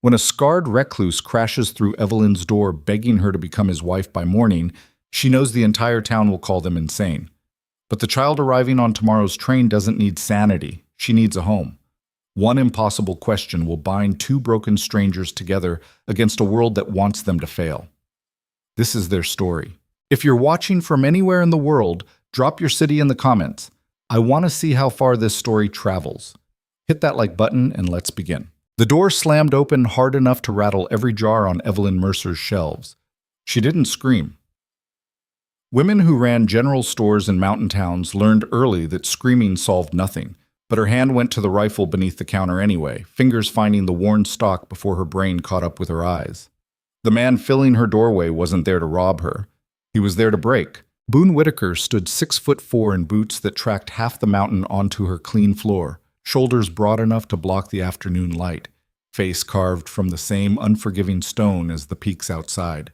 When a scarred recluse crashes through Evelyn's door begging her to become his wife by morning, she knows the entire town will call them insane. But the child arriving on tomorrow's train doesn't need sanity. She needs a home. One impossible question will bind two broken strangers together against a world that wants them to fail. This is their story. If you're watching from anywhere in the world, drop your city in the comments. I want to see how far this story travels. Hit that like button and let's begin. The door slammed open hard enough to rattle every jar on Evelyn Mercer's shelves. She didn't scream. Women who ran general stores in mountain towns learned early that screaming solved nothing, but her hand went to the rifle beneath the counter anyway, fingers finding the worn stock before her brain caught up with her eyes. The man filling her doorway wasn't there to rob her. He was there to break. Boone Whitaker stood 6'4" in boots that tracked half the mountain onto her clean floor, shoulders broad enough to block the afternoon light, face carved from the same unforgiving stone as the peaks outside.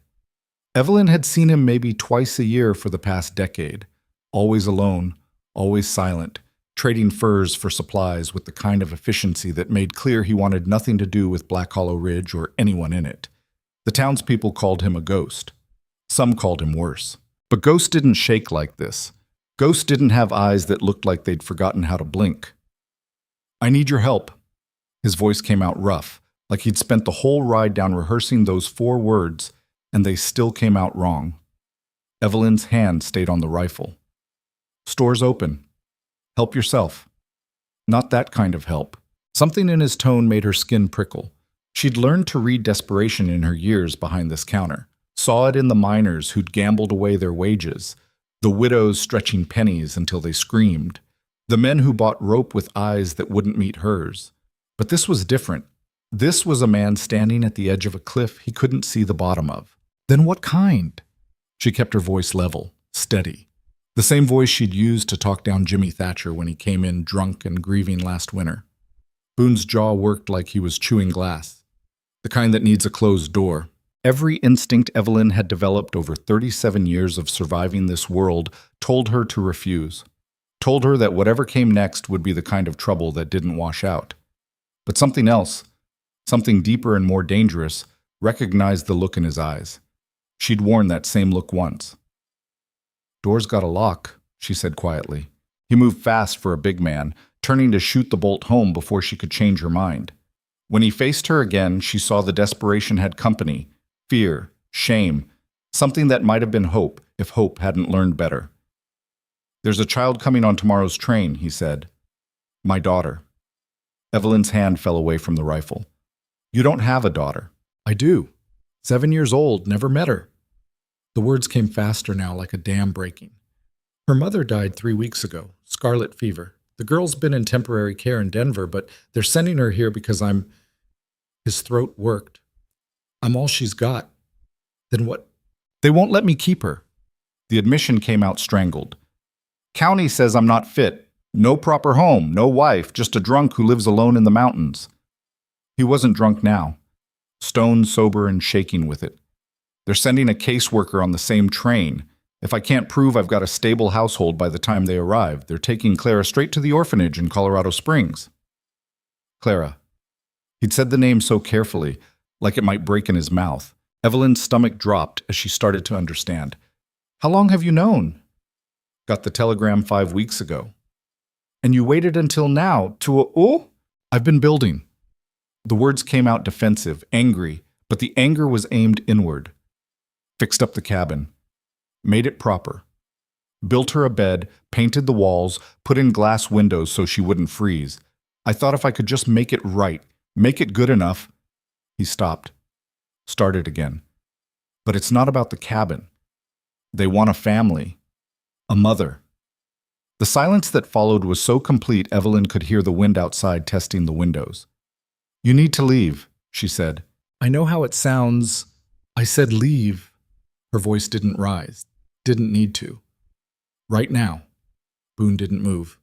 Evelyn had seen him maybe twice a year for the past decade, always alone, always silent, trading furs for supplies with the kind of efficiency that made clear he wanted nothing to do with Black Hollow Ridge or anyone in it. The townspeople called him a ghost. Some called him worse. But Ghost didn't shake like this. Ghost didn't have eyes that looked like they'd forgotten how to blink. "I need your help." His voice came out rough, like he'd spent the whole ride down rehearsing those 4 words, and they still came out wrong. Evelyn's hand stayed on the rifle. "Store's open. Help yourself." Not that kind of help. Something in his tone made her skin prickle. She'd learned to read desperation in her years behind this counter. Saw it in the miners who'd gambled away their wages, the widows stretching pennies until they screamed, the men who bought rope with eyes that wouldn't meet hers. But this was different. This was a man standing at the edge of a cliff he couldn't see the bottom of. Then what kind? She kept her voice level, steady. The same voice she'd used to talk down Jimmy Thatcher when he came in drunk and grieving last winter. Boone's jaw worked like he was chewing glass, the kind that needs a closed door. Every instinct Evelyn had developed over 37 years of surviving this world told her to refuse. Told her that whatever came next would be the kind of trouble that didn't wash out. But something else, something deeper and more dangerous, recognized the look in his eyes. She'd worn that same look once. "Door's got a lock," she said quietly. He moved fast for a big man, turning to shoot the bolt home before she could change her mind. When he faced her again, she saw the desperation had company. Fear, shame, something that might have been hope if hope hadn't learned better. "There's a child coming on tomorrow's train," he said. "My daughter." Evelyn's hand fell away from the rifle. "You don't have a daughter." "I do. 7 years old, never met her." The words came faster now, like a dam breaking. "Her mother died 3 weeks ago, scarlet fever. The girl's been in temporary care in Denver, but they're sending her here because I'm—" His throat worked. "I'm all she's got." "Then what?" "They won't let me keep her." The admission came out strangled. "County says I'm not fit. No proper home, no wife, just a drunk who lives alone in the mountains." He wasn't drunk now. Stone sober and shaking with it. "They're sending a caseworker on the same train. If I can't prove I've got a stable household by the time they arrive, they're taking Clara straight to the orphanage in Colorado Springs." Clara. He'd said the name so carefully, like it might break in his mouth. Evelyn's stomach dropped as she started to understand. "How long have you known?" "Got the telegram 5 weeks ago." "And you waited until now to— Oh?" "I've been building." The words came out defensive, angry, but the anger was aimed inward. "Fixed up the cabin. Made it proper. Built her a bed, painted the walls, put in glass windows so she wouldn't freeze. I thought if I could just make it right, make it good enough—" He stopped. Started again. "But it's not about the cabin. They want a family. A mother." The silence that followed was so complete Evelyn could hear the wind outside testing the windows. "You need to leave," she said. "I know how it sounds. I said leave." Her voice didn't rise. Didn't need to. "Right now." Boone didn't move.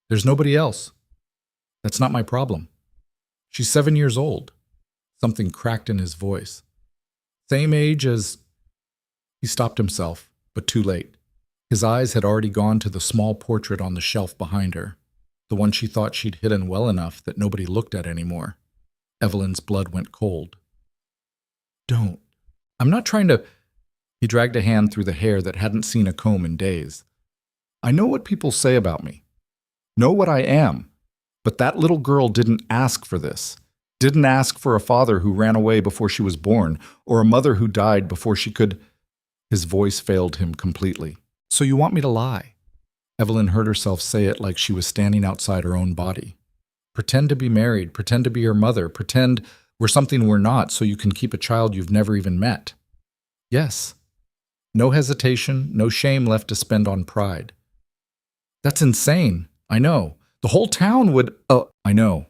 "There's nobody else. That's not my problem. She's 7 years old." Something cracked in his voice. "Same age as—" He stopped himself, but too late. His eyes had already gone to the small portrait on the shelf behind her, the one she thought she'd hidden well enough that nobody looked at anymore. Evelyn's blood went cold. Don't. I'm not trying to. He dragged a hand through the hair that hadn't seen a comb in days. I know what people say about me. Know what I am. But that little girl didn't ask for this. Didn't ask for a father who ran away before she was born, or a mother who died before she could. His voice failed him completely. So you want me to lie? Evelyn heard herself say it like she was standing outside her own body. Pretend to be married, pretend to be her mother, pretend we're something we're not so you can keep a child you've never even met. Yes. No hesitation, no shame left to spend on pride. That's insane, I know. The whole town would. Oh, I know.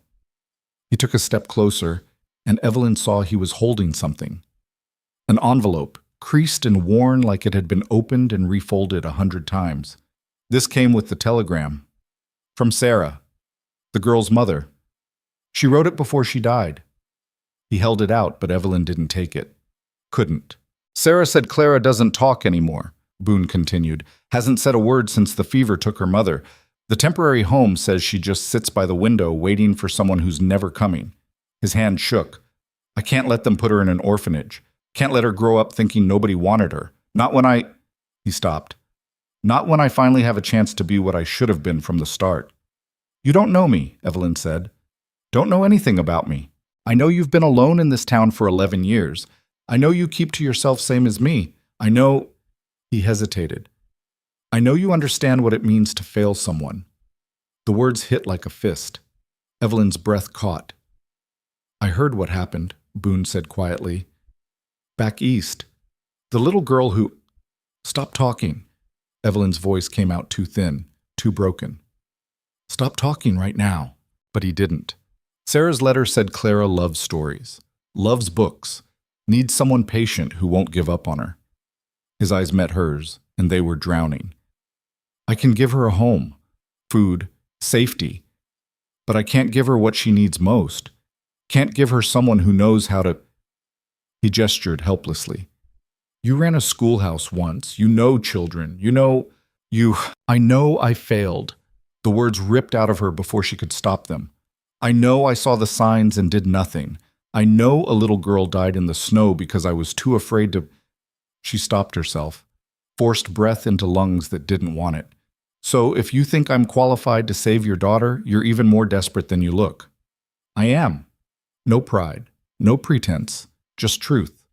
He took a step closer, and Evelyn saw he was holding something. An envelope, creased and worn like it had been opened and refolded 100 times. This came with the telegram. From Sarah, the girl's mother. She wrote it before she died. He held it out, but Evelyn didn't take it. Couldn't. Sarah said Clara doesn't talk anymore, Boone continued. Hasn't said a word since the fever took her mother. The temporary home says she just sits by the window waiting for someone who's never coming. His hand shook. I can't let them put her in an orphanage. Can't let her grow up thinking nobody wanted her. Not when I. He stopped. Not when I finally have a chance to be what I should have been from the start. You don't know me, Evelyn said. Don't know anything about me. I know you've been alone in this town for 11 years. I know you keep to yourself same as me. I know. He hesitated. I know you understand what it means to fail someone. The words hit like a fist. Evelyn's breath caught. I heard what happened, Boone said quietly. Back east. The little girl who. Stop talking. Evelyn's voice came out too thin, too broken. Stop talking right now. But he didn't. Sarah's letter said Clara loves stories, loves books, needs someone patient who won't give up on her. His eyes met hers, and they were drowning. I can give her a home, food, safety, but I can't give her what she needs most. Can't give her someone who knows how to. He gestured helplessly. You ran a schoolhouse once. You know children. I know I failed. The words ripped out of her before she could stop them. I know I saw the signs and did nothing. I know a little girl died in the snow because I was too afraid to. She stopped herself, forced breath into lungs that didn't want it. So if you think I'm qualified to save your daughter, you're even more desperate than you look. I am. No pride, no pretense, just truth.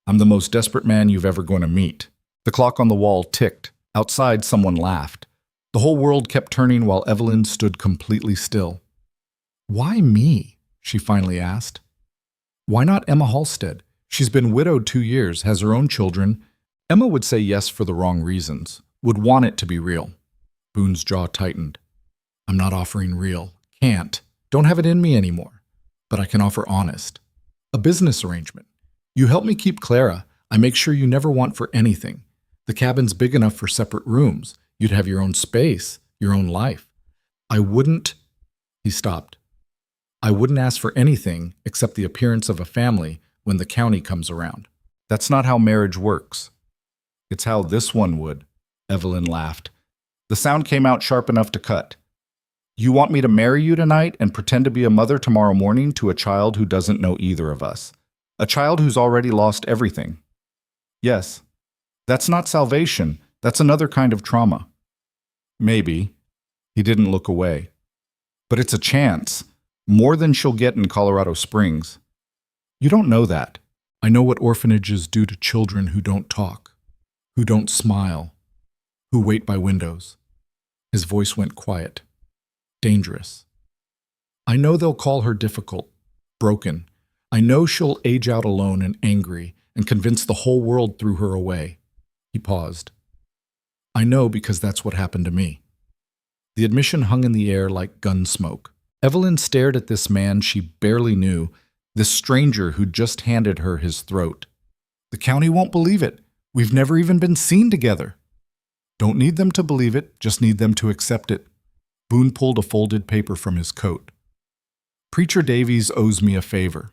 I'm the most desperate man you've ever going to meet. The clock on the wall ticked. Outside, someone laughed. The whole world kept turning while Evelyn stood completely still. Why me? She finally asked. Why not Emma Halstead? She's been widowed 2 years, has her own children. Emma would say yes for the wrong reasons, would want it to be real. Boone's jaw tightened. I'm not offering real. Can't. Don't have it in me anymore. But I can offer honest. A business arrangement. You help me keep Clara. I make sure you never want for anything. The cabin's big enough for separate rooms. You'd have your own space, your own life. I wouldn't. He stopped. I wouldn't ask for anything except the appearance of a family when the county comes around. That's not how marriage works. It's how this one would, Evelyn laughed. The sound came out sharp enough to cut. You want me to marry you tonight and pretend to be a mother tomorrow morning to a child who doesn't know either of us? A child who's already lost everything. Yes. That's not salvation. That's another kind of trauma. Maybe. He didn't look away. But it's a chance. More than she'll get in Colorado Springs. You don't know that. I know what orphanages do to children who don't talk, who don't smile, who wait by windows. His voice went quiet. Dangerous. I know they'll call her difficult, broken. I know she'll age out alone and angry and convince the whole world threw her away. He paused. I know because that's what happened to me. The admission hung in the air like gun smoke. Evelyn stared at this man she barely knew, this stranger who'd just handed her his throat. The county won't believe it. We've never even been seen together. Don't need them to believe it, just need them to accept it. Boone pulled a folded paper from his coat. Preacher Davies owes me a favor.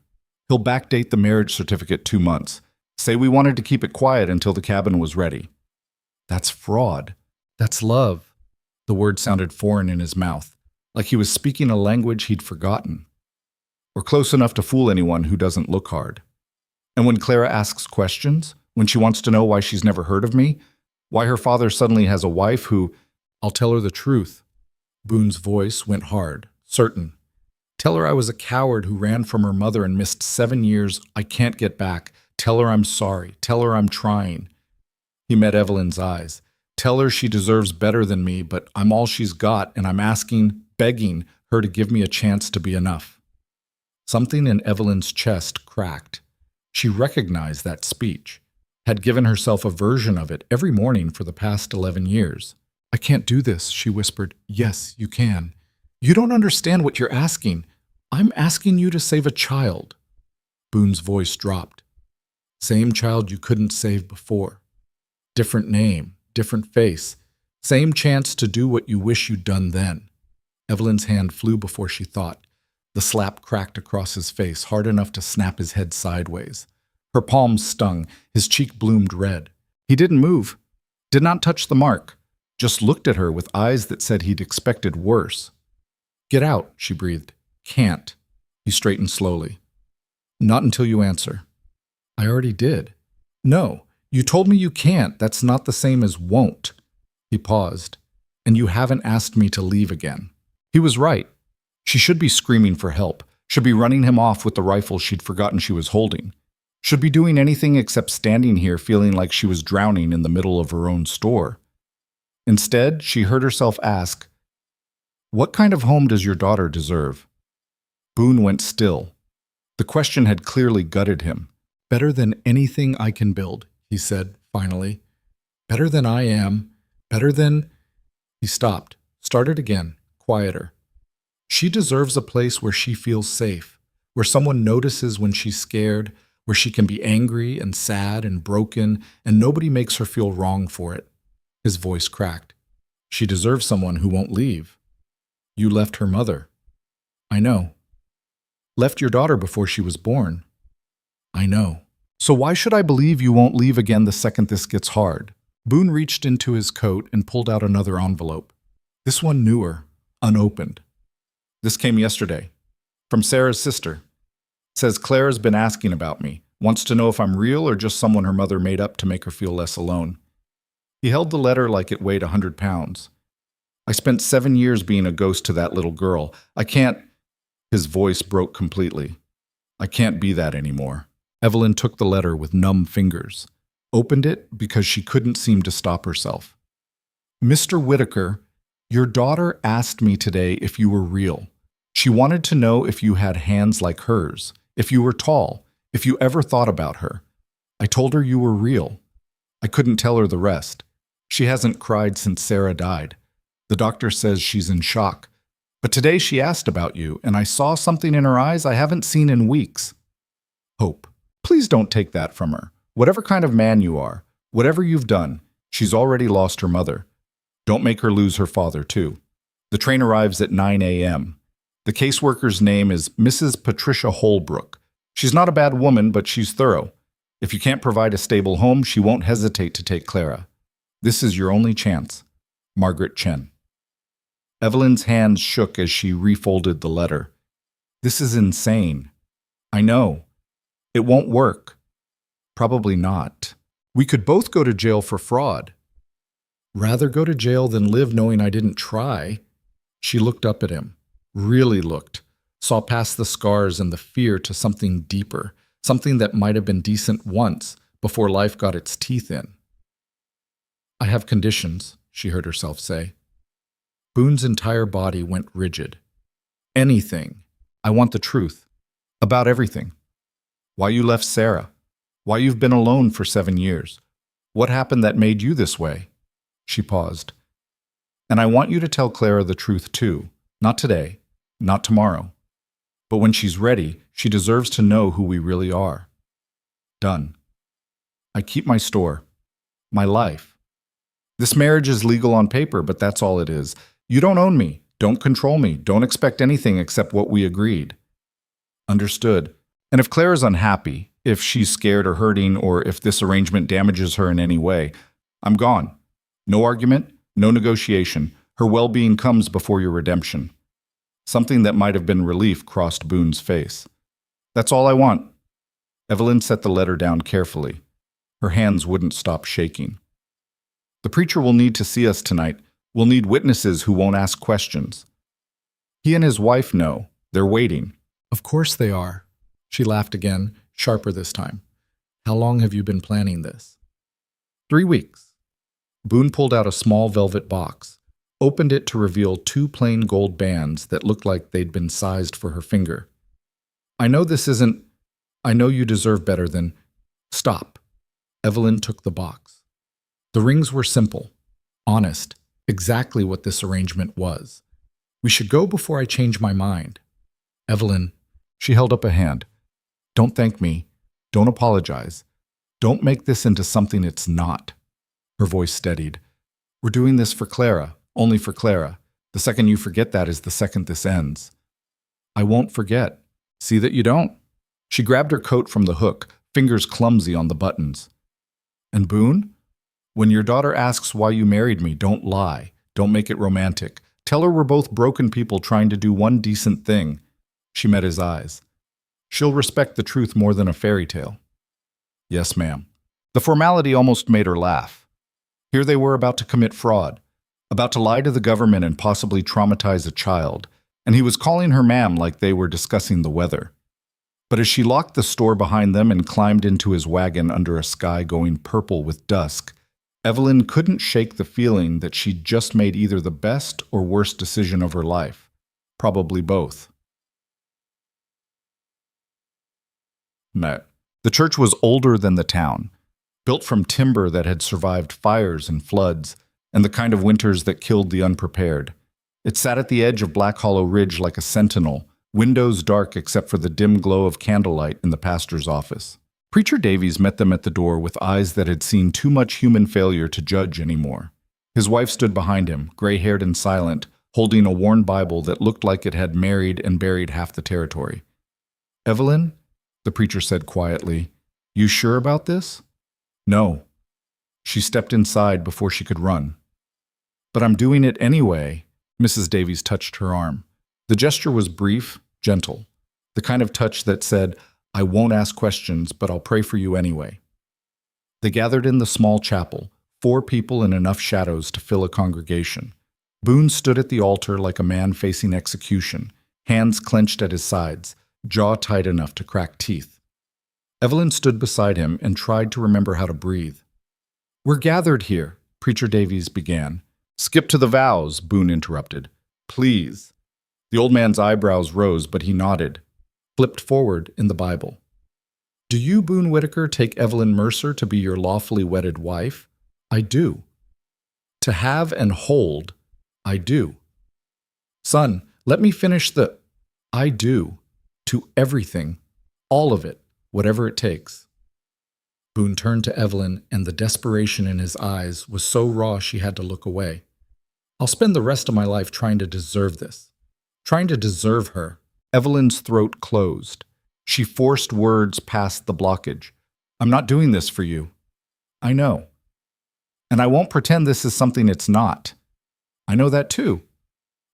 He'll backdate the marriage certificate 2 months. Say we wanted to keep it quiet until the cabin was ready. That's fraud. That's love. The word sounded foreign in his mouth, like he was speaking a language he'd forgotten. or close enough to fool anyone who doesn't look hard. And when Clara asks questions, when she wants to know why she's never heard of me, why her father suddenly has a wife who, I'll tell her the truth. Boone's voice went hard, certain. Tell her I was a coward who ran from her mother and missed 7 years I can't get back. Tell her I'm sorry. Tell her I'm trying. He met Evelyn's eyes. Tell her she deserves better than me, but I'm all she's got, and I'm asking, begging her to give me a chance to be enough. Something in Evelyn's chest cracked. She recognized that speech, had given herself a version of it every morning for the past 11 years. I can't do this, she whispered. Yes, you can. You don't understand what you're asking. I'm asking you to save a child. Boone's voice dropped. Same child you couldn't save before. Different name, different face. Same chance to do what you wish you'd done then. Evelyn's hand flew before she thought. The slap cracked across his face, hard enough to snap his head sideways. Her palms stung, his cheek bloomed red. He didn't move, did not touch the mark, just looked at her with eyes that said he'd expected worse. Get out, she breathed. Can't. He straightened slowly. Not until you answer. I already did. No, you told me you can't. That's not the same as won't. He paused. And you haven't asked me to leave again. He was right. She should be screaming for help, should be running him off with the rifle she'd forgotten she was holding, should be doing anything except standing here feeling like she was drowning in the middle of her own store. Instead, she heard herself ask, what kind of home does your daughter deserve? Boone went still. The question had clearly gutted him. Better than anything I can build, he said, finally. Better than I am. Better than... He stopped, started again, quieter. She deserves a place where she feels safe, where someone notices when she's scared, where she can be angry and sad and broken, and nobody makes her feel wrong for it. His voice cracked. She deserves someone who won't leave. You left her mother. I know. Left your daughter before she was born. I know. So why should I believe you won't leave again the second this gets hard? Boone reached into his coat and pulled out another envelope. This one newer, unopened. This came yesterday. From Sarah's sister. Says Clara's been asking about me. Wants to know if I'm real or just someone her mother made up to make her feel less alone. He held the letter like it weighed 100 pounds. I spent 7 years being a ghost to that little girl. I can't... His voice broke completely. I can't be that anymore. Evelyn took the letter with numb fingers. Opened it because she couldn't seem to stop herself. Mr. Whitaker, your daughter asked me today if you were real. She wanted to know if you had hands like hers, if you were tall, if you ever thought about her. I told her you were real. I couldn't tell her the rest. She hasn't cried since Sarah died. The doctor says she's in shock. But today she asked about you, and I saw something in her eyes I haven't seen in weeks. Hope. Please don't take that from her. Whatever kind of man you are, whatever you've done, she's already lost her mother. Don't make her lose her father, too. The train arrives at 9 a.m. The caseworker's name is Mrs. Patricia Holbrook. She's not a bad woman, but she's thorough. If you can't provide a stable home, she won't hesitate to take Clara. This is your only chance. Margaret Chen. Evelyn's hands shook as she refolded the letter. This is insane. I know. It won't work. Probably not. We could both go to jail for fraud. Rather go to jail than live knowing I didn't try. She looked up at him, really looked, saw past the scars and the fear to something deeper, something that might have been decent once before life got its teeth in. I have conditions, she heard herself say. Boone's entire body went rigid. Anything. I want the truth. About everything. Why you left Sarah. Why you've been alone for 7 years. What happened that made you this way? She paused. And I want you to tell Clara the truth too. Not today. Not tomorrow. But when she's ready, she deserves to know who we really are. Done. I keep my store. My life. This marriage is legal on paper, but that's all it is. You don't own me. Don't control me. Don't expect anything except what we agreed. Understood. And if Clara's unhappy, if she's scared or hurting, or if this arrangement damages her in any way, I'm gone. No argument, no negotiation. Her well-being comes before your redemption. Something that might have been relief crossed Boone's face. That's all I want. Evelyn set the letter down carefully. Her hands wouldn't stop shaking. The preacher will need to see us tonight. We'll need witnesses who won't ask questions. He and his wife know. They're waiting. Of course they are. She laughed again, sharper this time. How long have you been planning this? 3 weeks. Boone pulled out a small velvet box, opened it to reveal 2 plain gold bands that looked like they'd been sized for her finger. I know this isn't... I know you deserve better than... Stop. Evelyn took the box. The rings were simple, honest, exactly what this arrangement was. We should go before I change my mind. Evelyn, she held up a hand. Don't thank me. Don't apologize. Don't make this into something it's not. Her voice steadied. We're doing this for Clara, only for Clara. The second you forget that is the second this ends. I won't forget. See that you don't. She grabbed her coat from the hook, fingers clumsy on the buttons. And Boone? When your daughter asks why you married me, don't lie. Don't make it romantic. Tell her we're both broken people trying to do one decent thing. She met his eyes. She'll respect the truth more than a fairy tale. Yes, ma'am. The formality almost made her laugh. Here they were about to commit fraud, about to lie to the government and possibly traumatize a child, and he was calling her ma'am like they were discussing the weather. But as she locked the store behind them and climbed into his wagon under a sky going purple with dusk, Evelyn couldn't shake the feeling that she'd just made either the best or worst decision of her life. Probably both. The church was older than the town, built from timber that had survived fires and floods, and the kind of winters that killed the unprepared. It sat at the edge of Black Hollow Ridge like a sentinel, windows dark except for the dim glow of candlelight in the pastor's office. Preacher Davies met them at the door with eyes that had seen too much human failure to judge anymore. His wife stood behind him, gray-haired and silent, holding a worn Bible that looked like it had married and buried half the territory. Evelyn? The preacher said quietly, You sure about this? No. She stepped inside before she could run. But I'm doing it anyway. Mrs. Davies touched her arm. The gesture was brief, gentle, the kind of touch that said, I won't ask questions, but I'll pray for you anyway. They gathered in the small chapel, 4 people in enough shadows to fill a congregation. Boone stood at the altar like a man facing execution, hands clenched at his sides, jaw tight enough to crack teeth. Evelyn stood beside him and tried to remember how to breathe. We're gathered here, Preacher Davies began. Skip to the vows, Boone interrupted. Please. The old man's eyebrows rose, but he nodded, flipped forward in the Bible. Do you, Boone Whitaker, take Evelyn Mercer to be your lawfully wedded wife? I do. To have and hold, I do. Son, let me finish the I do. To everything, all of it, whatever it takes. Boone turned to Evelyn, and the desperation in his eyes was so raw she had to look away. I'll spend the rest of my life trying to deserve this. Trying to deserve her. Evelyn's throat closed. She forced words past the blockage. I'm not doing this for you. I know. And I won't pretend this is something it's not. I know that too.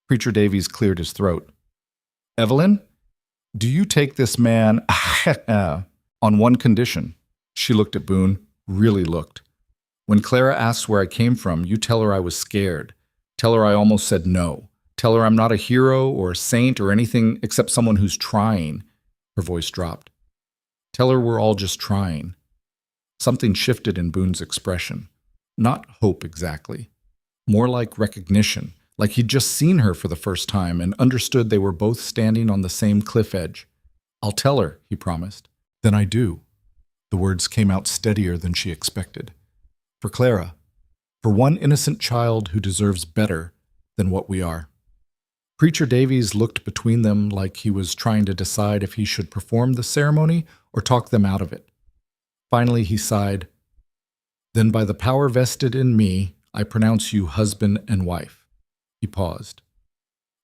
Preacher Davies cleared his throat. Evelyn? Do you take this man on one condition? She looked at Boone, really looked. When Clara asks where I came from, you tell her I was scared. Tell her I almost said no. Tell her I'm not a hero or a saint or anything except someone who's trying. Her voice dropped. Tell her we're all just trying. Something shifted in Boone's expression. Not hope exactly. More like recognition. Like he'd just seen her for the first time and understood they were both standing on the same cliff edge. I'll tell her, he promised. Then I do. The words came out steadier than she expected. For Clara. For one innocent child who deserves better than what we are. Preacher Davies looked between them like he was trying to decide if he should perform the ceremony or talk them out of it. Finally he sighed. Then by the power vested in me, I pronounce you husband and wife. He paused.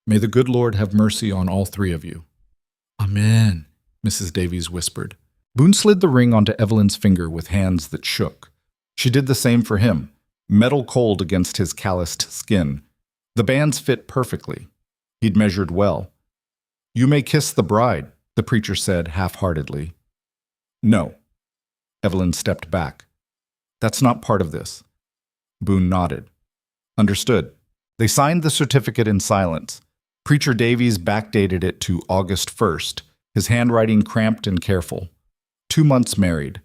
May the good Lord have mercy on all 3 of you. Amen, Mrs. Davies whispered. Boone slid the ring onto Evelyn's finger with hands that shook. She did the same for him, metal cold against his calloused skin. The bands fit perfectly. He'd measured well. You may kiss the bride, the preacher said half-heartedly. No. Evelyn stepped back. That's not part of this. Boone nodded. Understood. They signed the certificate in silence. Preacher Davies backdated it to August 1st, his handwriting cramped and careful. 2 months married.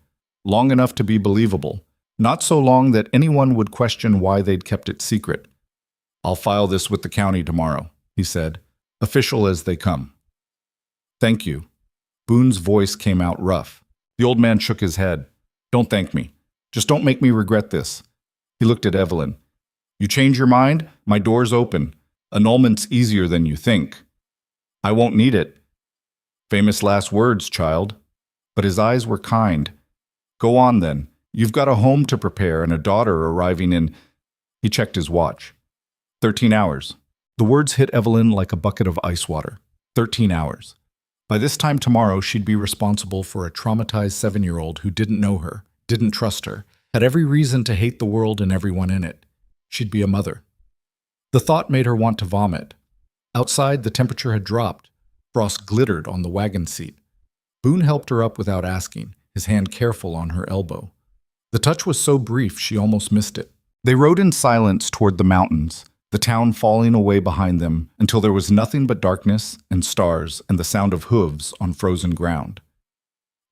Long enough to be believable. Not so long that anyone would question why they'd kept it secret. I'll file this with the county tomorrow, he said, official as they come. Thank you. Boone's voice came out rough. The old man shook his head. Don't thank me. Just don't make me regret this. He looked at Evelyn. You change your mind? My door's open. Annulment's easier than you think. I won't need it. Famous last words, child. But his eyes were kind. Go on, then. You've got a home to prepare and a daughter arriving in... He checked his watch. 13 hours. The words hit Evelyn like a bucket of ice water. 13 hours. By this time tomorrow, she'd be responsible for a traumatized 7-year-old who didn't know her, didn't trust her, had every reason to hate the world and everyone in it. She'd be a mother. The thought made her want to vomit. Outside, the temperature had dropped. Frost glittered on the wagon seat. Boone helped her up without asking, his hand careful on her elbow. The touch was so brief she almost missed it. They rode in silence toward the mountains, the town falling away behind them until there was nothing but darkness and stars and the sound of hooves on frozen ground.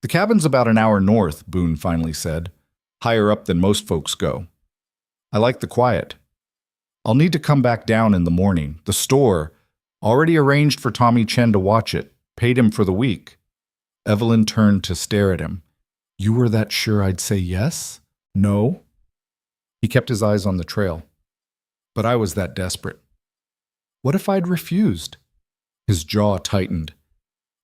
The cabin's about an hour north, Boone finally said, higher up than most folks go. I like the quiet. I'll need to come back down in the morning. The store, already arranged for Tommy Chen to watch it, paid him for the week. Evelyn turned to stare at him. You were that sure I'd say yes? No? He kept his eyes on the trail. But I was that desperate. What if I'd refused? His jaw tightened.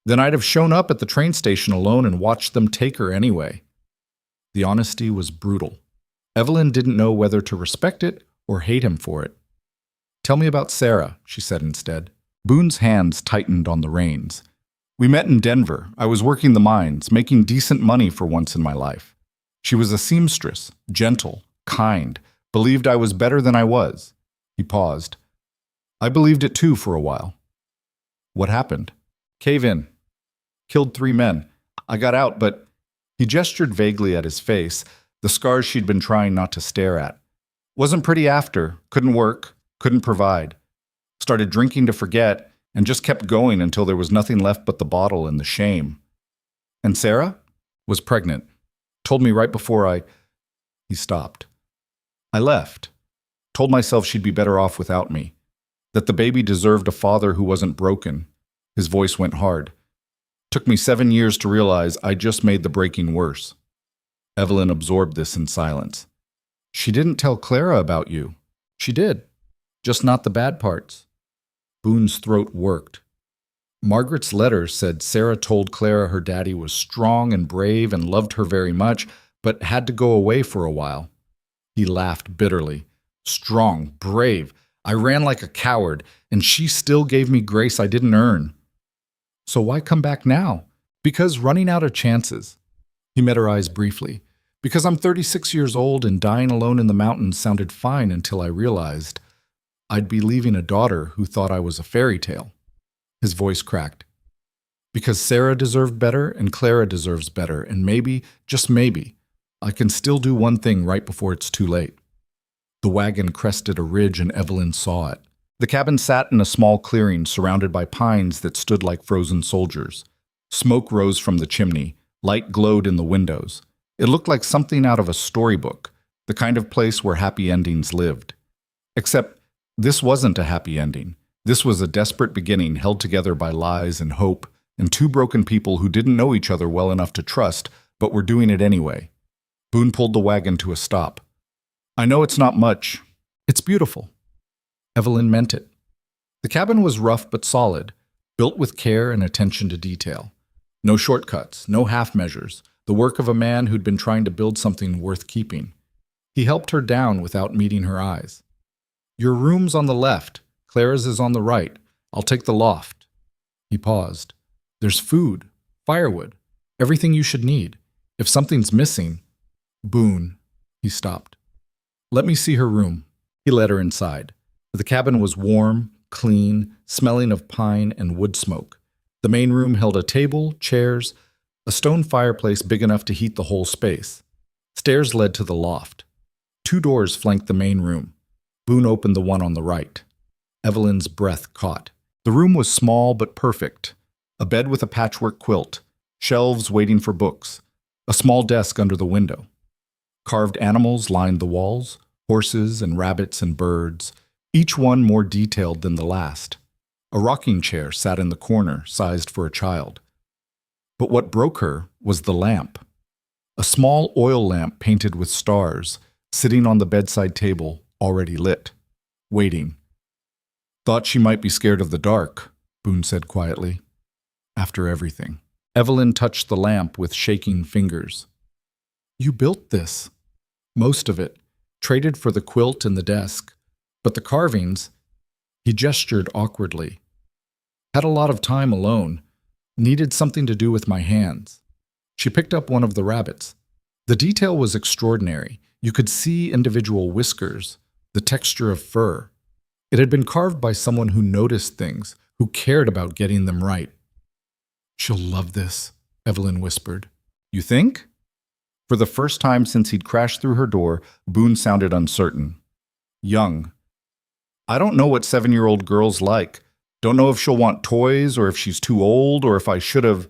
Then I'd have shown up at the train station alone and watched them take her anyway. The honesty was brutal. Evelyn didn't know whether to respect it or hate him for it. Tell me about Sarah, she said instead. Boone's hands tightened on the reins. We met in Denver. I was working the mines, making decent money for once in my life. She was a seamstress, gentle, kind, believed I was better than I was. He paused. I believed it too for a while. What happened? Cave in. Killed 3 men. I got out, but... He gestured vaguely at his face, the scars she'd been trying not to stare at. Wasn't pretty after, couldn't work, couldn't provide. Started drinking to forget, and just kept going until there was nothing left but the bottle and the shame. And Sarah? Was pregnant. Told me right before He stopped. I left. Told myself she'd be better off without me. That the baby deserved a father who wasn't broken. His voice went hard. Took me 7 years to realize I just made the breaking worse. Evelyn absorbed this in silence. She didn't tell Clara about you. She did. Just not the bad parts. Boone's throat worked. Margaret's letter said Sarah told Clara her daddy was strong and brave and loved her very much, but had to go away for a while. He laughed bitterly. Strong, brave. I ran like a coward, and she still gave me grace I didn't earn. So why come back now? Because running out of chances. He met her eyes briefly. Because I'm 36 years old and dying alone in the mountains sounded fine until I realized I'd be leaving a daughter who thought I was a fairy tale. His voice cracked. Because Sarah deserved better and Clara deserves better, and maybe, just maybe, I can still do one thing right before it's too late. The wagon crested a ridge and Evelyn saw it. The cabin sat in a small clearing surrounded by pines that stood like frozen soldiers. Smoke rose from the chimney. Light glowed in the windows. It looked like something out of a storybook, the kind of place where happy endings lived. Except this wasn't a happy ending. This was a desperate beginning held together by lies and hope, and 2 broken people who didn't know each other well enough to trust, but were doing it anyway. Boone pulled the wagon to a stop. I know it's not much. It's beautiful. Evelyn meant it. The cabin was rough but solid, built with care and attention to detail. No shortcuts, no half measures, the work of a man who'd been trying to build something worth keeping. He helped her down without meeting her eyes. Your room's on the left. Clara's is on the right. I'll take the loft. He paused. There's food, firewood, everything you should need. If something's missing... Boone. He stopped. Let me see her room. He led her inside. The cabin was warm, clean, smelling of pine and wood smoke. The main room held a table, chairs, a stone fireplace big enough to heat the whole space. Stairs led to the loft. 2 doors flanked the main room. Boone opened the one on the right. Evelyn's breath caught. The room was small but perfect. A bed with a patchwork quilt, shelves waiting for books, a small desk under the window. Carved animals lined the walls, horses and rabbits and birds, each one more detailed than the last. A rocking chair sat in the corner, sized for a child. But what broke her was the lamp. A small oil lamp painted with stars, sitting on the bedside table, already lit, waiting. "Thought she might be scared of the dark," Boone said quietly. "After everything." Evelyn touched the lamp with shaking fingers. "You built this." "Most of it. Traded for the quilt and the desk. But the carvings," he gestured awkwardly. "Had a lot of time alone. Needed something to do with my hands." She picked up one of the rabbits. The detail was extraordinary. You could see individual whiskers, the texture of fur. It had been carved by someone who noticed things, who cared about getting them right. "She'll love this," Evelyn whispered. "You think?" For the first time since he'd crashed through her door, Boone sounded uncertain. "Young. I don't know what 7-year-old girls like. Don't know if she'll want toys or if she's too old or if I should have—"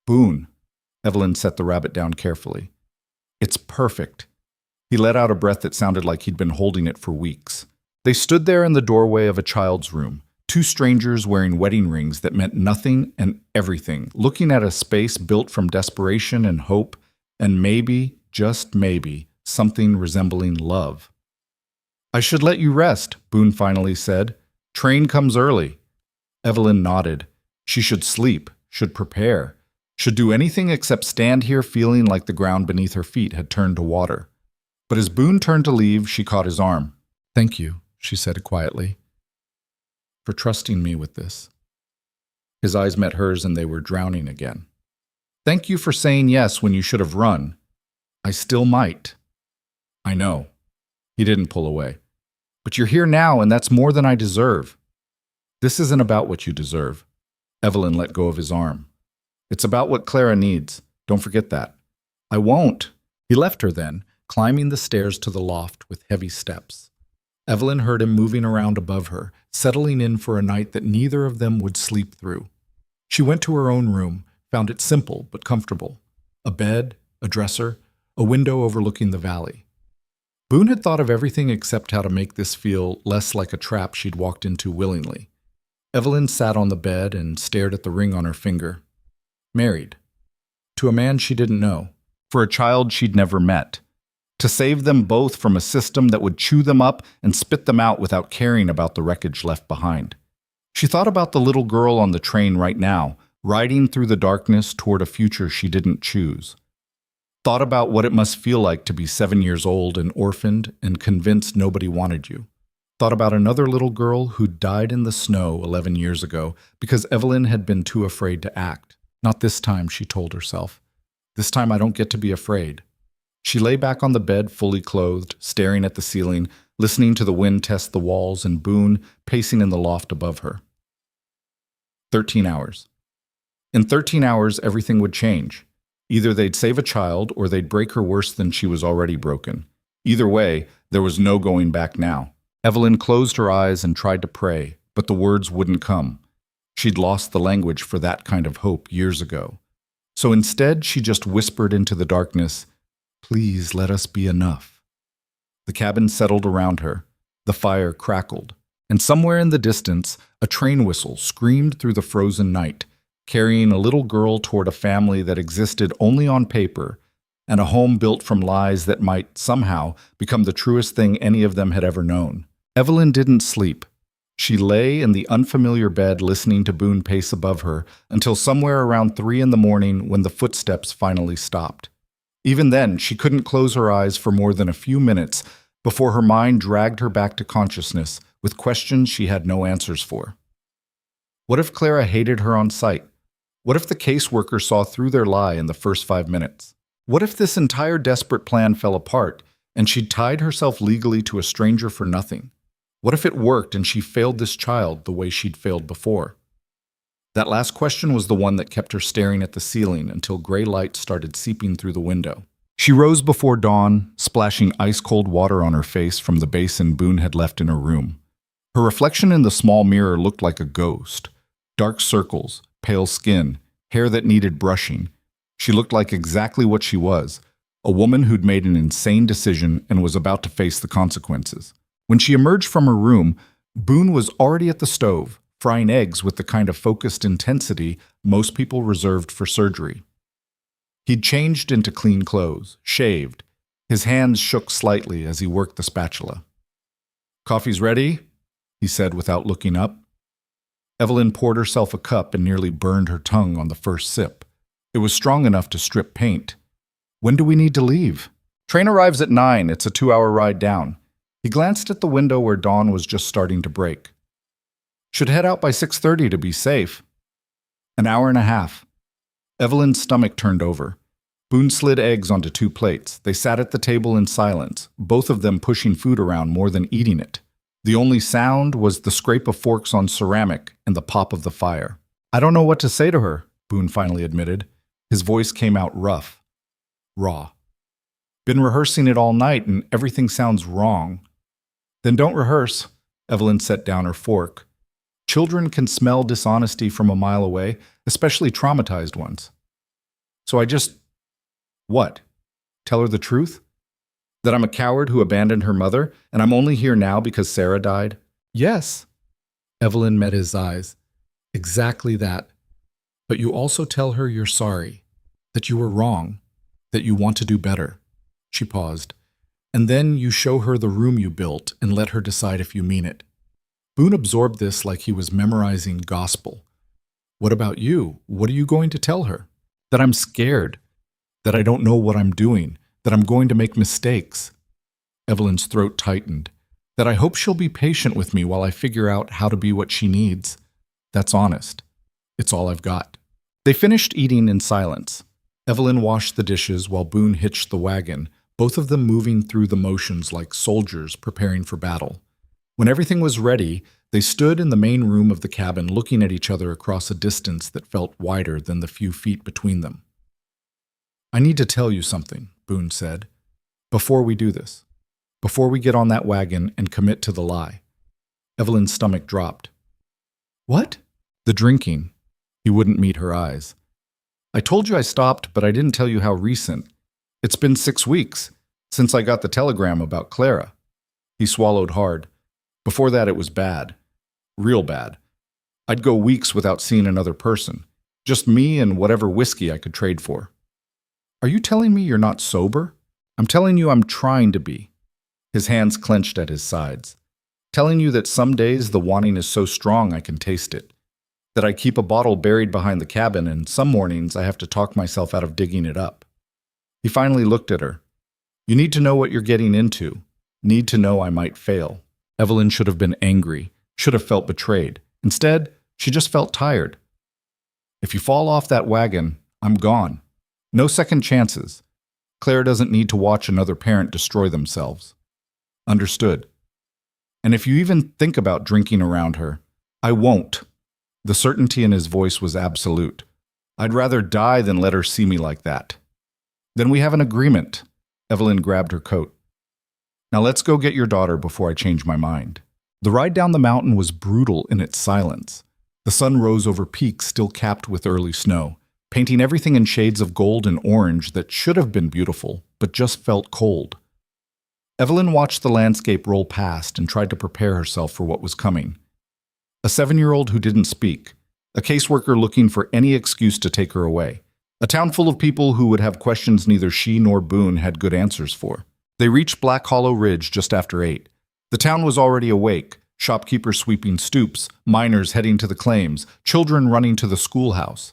"Boone." Evelyn set the rabbit down carefully. "It's perfect." He let out a breath that sounded like he'd been holding it for weeks. They stood there in the doorway of a child's room, 2 strangers wearing wedding rings that meant nothing and everything, looking at a space built from desperation and hope, and maybe, just maybe, something resembling love. "I should let you rest," Boone finally said. "Train comes early." Evelyn nodded. She should sleep, should prepare, should do anything except stand here feeling like the ground beneath her feet had turned to water. But as Boone turned to leave, she caught his arm. "Thank you," she said quietly, "for trusting me with this." His eyes met hers and they were drowning again. "Thank you for saying yes when you should have run. I still might." "I know." He didn't pull away. "But you're here now and that's more than I deserve." "This isn't about what you deserve." Evelyn let go of his arm. "It's about what Clara needs. Don't forget that." "I won't." He left her then, climbing the stairs to the loft with heavy steps. Evelyn heard him moving around above her, settling in for a night that neither of them would sleep through. She went to her own room, found it simple but comfortable. A bed, a dresser, a window overlooking the valley. Boone had thought of everything except how to make this feel less like a trap she'd walked into willingly. Evelyn sat on the bed and stared at the ring on her finger. Married. To a man she didn't know. For a child she'd never met. To save them both from a system that would chew them up and spit them out without caring about the wreckage left behind. She thought about the little girl on the train right now, riding through the darkness toward a future she didn't choose. Thought about what it must feel like to be 7 years old and orphaned and convinced nobody wanted you. Thought about another little girl who died in the snow 11 years ago because Evelyn had been too afraid to act. Not this time, she told herself. This time I don't get to be afraid. She lay back on the bed fully clothed, staring at the ceiling, listening to the wind test the walls and Boone pacing in the loft above her. 13 hours. In 13 hours, everything would change. Either they'd save a child or they'd break her worse than she was already broken. Either way, there was no going back now. Evelyn closed her eyes and tried to pray, but the words wouldn't come. She'd lost the language for that kind of hope years ago. So instead, she just whispered into the darkness, "Please let us be enough." The cabin settled around her. The fire crackled. And somewhere in the distance, a train whistle screamed through the frozen night, carrying a little girl toward a family that existed only on paper and a home built from lies that might, somehow, become the truest thing any of them had ever known. Evelyn didn't sleep. She lay in the unfamiliar bed listening to Boone pace above her until somewhere around 3 in the morning when the footsteps finally stopped. Even then, she couldn't close her eyes for more than a few minutes before her mind dragged her back to consciousness with questions she had no answers for. What if Clara hated her on sight? What if the caseworker saw through their lie in the first 5 minutes? What if this entire desperate plan fell apart and she'd tied herself legally to a stranger for nothing? What if it worked and she failed this child the way she'd failed before? That last question was the one that kept her staring at the ceiling until gray light started seeping through the window. She rose before dawn, splashing ice-cold water on her face from the basin Boone had left in her room. Her reflection in the small mirror looked like a ghost. Dark circles, pale skin, hair that needed brushing. She looked like exactly what she was, a woman who'd made an insane decision and was about to face the consequences. When she emerged from her room, Boone was already at the stove, frying eggs with the kind of focused intensity most people reserved for surgery. He'd changed into clean clothes, shaved. His hands shook slightly as he worked the spatula. "Coffee's ready?" he said without looking up. Evelyn poured herself a cup and nearly burned her tongue on the first sip. It was strong enough to strip paint. "When do we need to leave?" "Train arrives at 9. It's a 2-hour ride down." He glanced at the window where dawn was just starting to break. "Should head out by 6:30 to be safe." "An hour and a half." Evelyn's stomach turned over. Boone slid eggs onto 2 plates. They sat at the table in silence, both of them pushing food around more than eating it. The only sound was the scrape of forks on ceramic and the pop of the fire. "I don't know what to say to her," Boone finally admitted. His voice came out rough, raw. "Been rehearsing it all night and everything sounds wrong." "Then don't rehearse." Evelyn set down her fork. Children can smell dishonesty from a mile away, especially traumatized ones. "So I just..." "What? Tell her the truth? That I'm a coward who abandoned her mother, and I'm only here now because Sarah died?" "Yes." Evelyn met his eyes. "Exactly that. But you also tell her you're sorry, that you were wrong, that you want to do better." She paused. "And then you show her the room you built and let her decide if you mean it." Boone absorbed this like he was memorizing gospel. "What about you? What are you going to tell her?" "That I'm scared, that I don't know what I'm doing, that I'm going to make mistakes." Evelyn's throat tightened. "That I hope she'll be patient with me while I figure out how to be what she needs. That's honest. It's all I've got." They finished eating in silence. Evelyn washed the dishes while Boone hitched the wagon, both of them moving through the motions like soldiers preparing for battle. When everything was ready, they stood in the main room of the cabin looking at each other across a distance that felt wider than the few feet between them. "I need to tell you something," Boone said, "before we do this. Before we get on that wagon and commit to the lie." Evelyn's stomach dropped. "What?" "The drinking." He wouldn't meet her eyes. "I told you I stopped, but I didn't tell you how recent. It's been 6 weeks since I got the telegram about Clara." He swallowed hard. "Before that, it was bad. Real bad. I'd go weeks without seeing another person. Just me and whatever whiskey I could trade for." "Are you telling me you're not sober?" "I'm telling you I'm trying to be." His hands clenched at his sides. "Telling you that some days the wanting is so strong I can taste it. That I keep a bottle buried behind the cabin and some mornings I have to talk myself out of digging it up." He finally looked at her. "You need to know what you're getting into. Need to know I might fail." Evelyn should have been angry, should have felt betrayed. Instead, she just felt tired. "If you fall off that wagon, I'm gone. No second chances. Claire doesn't need to watch another parent destroy themselves." "Understood. And if you even think about drinking around her, I won't." The certainty in his voice was absolute. "I'd rather die than let her see me like that." "Then we have an agreement." Evelyn grabbed her coat. "Now let's go get your daughter before I change my mind." The ride down the mountain was brutal in its silence. The sun rose over peaks still capped with early snow, painting everything in shades of gold and orange that should have been beautiful, but just felt cold. Evelyn watched the landscape roll past and tried to prepare herself for what was coming. A 7-year-old who didn't speak, a caseworker looking for any excuse to take her away, a town full of people who would have questions neither she nor Boone had good answers for. They reached Black Hollow Ridge just after 8. The town was already awake, shopkeepers sweeping stoops, miners heading to the claims, children running to the schoolhouse.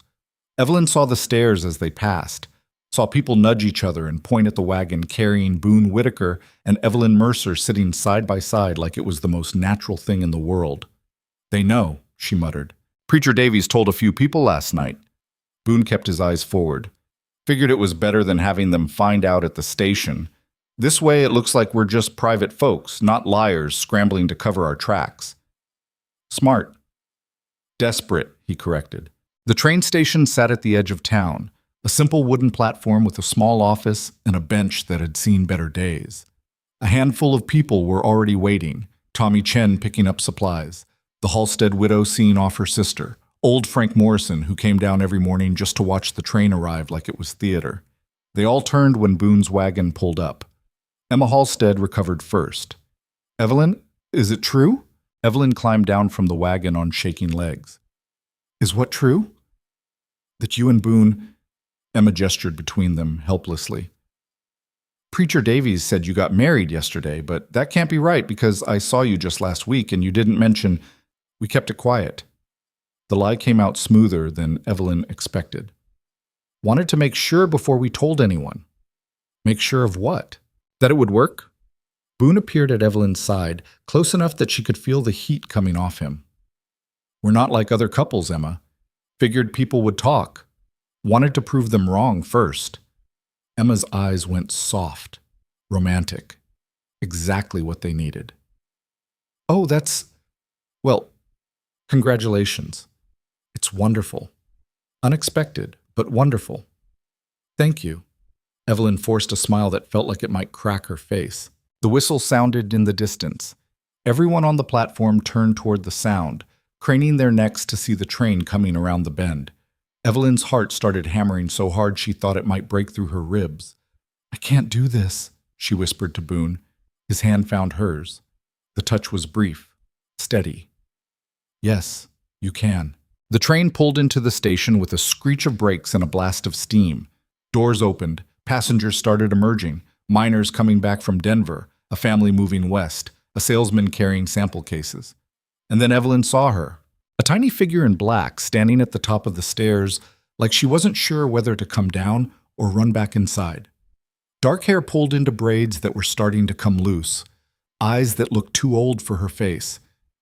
Evelyn saw the stairs as they passed, saw people nudge each other and point at the wagon carrying Boone Whitaker and Evelyn Mercer sitting side by side like it was the most natural thing in the world. "They know," she muttered. "Preacher Davies told a few people last night." Boone kept his eyes forward. "Figured it was better than having them find out at the station. This way it looks like we're just private folks, not liars scrambling to cover our tracks." "Smart." "Desperate," he corrected. The train station sat at the edge of town, a simple wooden platform with a small office and a bench that had seen better days. A handful of people were already waiting, Tommy Chen picking up supplies, the Halstead widow seeing off her sister, old Frank Morrison, who came down every morning just to watch the train arrive like it was theater. They all turned when Boone's wagon pulled up. Emma Halstead recovered first. "Evelyn, is it true?" Evelyn climbed down from the wagon on shaking legs. "Is what true?" "That you and Boone—" Emma gestured between them helplessly. "Preacher Davies said you got married yesterday, but that can't be right because I saw you just last week and you didn't mention—" "We kept it quiet." The lie came out smoother than Evelyn expected. "Wanted to make sure before we told anyone." "Make sure of what? That it would work?" Boone appeared at Evelyn's side, close enough that she could feel the heat coming off him. "We're not like other couples, Emma. Figured people would talk. Wanted to prove them wrong first." Emma's eyes went soft, romantic. Exactly what they needed. "Oh, well, congratulations. It's wonderful. Unexpected, but wonderful." "Thank you." Evelyn forced a smile that felt like it might crack her face. The whistle sounded in the distance. Everyone on the platform turned toward the sound, craning their necks to see the train coming around the bend. Evelyn's heart started hammering so hard she thought it might break through her ribs. "I can't do this," she whispered to Boone. His hand found hers. The touch was brief, steady. "Yes, you can." The train pulled into the station with a screech of brakes and a blast of steam. Doors opened. Passengers started emerging. Miners coming back from Denver, a family moving west, a salesman carrying sample cases. And then Evelyn saw her, a tiny figure in black standing at the top of the stairs, like she wasn't sure whether to come down or run back inside. Dark hair pulled into braids that were starting to come loose, eyes that looked too old for her face,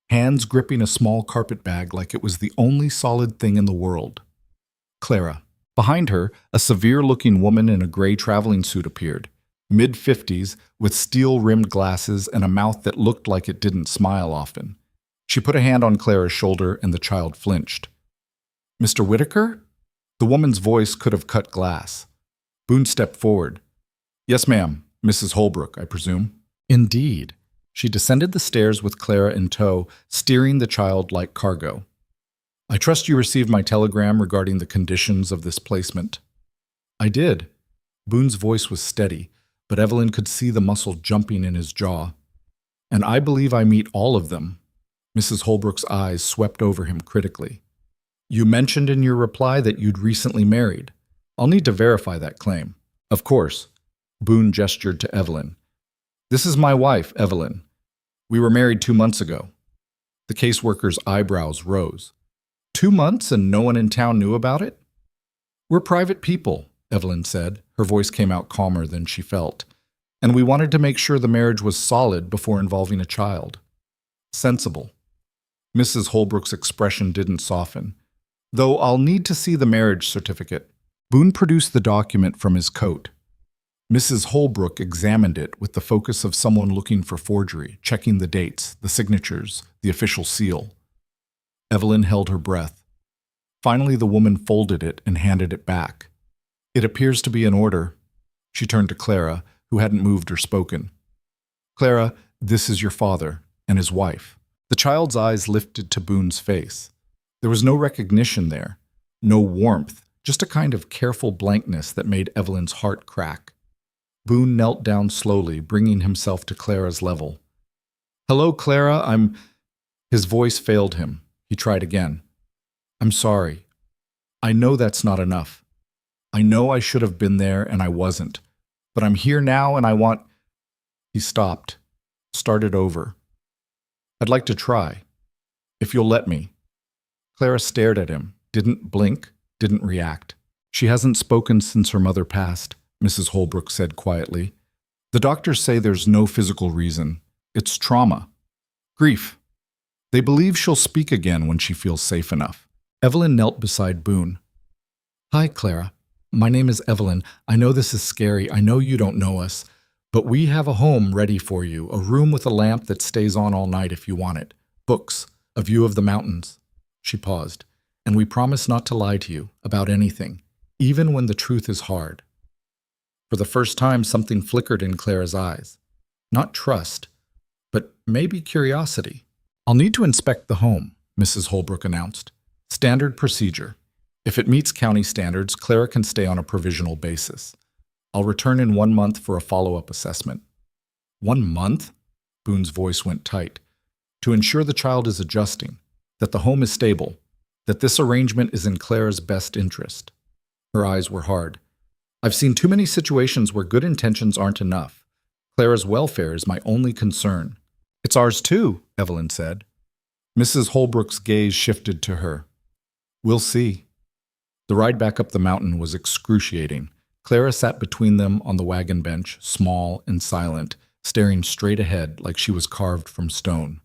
hands gripping a small carpet bag like it was the only solid thing in the world. Clara. Behind her, a severe-looking woman in a gray traveling suit appeared, mid-50s, with steel-rimmed glasses and a mouth that looked like it didn't smile often. She put a hand on Clara's shoulder and the child flinched. "Mr. Whitaker?" The woman's voice could have cut glass. Boone stepped forward. "Yes, ma'am. Mrs. Holbrook, I presume." "Indeed." She descended the stairs with Clara in tow, steering the child like cargo. "I trust you received my telegram regarding the conditions of this placement." "I did." Boone's voice was steady, but Evelyn could see the muscle jumping in his jaw. "And I believe I meet all of them." Mrs. Holbrook's eyes swept over him critically. "You mentioned in your reply that you'd recently married. I'll need to verify that claim." "Of course." Boone gestured to Evelyn. "This is my wife, Evelyn. We were married 2 months ago." The caseworker's eyebrows rose. 2 months and no one in town knew about it? "We're private people," Evelyn said. Her voice came out calmer than she felt. "And we wanted to make sure the marriage was solid before involving a child." "Sensible." Mrs. Holbrook's expression didn't soften. "Though I'll need to see the marriage certificate." Boone produced the document from his coat. Mrs. Holbrook examined it with the focus of someone looking for forgery, checking the dates, the signatures, the official seal. Evelyn held her breath. Finally, the woman folded it and handed it back. "It appears to be in order." She turned to Clara, who hadn't moved or spoken. "Clara, this is your father and his wife." The child's eyes lifted to Boone's face. There was no recognition there, no warmth, just a kind of careful blankness that made Evelyn's heart crack. Boone knelt down slowly, bringing himself to Clara's level. "Hello, Clara, His voice failed him. He tried again. "I'm sorry. I know that's not enough. I know I should have been there and I wasn't. But I'm here now and I want—" He stopped, started over. "I'd like to try, if you'll let me." Clara stared at him, didn't blink, didn't react. "She hasn't spoken since her mother passed," Mrs. Holbrook said quietly. "The doctors say there's no physical reason. It's trauma. Grief. They believe she'll speak again when she feels safe enough." Evelyn knelt beside Boone. "Hi, Clara. My name is Evelyn. I know this is scary. I know you don't know us. But we have a home ready for you, a room with a lamp that stays on all night if you want it. Books, a view of the mountains." She paused. And we promise not to lie to you about anything, even when the truth is hard. For the first time, something flickered in Clara's eyes. Not trust, but maybe curiosity. I'll need to inspect the home, Mrs. Holbrook announced. Standard procedure. If it meets county standards, Clara can stay on a provisional basis. I'll return in 1 month for a follow-up assessment. 1 month? Boone's voice went tight. To ensure the child is adjusting, that the home is stable, that this arrangement is in Clara's best interest. Her eyes were hard. I've seen too many situations where good intentions aren't enough. Clara's welfare is my only concern. It's ours too, Evelyn said. Mrs. Holbrook's gaze shifted to her. We'll see. The ride back up the mountain was excruciating. Clara sat between them on the wagon bench, small and silent, staring straight ahead like she was carved from stone.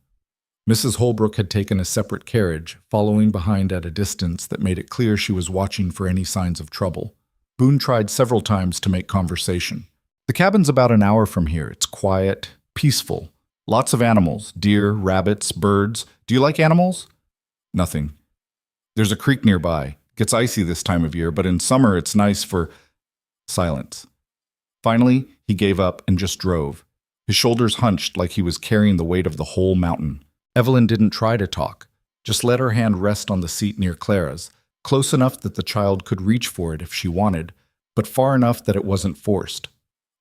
Mrs. Holbrook had taken a separate carriage, following behind at a distance that made it clear she was watching for any signs of trouble. Boone tried several times to make conversation. The cabin's about an hour from here. It's quiet, peaceful. Lots of animals, deer, rabbits, birds. Do you like animals? Nothing. There's a creek nearby. Gets icy this time of year, but in summer it's nice for... Silence. Finally, he gave up and just drove. His shoulders hunched like he was carrying the weight of the whole mountain. Evelyn didn't try to talk, just let her hand rest on the seat near Clara's, close enough that the child could reach for it if she wanted, but far enough that it wasn't forced.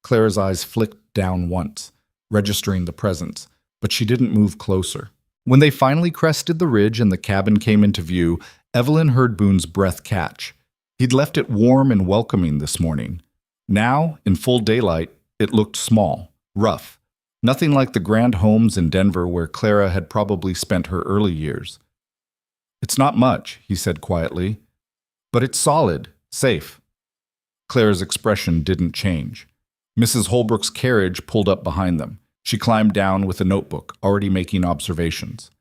Clara's eyes flicked down once, registering the presence, but she didn't move closer. When they finally crested the ridge and the cabin came into view, Evelyn heard Boone's breath catch. He'd left it warm and welcoming this morning. Now, in full daylight, it looked small, rough. Nothing like the grand homes in Denver where Clara had probably spent her early years. It's not much, he said quietly, but it's solid, safe. Clara's expression didn't change. Mrs. Holbrook's carriage pulled up behind them. She climbed down with a notebook, already making observations.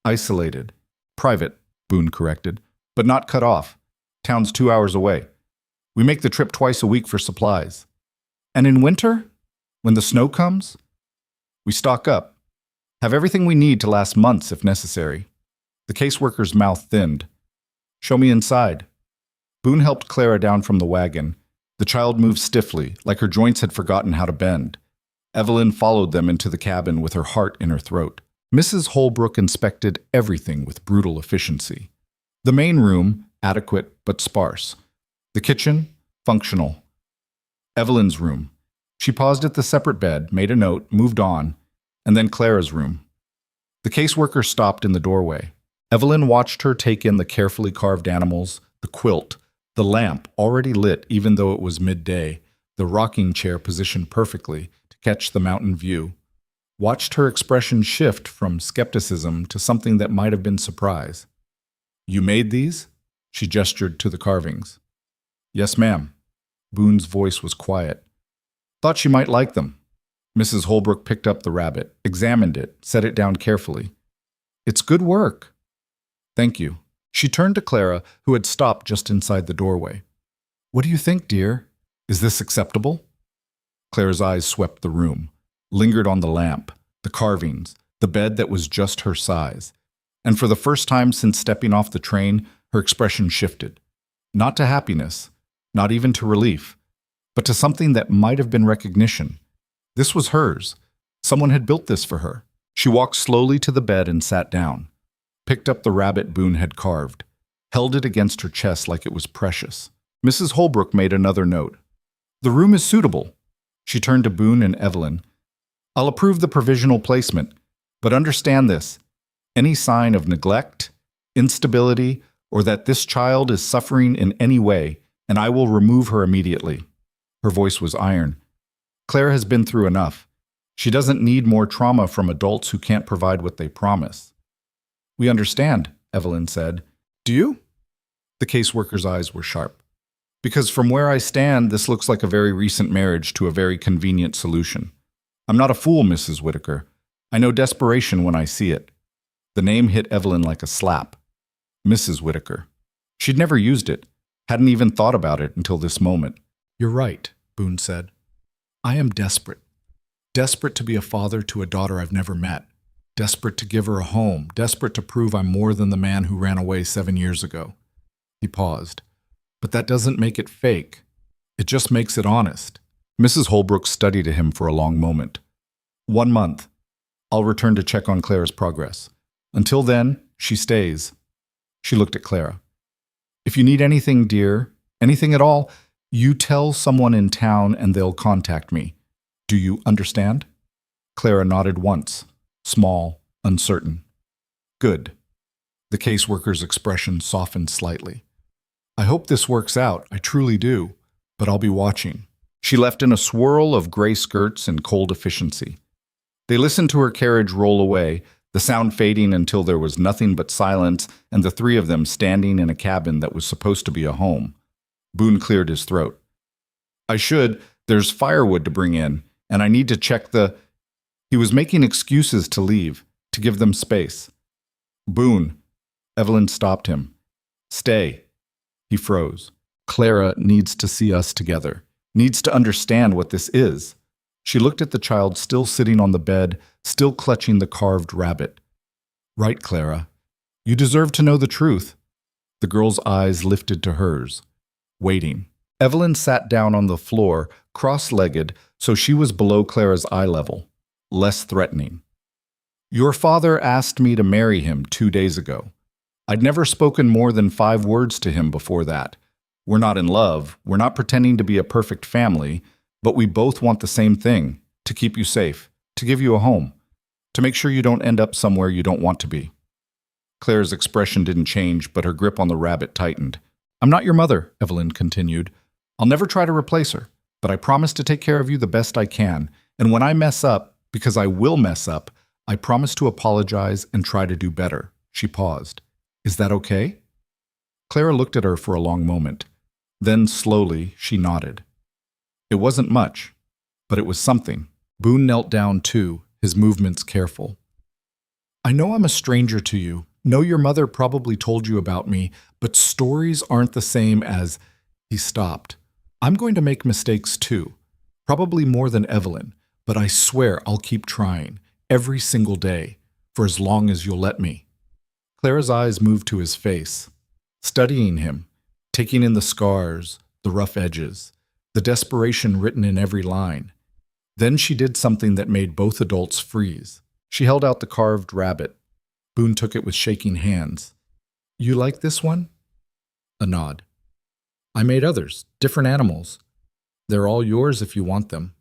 Isolated. Private, Boone corrected, but not cut off. Town's 2 hours away. We make the trip twice a week for supplies. And in winter, when the snow comes, we stock up. Have everything we need to last months if necessary. The caseworker's mouth thinned. Show me inside. Boone helped Clara down from the wagon. The child moved stiffly, like her joints had forgotten how to bend. Evelyn followed them into the cabin with her heart in her throat. Mrs. Holbrook inspected everything with brutal efficiency. The main room, adequate but sparse. The kitchen, functional. Evelyn's room. She paused at the separate bed, made a note, moved on, and then Clara's room. The caseworker stopped in the doorway. Evelyn watched her take in the carefully carved animals, the quilt, the lamp already lit even though it was midday, the rocking chair positioned perfectly to catch the mountain view. Watched her expression shift from skepticism to something that might have been surprise. You made these? She gestured to the carvings. Yes, ma'am. Boone's voice was quiet. Thought you might like them. Mrs. Holbrook picked up the rabbit, examined it, set it down carefully. It's good work. Thank you. She turned to Clara, who had stopped just inside the doorway. What do you think, dear? Is this acceptable? Clara's eyes swept the room, lingered on the lamp, the carvings, the bed that was just her size. And for the first time since stepping off the train, her expression shifted. Not to happiness, not even to relief, but to something that might have been recognition. This was hers. Someone had built this for her. She walked slowly to the bed and sat down, picked up the rabbit Boone had carved, held it against her chest like it was precious. Mrs. Holbrook made another note. The room is suitable. She turned to Boone and Evelyn. I'll approve the provisional placement, but understand this. Any sign of neglect, instability, or that this child is suffering in any way, and I will remove her immediately. Her voice was iron. Claire has been through enough. She doesn't need more trauma from adults who can't provide what they promise. We understand, Evelyn said. Do you? The caseworker's eyes were sharp. Because from where I stand, this looks like a very recent marriage to a very convenient solution. I'm not a fool, Mrs. Whitaker. I know desperation when I see it. The name hit Evelyn like a slap. Mrs. Whitaker. She'd never used it, hadn't even thought about it until this moment. You're right, Boone said. I am desperate. Desperate to be a father to a daughter I've never met. Desperate to give her a home. Desperate to prove I'm more than the man who ran away 7 years ago. He paused. But that doesn't make it fake. It just makes it honest. Mrs. Holbrook studied him for a long moment. 1 month. I'll return to check on Clara's progress. Until then, she stays. She looked at Clara. If you need anything, dear, anything at all, you tell someone in town and they'll contact me. Do you understand? Clara nodded once, small, uncertain. Good. The caseworker's expression softened slightly. I hope this works out, I truly do, but I'll be watching. She left in a swirl of gray skirts and cold efficiency. They listened to her carriage roll away, the sound fading until there was nothing but silence and the three of them standing in a cabin that was supposed to be a home. Boone cleared his throat. There's firewood to bring in, and I need to check the... He was making excuses to leave, to give them space. Boone. Evelyn stopped him. Stay. He froze. Clara needs to see us together, needs to understand what this is. She looked at the child still sitting on the bed, still clutching the carved rabbit. Right, Clara. You deserve to know the truth. The girl's eyes lifted to hers, waiting. Evelyn sat down on the floor, cross-legged, so she was below Clara's eye level, less threatening. Your father asked me to marry him 2 days ago. I'd never spoken more than 5 words to him before that. We're not in love, we're not pretending to be a perfect family, but we both want the same thing, to keep you safe, to give you a home, to make sure you don't end up somewhere you don't want to be. Clara's expression didn't change, but her grip on the rabbit tightened. I'm not your mother, Evelyn continued. I'll never try to replace her, but I promise to take care of you the best I can, and when I mess up, because I will mess up, I promise to apologize and try to do better. She paused. Is that okay? Clara looked at her for a long moment. Then, slowly, she nodded. It wasn't much, but it was something. Boone knelt down too, his movements careful. I know I'm a stranger to you. Know your mother probably told you about me, but stories aren't the same as... He stopped. I'm going to make mistakes too. Probably more than Evelyn, but I swear I'll keep trying, every single day, for as long as you'll let me. Clara's eyes moved to his face, studying him, taking in the scars, the rough edges, the desperation written in every line. Then she did something that made both adults freeze. She held out the carved rabbit. Boone took it with shaking hands. You like this one? A nod. I made others, different animals. They're all yours if you want them.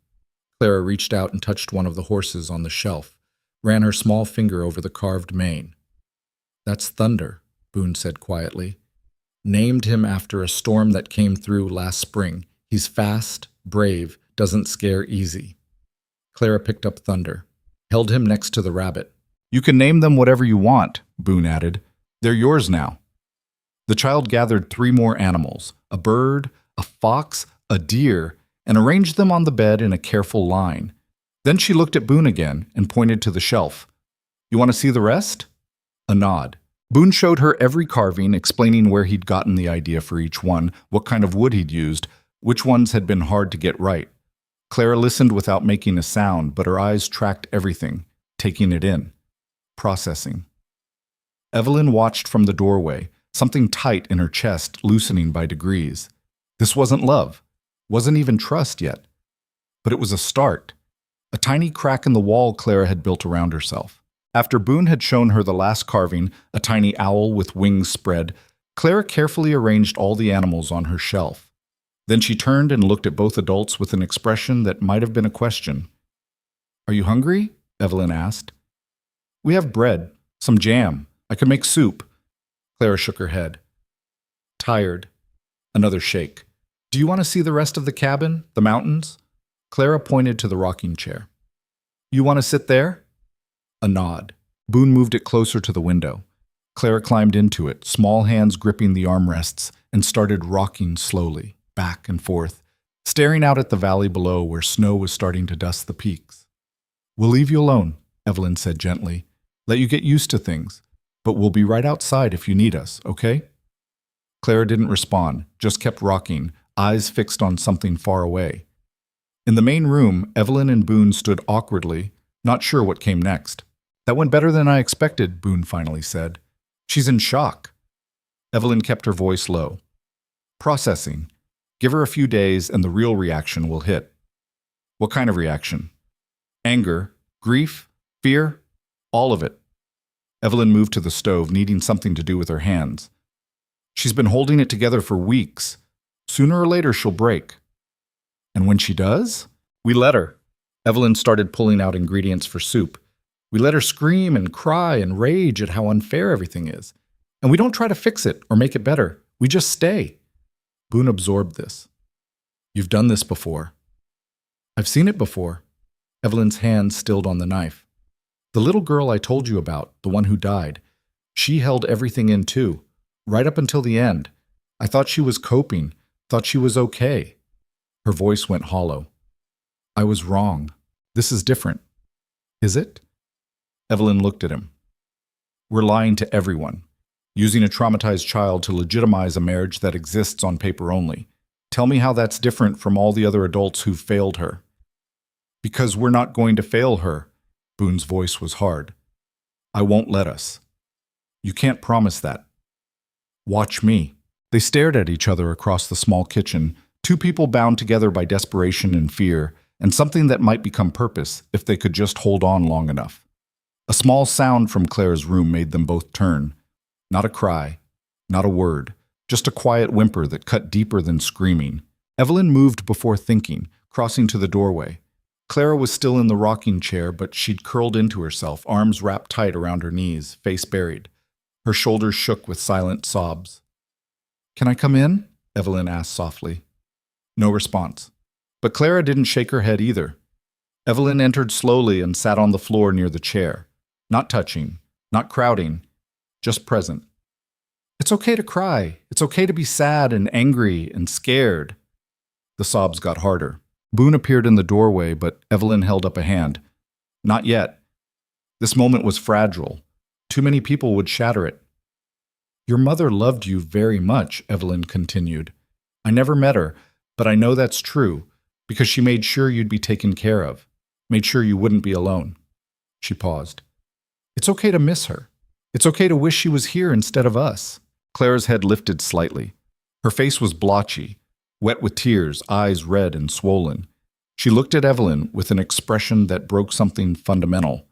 Clara reached out and touched one of the horses on the shelf, ran her small finger over the carved mane. That's Thunder, Boone said quietly. Named him after a storm that came through last spring. He's fast, brave, doesn't scare easy. Clara picked up Thunder, held him next to the rabbit. You can name them whatever you want, Boone added. They're yours now. The child gathered 3 more animals, a bird, a fox, a deer, and arranged them on the bed in a careful line. Then she looked at Boone again and pointed to the shelf. You want to see the rest? A nod. Boone showed her every carving, explaining where he'd gotten the idea for each one, what kind of wood he'd used, which ones had been hard to get right. Clara listened without making a sound, but her eyes tracked everything, taking it in, processing. Evelyn watched from the doorway, something tight in her chest loosening by degrees. This wasn't love, wasn't even trust yet. But it was a start, a tiny crack in the wall Clara had built around herself. After Boone had shown her the last carving, a tiny owl with wings spread, Clara carefully arranged all the animals on her shelf. Then she turned and looked at both adults with an expression that might have been a question. Are you hungry? Evelyn asked. We have bread, some jam. I could make soup. Clara shook her head. Tired. Another shake. Do you want to see the rest of the cabin, the mountains? Clara pointed to the rocking chair. You want to sit there? A nod. Boone moved it closer to the window. Clara climbed into it, small hands gripping the armrests, and started rocking slowly, back and forth, staring out at the valley below where snow was starting to dust the peaks. We'll leave you alone, Evelyn said gently. Let you get used to things, but we'll be right outside if you need us, okay? Clara didn't respond, just kept rocking, eyes fixed on something far away. In the main room, Evelyn and Boone stood awkwardly, not sure what came next. That went better than I expected, Boone finally said. She's in shock. Evelyn kept her voice low. Processing. Give her a few days and the real reaction will hit. What kind of reaction? Anger, grief, fear, all of it. Evelyn moved to the stove, needing something to do with her hands. She's been holding it together for weeks. Sooner or later, she'll break. And when she does, we let her. Evelyn started pulling out ingredients for soup. We let her scream and cry and rage at how unfair everything is. And we don't try to fix it or make it better. We just stay. Boone absorbed this. You've done this before. I've seen it before. Evelyn's hand stilled on the knife. The little girl I told you about, the one who died, she held everything in too, right up until the end. I thought she was coping, thought she was okay. Her voice went hollow. I was wrong. This is different. Is it? Evelyn looked at him. We're lying to everyone, using a traumatized child to legitimize a marriage that exists on paper only. Tell me how that's different from all the other adults who've failed her. Because we're not going to fail her. Boone's voice was hard. I won't let us. You can't promise that. Watch me. They stared at each other across the small kitchen, two people bound together by desperation and fear, and something that might become purpose if they could just hold on long enough. A small sound from Claire's room made them both turn. Not a cry, not a word, just a quiet whimper that cut deeper than screaming. Evelyn moved before thinking, crossing to the doorway. Clara was still in the rocking chair, but she'd curled into herself, arms wrapped tight around her knees, face buried. Her shoulders shook with silent sobs. Can I come in? Evelyn asked softly. No response. But Clara didn't shake her head either. Evelyn entered slowly and sat on the floor near the chair. Not touching, not crowding, just present. It's okay to cry. It's okay to be sad and angry and scared. The sobs got harder. Boone appeared in the doorway, but Evelyn held up a hand. Not yet. This moment was fragile. Too many people would shatter it. Your mother loved you very much, Evelyn continued. I never met her, but I know that's true, because she made sure you'd be taken care of, made sure you wouldn't be alone. She paused. It's okay to miss her. It's okay to wish she was here instead of us. Clara's head lifted slightly. Her face was blotchy, wet with tears, eyes red and swollen. She looked at Evelyn with an expression that broke something fundamental.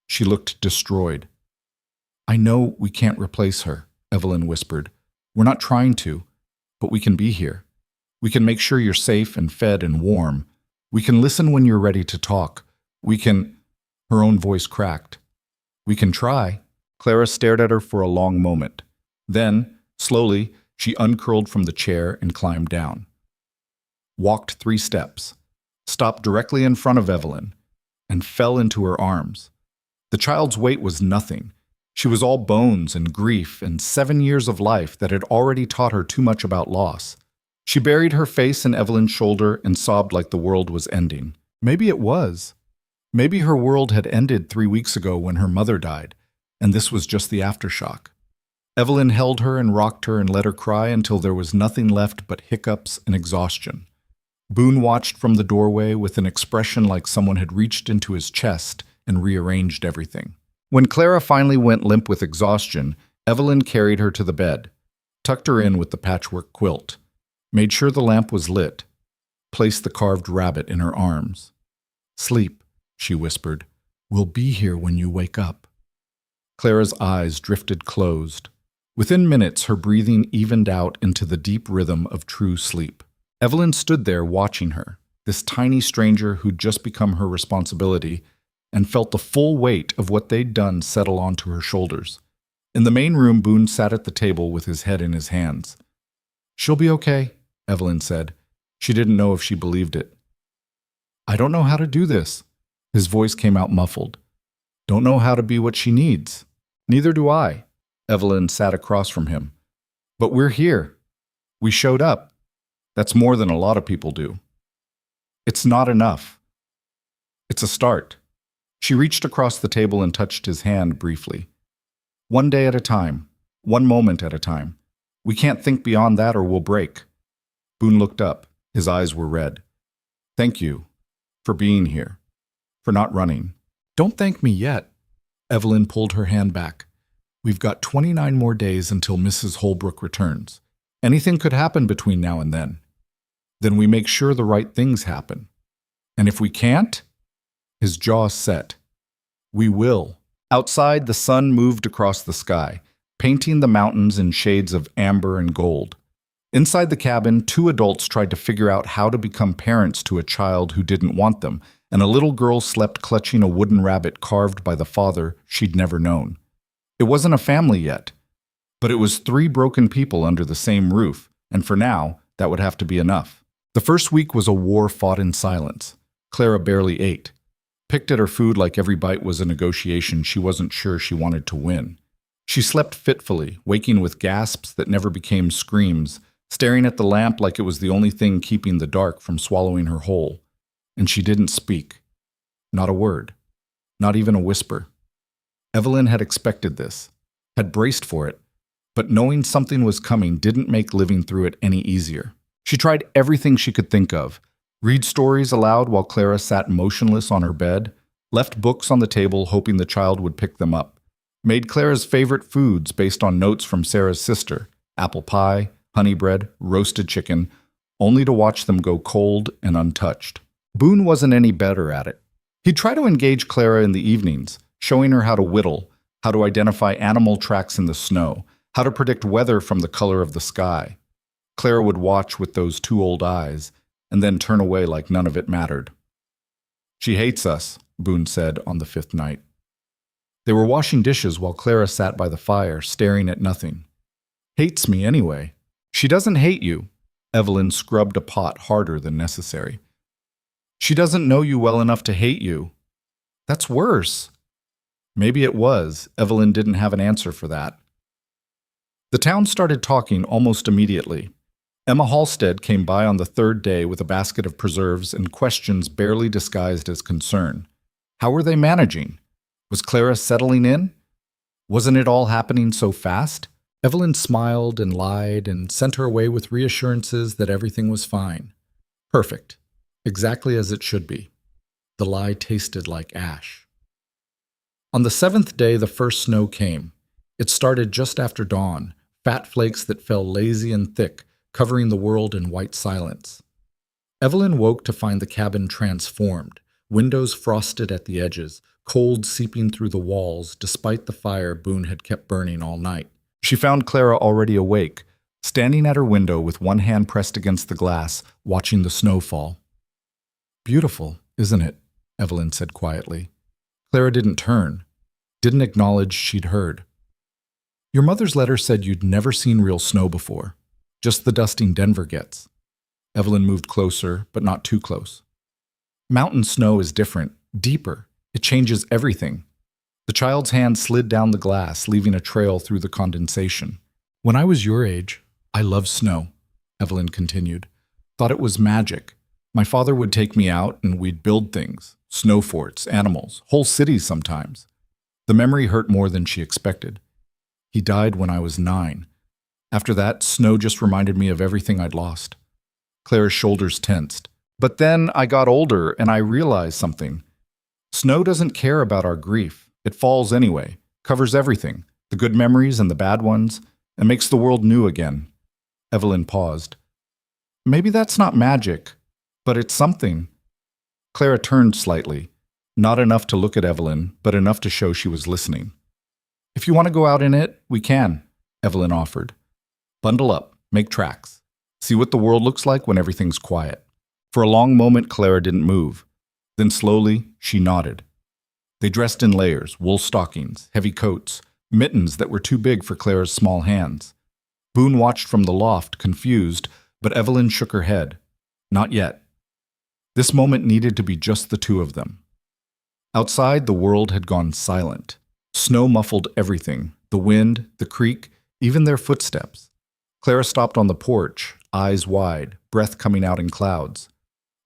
She looked destroyed. I know we can't replace her, Evelyn whispered. We're not trying to, but we can be here. We can make sure you're safe and fed and warm. We can listen when you're ready to talk. We can... Her own voice cracked. We can try. Clara stared at her for a long moment. Then, slowly, she uncurled from the chair and climbed down. Walked 3 steps, stopped directly in front of Evelyn, and fell into her arms. The child's weight was nothing. She was all bones and grief and 7 years of life that had already taught her too much about loss. She buried her face in Evelyn's shoulder and sobbed like the world was ending. Maybe it was. Maybe her world had ended 3 weeks ago when her mother died, and this was just the aftershock. Evelyn held her and rocked her and let her cry until there was nothing left but hiccups and exhaustion. Boone watched from the doorway with an expression like someone had reached into his chest and rearranged everything. When Clara finally went limp with exhaustion, Evelyn carried her to the bed, tucked her in with the patchwork quilt, made sure the lamp was lit, placed the carved rabbit in her arms. Sleep, she whispered. We'll be here when you wake up. Clara's eyes drifted closed. Within minutes, her breathing evened out into the deep rhythm of true sleep. Evelyn stood there watching her, this tiny stranger who'd just become her responsibility, and felt the full weight of what they'd done settle onto her shoulders. In the main room, Boone sat at the table with his head in his hands. She'll be okay, Evelyn said. She didn't know if she believed it. I don't know how to do this. His voice came out muffled. Don't know how to be what she needs. Neither do I. Evelyn sat across from him. But we're here. We showed up. That's more than a lot of people do. It's not enough. It's a start. She reached across the table and touched his hand briefly. One day at a time. One moment at a time. We can't think beyond that or we'll break. Boone looked up. His eyes were red. Thank you for being here. For not running. Don't thank me yet. Evelyn pulled her hand back. We've got 29 more days until Mrs. Holbrook returns. Anything could happen between now and then. Then we make sure the right things happen. And if we can't, his jaw set. We will. Outside, the sun moved across the sky, painting the mountains in shades of amber and gold. Inside the cabin, two adults tried to figure out how to become parents to a child who didn't want them, and a little girl slept clutching a wooden rabbit carved by the father she'd never known. It wasn't a family yet, but it was three broken people under the same roof, and for now, that would have to be enough. The first week was a war fought in silence. Clara barely ate, picked at her food like every bite was a negotiation she wasn't sure she wanted to win. She slept fitfully, waking with gasps that never became screams, staring at the lamp like it was the only thing keeping the dark from swallowing her whole. And she didn't speak. Not a word. Not even a whisper. Evelyn had expected this, had braced for it, but knowing something was coming didn't make living through it any easier. She tried everything she could think of. Read stories aloud while Clara sat motionless on her bed, left books on the table hoping the child would pick them up, made Clara's favorite foods based on notes from Sarah's sister, apple pie, honey bread, roasted chicken, only to watch them go cold and untouched. Boone wasn't any better at it. He'd try to engage Clara in the evenings, showing her how to whittle, how to identify animal tracks in the snow, how to predict weather from the color of the sky. Clara would watch with those two old eyes, and then turn away like none of it mattered. "She hates us," Boone said on the fifth night. They were washing dishes while Clara sat by the fire, staring at nothing. "Hates me anyway." "She doesn't hate you." Evelyn scrubbed a pot harder than necessary. "She doesn't know you well enough to hate you." "That's worse." Maybe it was. Evelyn didn't have an answer for that. The town started talking almost immediately. Emma Halstead came by on the third day with a basket of preserves and questions barely disguised as concern. How were they managing? Was Clara settling in? Wasn't it all happening so fast? Evelyn smiled and lied and sent her away with reassurances that everything was fine. Perfect. Exactly as it should be. The lie tasted like ash. On the seventh day, the first snow came. It started just after dawn, fat flakes that fell lazy and thick, covering the world in white silence. Evelyn woke to find the cabin transformed, windows frosted at the edges, cold seeping through the walls despite the fire Boone had kept burning all night. She found Clara already awake, standing at her window with one hand pressed against the glass, watching the snow fall. "Beautiful, isn't it?" Evelyn said quietly. Clara didn't turn, didn't acknowledge she'd heard. "Your mother's letter said you'd never seen real snow before. Just the dusting Denver gets." Evelyn moved closer, but not too close. "Mountain snow is different, deeper. It changes everything." The child's hand slid down the glass, leaving a trail through the condensation. "When I was your age, I loved snow," Evelyn continued. "Thought it was magic. My father would take me out and we'd build things, snow forts, animals, whole cities sometimes." The memory hurt more than she expected. "He died when I was 9. After that, snow just reminded me of everything I'd lost." Clara's shoulders tensed. "But then I got older and I realized something. Snow doesn't care about our grief. It falls anyway, covers everything, the good memories and the bad ones, and makes the world new again." Evelyn paused. "Maybe that's not magic, but it's something." Clara turned slightly, not enough to look at Evelyn, but enough to show she was listening. "If you want to go out in it, we can," Evelyn offered. "Bundle up, make tracks. See what the world looks like when everything's quiet." For a long moment, Clara didn't move. Then slowly, she nodded. They dressed in layers, wool stockings, heavy coats, mittens that were too big for Clara's small hands. Boone watched from the loft, confused, but Evelyn shook her head. Not yet. This moment needed to be just the two of them. Outside, the world had gone silent. Snow muffled everything, the wind, the creek, even their footsteps. Clara stopped on the porch, eyes wide, breath coming out in clouds.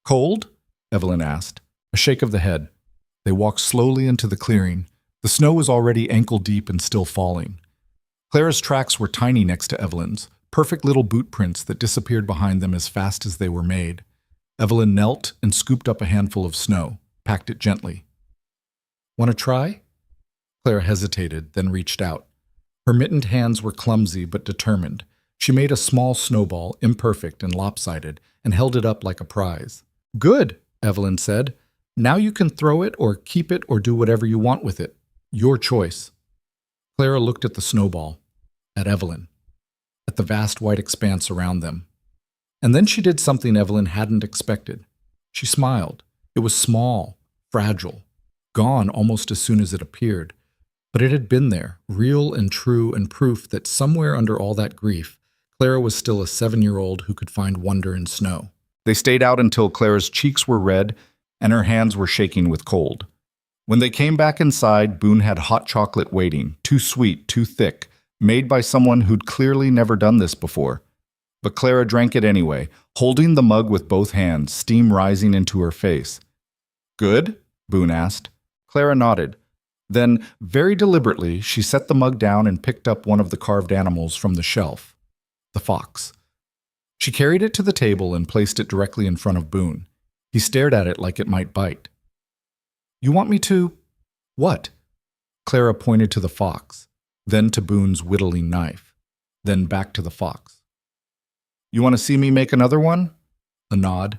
"Cold?" Evelyn asked. A shake of the head. They walked slowly into the clearing. The snow was already ankle-deep and still falling. Clara's tracks were tiny next to Evelyn's, perfect little boot prints that disappeared behind them as fast as they were made. Evelyn knelt and scooped up a handful of snow, packed it gently. "Want to try?" Clara hesitated, then reached out. Her mittened hands were clumsy but determined. She made a small snowball, imperfect and lopsided, and held it up like a prize. "Good," Evelyn said. "Now you can throw it or keep it or do whatever you want with it. Your choice." Clara looked at the snowball, at Evelyn, at the vast white expanse around them. And then she did something Evelyn hadn't expected. She smiled. It was small, fragile, gone almost as soon as it appeared. But it had been there, real and true, and proof that somewhere under all that grief, Clara was still a 7-year-old who could find wonder in snow. They stayed out until Clara's cheeks were red and her hands were shaking with cold. When they came back inside, Boone had hot chocolate waiting, too sweet, too thick, made by someone who'd clearly never done this before. But Clara drank it anyway, holding the mug with both hands, steam rising into her face. "Good?" Boone asked. Clara nodded. Then, very deliberately, she set the mug down and picked up one of the carved animals from the shelf. The fox. She carried it to the table and placed it directly in front of Boone. He stared at it like it might bite. "You want me to—" "What?" Clara pointed to the fox, then to Boone's whittling knife, then back to the fox. "You want to see me make another one?" A nod.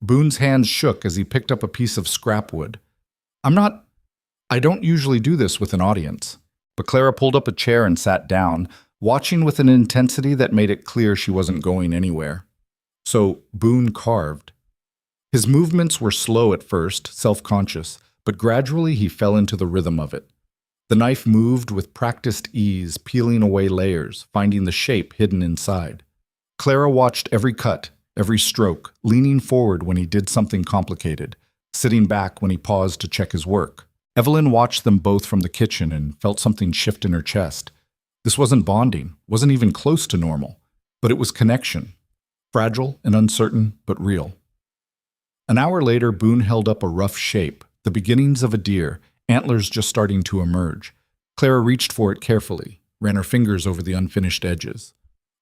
Boone's hands shook as he picked up a piece of scrap wood. I don't usually do this with an audience." But Clara pulled up a chair and sat down, watching with an intensity that made it clear she wasn't going anywhere. So Boone carved. His movements were slow at first, self-conscious, but gradually he fell into the rhythm of it. The knife moved with practiced ease, peeling away layers, finding the shape hidden inside. Clara watched every cut, every stroke, leaning forward when he did something complicated, sitting back when he paused to check his work. Evelyn watched them both from the kitchen and felt something shift in her chest. This wasn't bonding, wasn't even close to normal, but it was connection. Fragile and uncertain, but real. An hour later, Boone held up a rough shape, the beginnings of a deer, antlers just starting to emerge. Clara reached for it carefully, ran her fingers over the unfinished edges.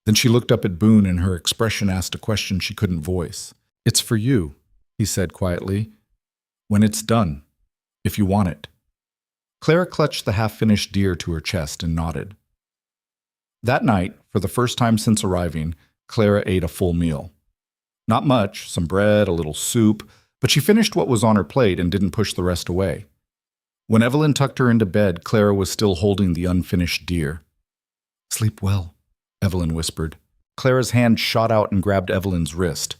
Then she looked up at Boone and her expression asked a question she couldn't voice. "It's for you," he said quietly. "When it's done, if you want it." Clara clutched the half-finished deer to her chest and nodded. That night, for the first time since arriving, Clara ate a full meal. Not much, some bread, a little soup, but she finished what was on her plate and didn't push the rest away. When Evelyn tucked her into bed, Clara was still holding the unfinished deer. "Sleep well," Evelyn whispered. Clara's hand shot out and grabbed Evelyn's wrist.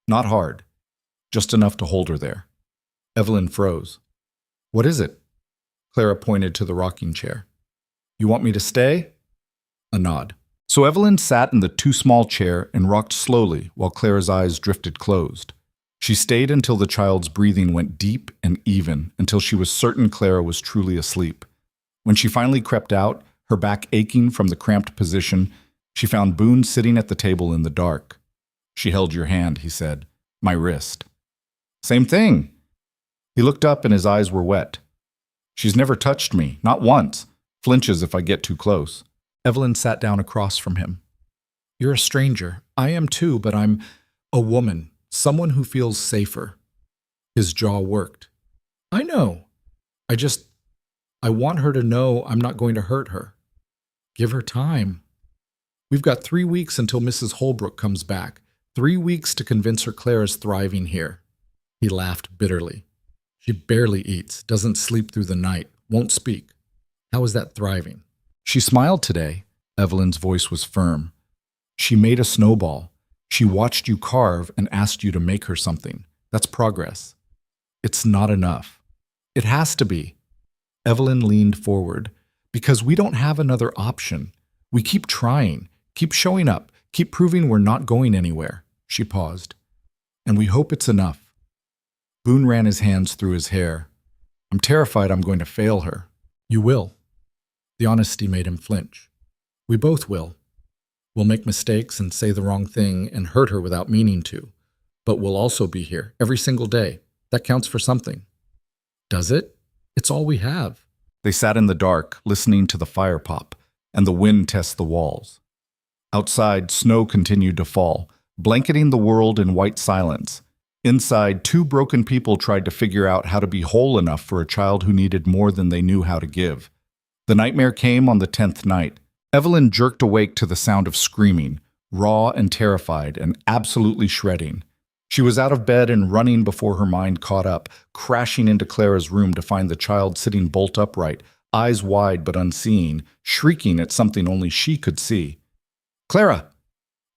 Not hard, just enough to hold her there. Evelyn froze. "What is it?" Clara pointed to the rocking chair. "You want me to stay?" A nod. So Evelyn sat in the too small chair and rocked slowly while Clara's eyes drifted closed. She stayed until the child's breathing went deep and even, until she was certain Clara was truly asleep. When she finally crept out, her back aching from the cramped position, she found Boone sitting at the table in the dark. "She held your hand," he said. "My wrist." "Same thing." He looked up and his eyes were wet. "She's never touched me, not once. Flinches if I get too close." Evelyn sat down across from him. "You're a stranger. I am too, but I'm a woman, someone who feels safer." His jaw worked. "I know. I want her to know I'm not going to hurt her. Give her time. We've got 3 weeks until Mrs. Holbrook comes back. 3 weeks to convince her Clara's thriving here." He laughed bitterly. "She barely eats, doesn't sleep through the night, won't speak. How is that thriving?" "She smiled today." Evelyn's voice was firm. "She made a snowball. She watched you carve and asked you to make her something. That's progress." "It's not enough." "It has to be." Evelyn leaned forward. "Because we don't have another option. We keep trying, keep showing up, keep proving we're not going anywhere." She paused. "And we hope it's enough." Boone ran his hands through his hair. "I'm terrified I'm going to fail her." "You will." The honesty made him flinch. "We both will. We'll make mistakes and say the wrong thing and hurt her without meaning to. But we'll also be here every single day. That counts for something." "Does it? It's all we have." They sat in the dark, listening to the fire pop, and the wind test the walls. Outside, snow continued to fall, blanketing the world in white silence. Inside, 2 broken people tried to figure out how to be whole enough for a child who needed more than they knew how to give. The nightmare came on the 10th night. Evelyn jerked awake to the sound of screaming, raw and terrified and absolutely shredding. She was out of bed and running before her mind caught up, crashing into Clara's room to find the child sitting bolt upright, eyes wide but unseeing, shrieking at something only she could see. "Clara!"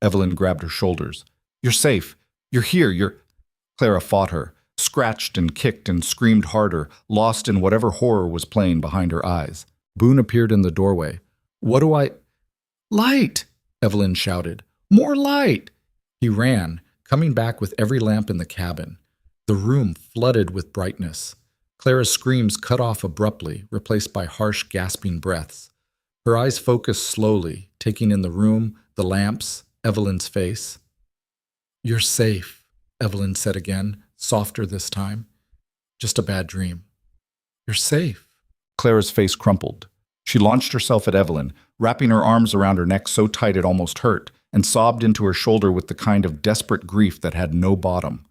Evelyn grabbed her shoulders. "You're safe. You're here. You're—" Clara fought her, scratched and kicked and screamed harder, lost in whatever horror was playing behind her eyes. Boone appeared in the doorway. "What do I—" "Light!" Evelyn shouted. "More light!" He ran, coming back with every lamp in the cabin. The room flooded with brightness. Clara's screams cut off abruptly, replaced by harsh, gasping breaths. Her eyes focused slowly, taking in the room, the lamps, Evelyn's face. "You're safe," Evelyn said again, softer this time. "Just a bad dream." "You're safe." Clara's face crumpled. She launched herself at Evelyn, wrapping her arms around her neck so tight it almost hurt, and sobbed into her shoulder with the kind of desperate grief that had no bottom.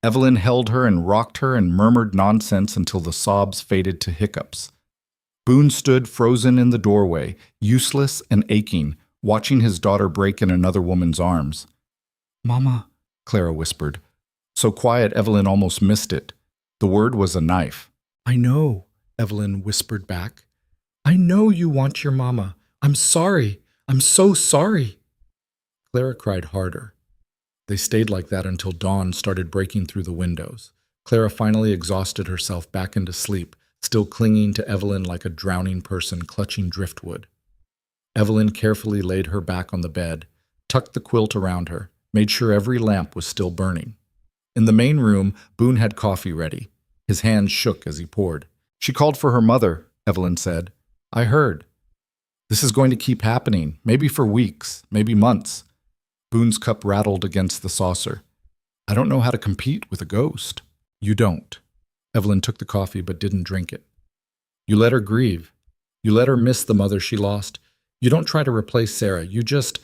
Evelyn held her and rocked her and murmured nonsense until the sobs faded to hiccups. Boone stood frozen in the doorway, useless and aching, watching his daughter break in another woman's arms. "Mama," Clara whispered. So quiet Evelyn almost missed it. The word was a knife. "I know," Evelyn whispered back. "I know you want your mama. I'm sorry. I'm so sorry." Clara cried harder. They stayed like that until dawn started breaking through the windows. Clara finally exhausted herself back into sleep, still clinging to Evelyn like a drowning person clutching driftwood. Evelyn carefully laid her back on the bed, tucked the quilt around her, made sure every lamp was still burning. In the main room, Boone had coffee ready. His hands shook as he poured. "She called for her mother," Evelyn said. "I heard. This is going to keep happening, maybe for weeks, maybe months." Boone's cup rattled against the saucer. "I don't know how to compete with a ghost." "You don't." Evelyn took the coffee but didn't drink it. "You let her grieve. You let her miss the mother she lost. You don't try to replace Sarah. You just—"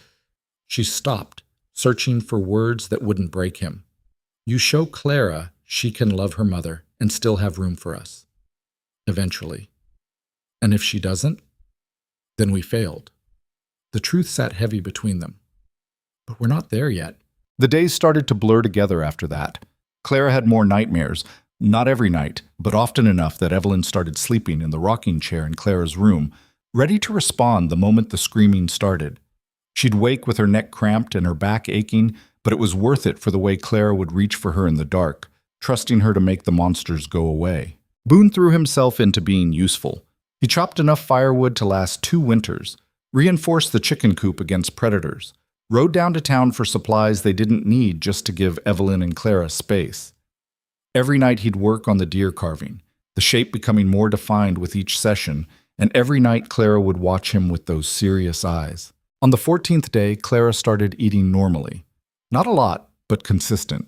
She stopped, searching for words that wouldn't break him. "You show Clara she can love her mother and still have room for us. Eventually. And if she doesn't, then we failed." The truth sat heavy between them. But we're not there yet. The days started to blur together after that. Clara had more nightmares, not every night, but often enough that Evelyn started sleeping in the rocking chair in Clara's room, ready to respond the moment the screaming started. She'd wake with her neck cramped and her back aching, but it was worth it for the way Clara would reach for her in the dark, trusting her to make the monsters go away. Boone threw himself into being useful. He chopped enough firewood to last 2 winters, reinforced the chicken coop against predators, rode down to town for supplies they didn't need just to give Evelyn and Clara space. Every night he'd work on the deer carving, the shape becoming more defined with each session, and every night Clara would watch him with those serious eyes. On the 14th day, Clara started eating normally. Not a lot, but consistent.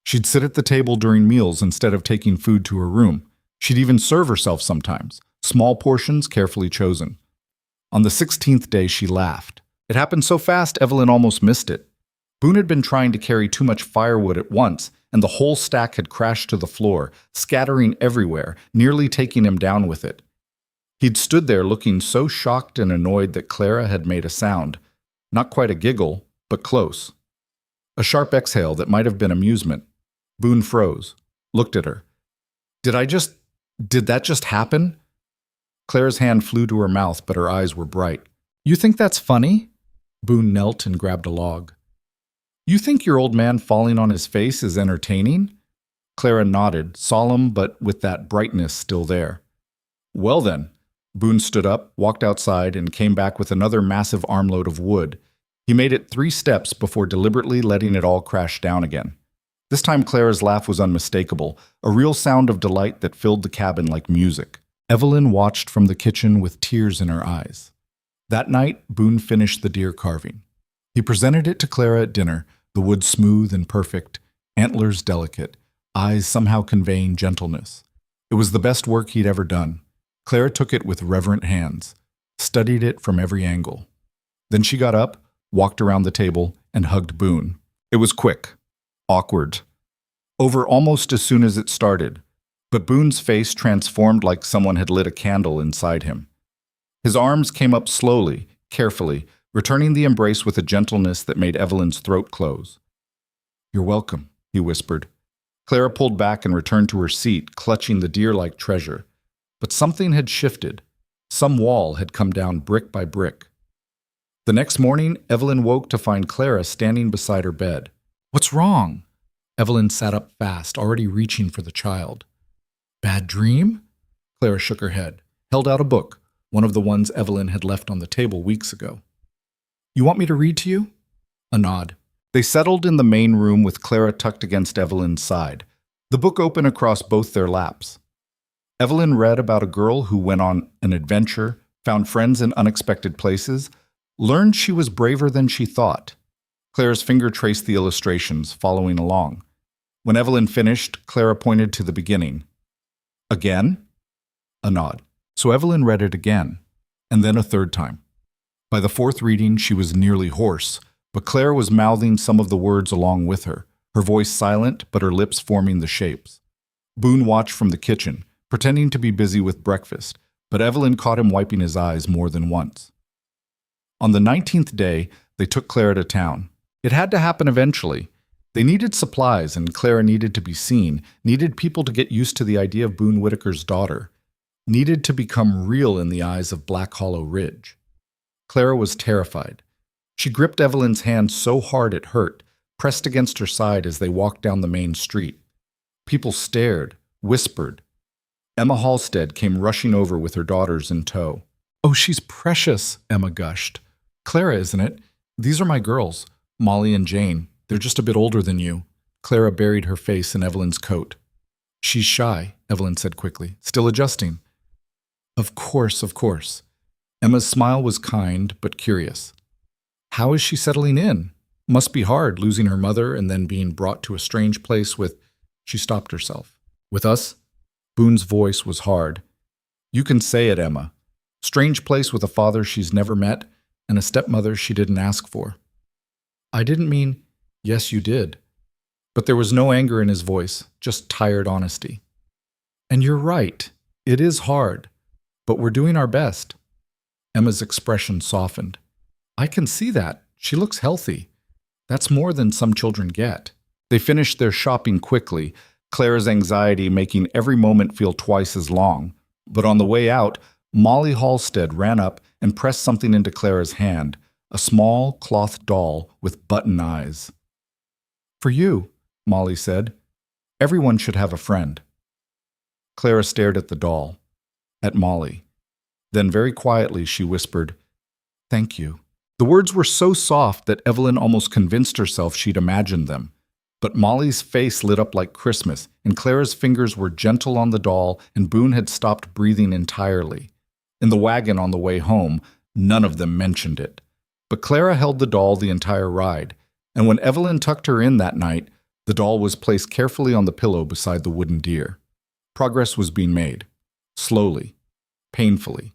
She'd sit at the table during meals instead of taking food to her room. She'd even serve herself sometimes, small portions carefully chosen. On the 16th day, she laughed. It happened so fast, Evelyn almost missed it. Boone had been trying to carry too much firewood at once, and the whole stack had crashed to the floor, scattering everywhere, nearly taking him down with it. He'd stood there looking so shocked and annoyed that Clara had made a sound. Not quite a giggle, but close. A sharp exhale that might have been amusement. Boone froze, looked at her. Did that just happen?" Clara's hand flew to her mouth, but her eyes were bright. "You think that's funny?" Boone knelt and grabbed a log. "You think your old man falling on his face is entertaining?" Clara nodded, solemn but with that brightness still there. "Well then." Boone stood up, walked outside, and came back with another massive armload of wood. He made it 3 steps before deliberately letting it all crash down again. This time Clara's laugh was unmistakable, a real sound of delight that filled the cabin like music. Evelyn watched from the kitchen with tears in her eyes. That night, Boone finished the deer carving. He presented it to Clara at dinner, the wood smooth and perfect, antlers delicate, eyes somehow conveying gentleness. It was the best work he'd ever done. Clara took it with reverent hands, studied it from every angle. Then she got up, walked around the table, and hugged Boone. It was quick, awkward, over almost as soon as it started, but Boone's face transformed like someone had lit a candle inside him. His arms came up slowly, carefully, returning the embrace with a gentleness that made Evelyn's throat close. "You're welcome," he whispered. Clara pulled back and returned to her seat, clutching the deer-like treasure. But something had shifted. Some wall had come down brick by brick. The next morning, Evelyn woke to find Clara standing beside her bed. "What's wrong?" Evelyn sat up fast, already reaching for the child. "Bad dream?" Clara shook her head, held out a book, one of the ones Evelyn had left on the table weeks ago. "You want me to read to you?" A nod. They settled in the main room with Clara tucked against Evelyn's side, the book open across both their laps. Evelyn read about a girl who went on an adventure, found friends in unexpected places, learned she was braver than she thought. Clara's finger traced the illustrations, following along. When Evelyn finished, Clara pointed to the beginning. "Again?" A nod. So Evelyn read it again, and then a third time. By the fourth reading, she was nearly hoarse, but Clara was mouthing some of the words along with her voice silent, but her lips forming the shapes. Boone watched from the kitchen, pretending to be busy with breakfast, but Evelyn caught him wiping his eyes more than once. On the 19th day, they took Clara to town. It had to happen eventually. They needed supplies, and Clara needed to be seen, needed people to get used to the idea of Boone Whitaker's daughter, needed to become real in the eyes of Black Hollow Ridge. Clara was terrified. She gripped Evelyn's hand so hard it hurt, pressed against her side as they walked down the main street. People stared, whispered. Emma Halstead came rushing over with her daughters in tow. "Oh, she's precious," Emma gushed. "Clara, isn't it? These are my girls, Molly and Jane. They're just a bit older than you." Clara buried her face in Evelyn's coat. "She's shy," Evelyn said quickly, "still adjusting." Of course, of course." Emma's smile was kind but curious. "How is she settling in? Must be hard, losing her mother and then being brought to a strange place with—" She stopped herself. "With us?" Boone's voice was hard. "You can say it, Emma. Strange place with a father she's never met and a stepmother she didn't ask for." "I didn't mean—" "Yes, you did." But there was no anger in his voice, just tired honesty. "And you're right. It is hard. But we're doing our best." Emma's expression softened. "I can see that. She looks healthy. That's more than some children get." They finished their shopping quickly, Clara's anxiety making every moment feel twice as long. But on the way out, Molly Halstead ran up and pressed something into Clara's hand, a small cloth doll with button eyes. "For you," Molly said. "Everyone should have a friend." Clara stared at the doll, at Molly. Then very quietly she whispered, "Thank you." The words were so soft that Evelyn almost convinced herself she'd imagined them. But Molly's face lit up like Christmas, and Clara's fingers were gentle on the doll, and Boone had stopped breathing entirely. In the wagon on the way home, none of them mentioned it. But Clara held the doll the entire ride, and when Evelyn tucked her in that night, the doll was placed carefully on the pillow beside the wooden deer. Progress was being made. Slowly. Painfully.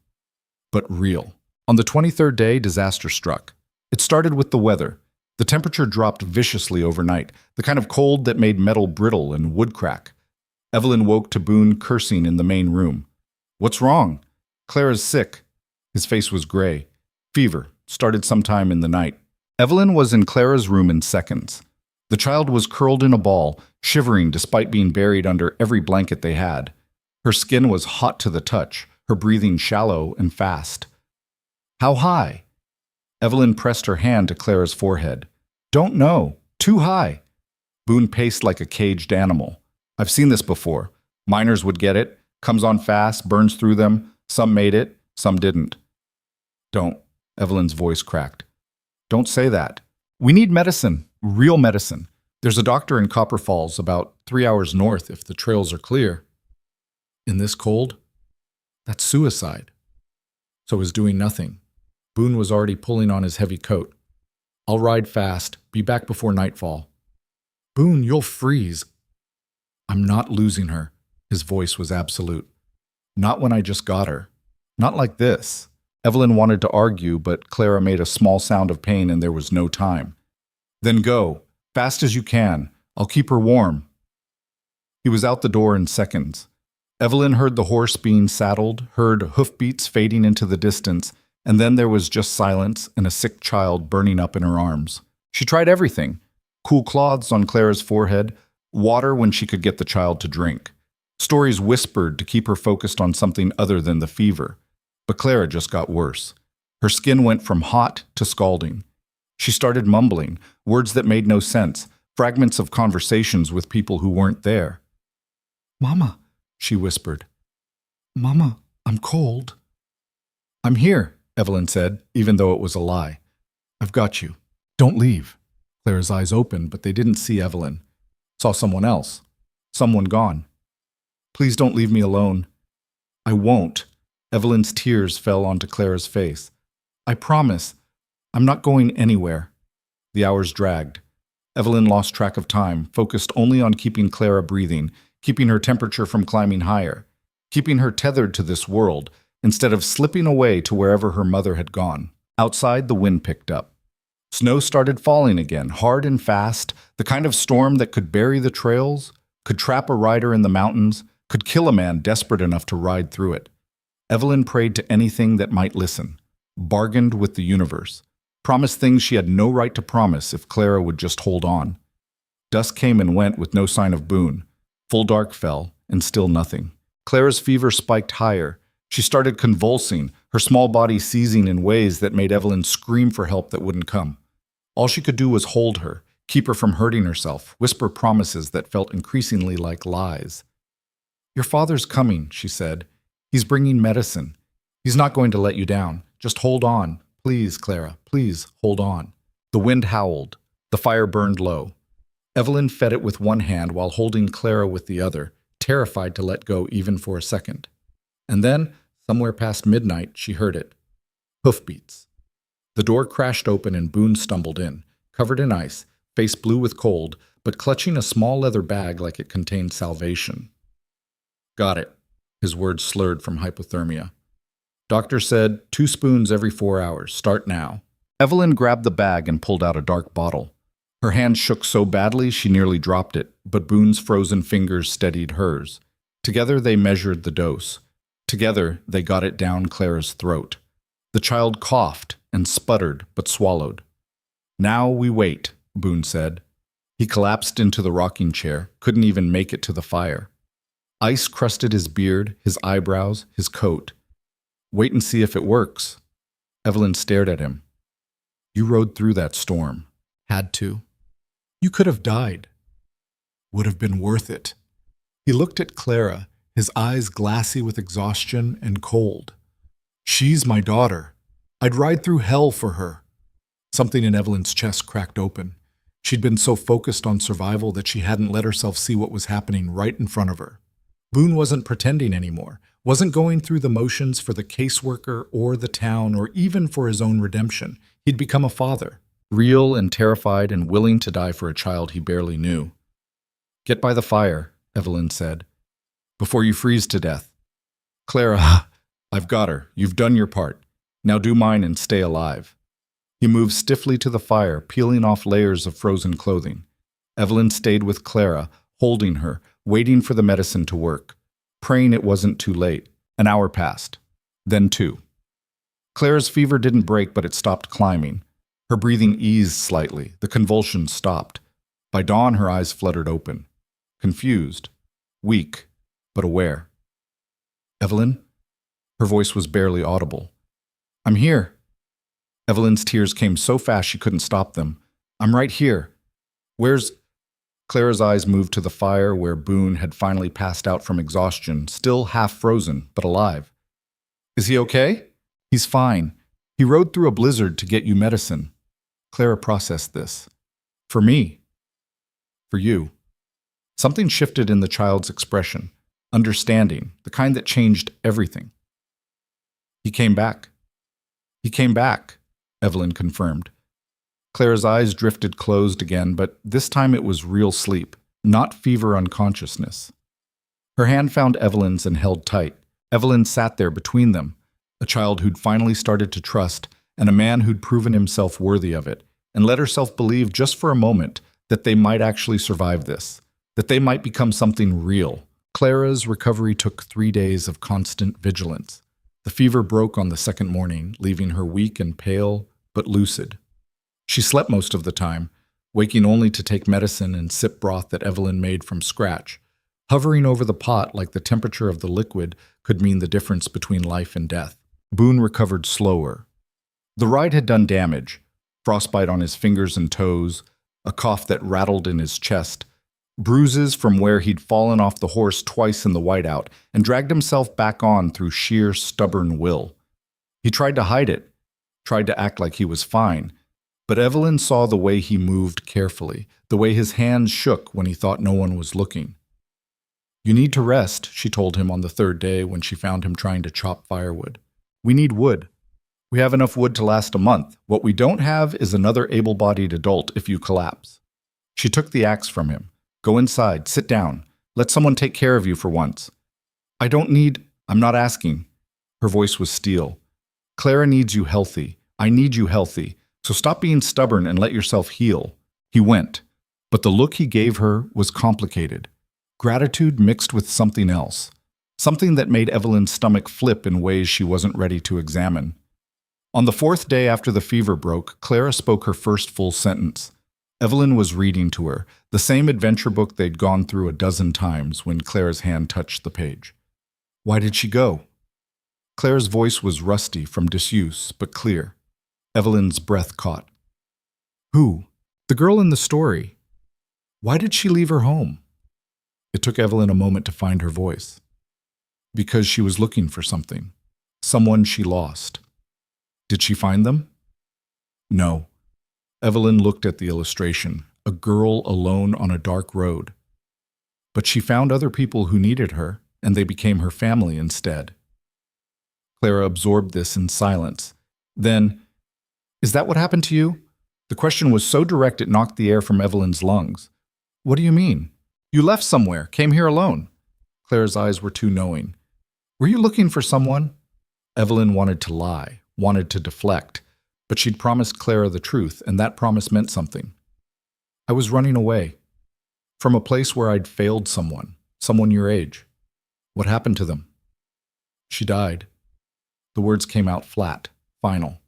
But real. On the 23rd day, disaster struck. It started with the weather. The temperature dropped viciously overnight, the kind of cold that made metal brittle and wood crack. Evelyn woke to Boone cursing in the main room. "What's wrong?" "Clara's sick." His face was gray. "Fever. Started sometime in the night." Evelyn was in Clara's room in seconds. The child was curled in a ball, shivering despite being buried under every blanket they had. Her skin was hot to the touch, her breathing shallow and fast. "How high?" Evelyn pressed her hand to Clara's forehead. "Don't know. Too high." Boone paced like a caged animal. "I've seen this before. Miners would get it. Comes on fast, burns through them. Some made it, some didn't." "Don't." Evelyn's voice cracked. "Don't say that. We need medicine. Real medicine. There's a doctor in Copper Falls, about 3 hours north if the trails are clear." "In this cold? That's suicide." So is doing nothing. Boone was already pulling on his heavy coat. "I'll ride fast. Be back before nightfall." "Boone, you'll freeze." "I'm not losing her." His voice was absolute. "Not when I just got her. Not like this." Evelyn wanted to argue, but Clara made a small sound of pain and there was no time. "Then go. Fast as you can. I'll keep her warm." He was out the door in seconds. Evelyn heard the horse being saddled, heard hoofbeats fading into the distance, and then there was just silence and a sick child burning up in her arms. She tried everything: cool cloths on Clara's forehead, water when she could get the child to drink. Stories whispered to keep her focused on something other than the fever. But Clara just got worse. Her skin went from hot to scalding. She started mumbling, words that made no sense, fragments of conversations with people who weren't there. "Mama," she whispered. "Mama, I'm cold." "I'm here," Evelyn said, even though it was a lie. "I've got you. Don't leave." Clara's eyes opened, but they didn't see Evelyn. Saw someone else. Someone gone. "Please don't leave me alone." "I won't." Evelyn's tears fell onto Clara's face. "I promise. I'm not going anywhere." The hours dragged. Evelyn lost track of time, focused only on keeping Clara breathing, keeping her temperature from climbing higher, keeping her tethered to this world, instead of slipping away to wherever her mother had gone. Outside, the wind picked up. Snow started falling again, hard and fast, the kind of storm that could bury the trails, could trap a rider in the mountains, could kill a man desperate enough to ride through it. Evelyn prayed to anything that might listen, bargained with the universe, promised things she had no right to promise if Clara would just hold on. Dusk came and went with no sign of Boone. Full dark fell, and still nothing. Clara's fever spiked higher. She started convulsing, her small body seizing in ways that made Evelyn scream for help that wouldn't come. All she could do was hold her, keep her from hurting herself, whisper promises that felt increasingly like lies. "Your father's coming," she said. "He's bringing medicine. He's not going to let you down. Just hold on. Please, Clara, please hold on." The wind howled. The fire burned low. Evelyn fed it with one hand while holding Clara with the other, terrified to let go even for a second. And then, somewhere past midnight, she heard it. Hoofbeats. The door crashed open and Boone stumbled in, covered in ice, face blue with cold, but clutching a small leather bag like it contained salvation. "Got it." His words slurred from hypothermia. "Doctor said 2 spoons every 4 hours. Start now." Evelyn grabbed the bag and pulled out a dark bottle. Her hand shook so badly she nearly dropped it, but Boone's frozen fingers steadied hers. Together they measured the dose. Together they got it down Clara's throat. The child coughed and sputtered, but swallowed. "Now we wait," Boone said. He collapsed into the rocking chair, couldn't even make it to the fire. Ice crusted his beard, his eyebrows, his coat. "Wait and see if it works." Evelyn stared at him. "You rode through that storm. Had to. You could have died. Would have been worth it." He looked at Clara, his eyes glassy with exhaustion and cold. "She's my daughter. I'd ride through hell for her." Something in Evelyn's chest cracked open. She'd been so focused on survival that she hadn't let herself see what was happening right in front of her. Boone wasn't pretending anymore, wasn't going through the motions for the caseworker or the town or even for his own redemption. He'd become a father, real and terrified and willing to die for a child he barely knew. "Get by the fire," Evelyn said, "before you freeze to death." "Clara, I've got her. You've done your part. Now do mine and stay alive." He moved stiffly to the fire, peeling off layers of frozen clothing. Evelyn stayed with Clara, holding her, waiting for the medicine to work, praying it wasn't too late. An hour passed. Then 2. Clara's fever didn't break, but it stopped climbing. Her breathing eased slightly. The convulsions stopped. By dawn, her eyes fluttered open. Confused. Weak, but aware. "Evelyn?" Her voice was barely audible. "I'm here." Evelyn's tears came so fast she couldn't stop them. "I'm right here." "Where's—" Clara's eyes moved to the fire where Boone had finally passed out from exhaustion, still half frozen, but alive. "Is he okay?" "He's fine. He rode through a blizzard to get you medicine." Clara processed this. "For me." "For you." Something shifted in the child's expression. Understanding, the kind that changed everything. "He came back." "He came back," Evelyn confirmed. Clara's eyes drifted closed again, but this time it was real sleep, not fever unconsciousness. Her hand found Evelyn's and held tight. Evelyn sat there between them, a child who'd finally started to trust, and a man who'd proven himself worthy of it, and let herself believe just for a moment that they might actually survive this, that they might become something real, Clara's recovery took 3 days of constant vigilance. The fever broke on the second morning, leaving her weak and pale, but lucid. She slept most of the time, waking only to take medicine and sip broth that Evelyn made from scratch. Hovering over the pot like the temperature of the liquid could mean the difference between life and death. Boone recovered slower. The ride had done damage: frostbite on his fingers and toes, a cough that rattled in his chest, bruises from where he'd fallen off the horse twice in the whiteout and dragged himself back on through sheer stubborn will. He tried to hide it, tried to act like he was fine, but Evelyn saw the way he moved carefully, the way his hands shook when he thought no one was looking. "You need to rest," she told him on the third day when she found him trying to chop firewood. "We need wood. We have enough wood to last a month. What we don't have is another able-bodied adult if you collapse." She took the axe from him. "Go inside, sit down. Let someone take care of you for once." I'm not asking." Her voice was steel. "Clara needs you healthy. I need you healthy. So stop being stubborn and let yourself heal." He went, but the look he gave her was complicated. Gratitude mixed with something else. Something that made Evelyn's stomach flip in ways she wasn't ready to examine. On the fourth day after the fever broke, Clara spoke her first full sentence. Evelyn was reading to her, the same adventure book they'd gone through a dozen times when Clara's hand touched the page. "Why did she go?" Clara's voice was rusty from disuse, but clear. Evelyn's breath caught. "Who?" "The girl in the story. Why did she leave her home?" It took Evelyn a moment to find her voice. "Because she was looking for something. Someone she lost." "Did she find them?" "No." Evelyn looked at the illustration, a girl alone on a dark road. But she found other people who needed her, and they became her family instead. Clara absorbed this in silence. Then, "Is that what happened to you?" The question was so direct it knocked the air from Evelyn's lungs. "What do you mean? You left somewhere, came here alone." Clara's eyes were too knowing. "Were you looking for someone?" Evelyn wanted to lie, wanted to deflect, but she'd promised Clara the truth, and that promise meant something. "I was running away. From a place where I'd failed someone your age." "What happened to them?" "She died." The words came out flat, final.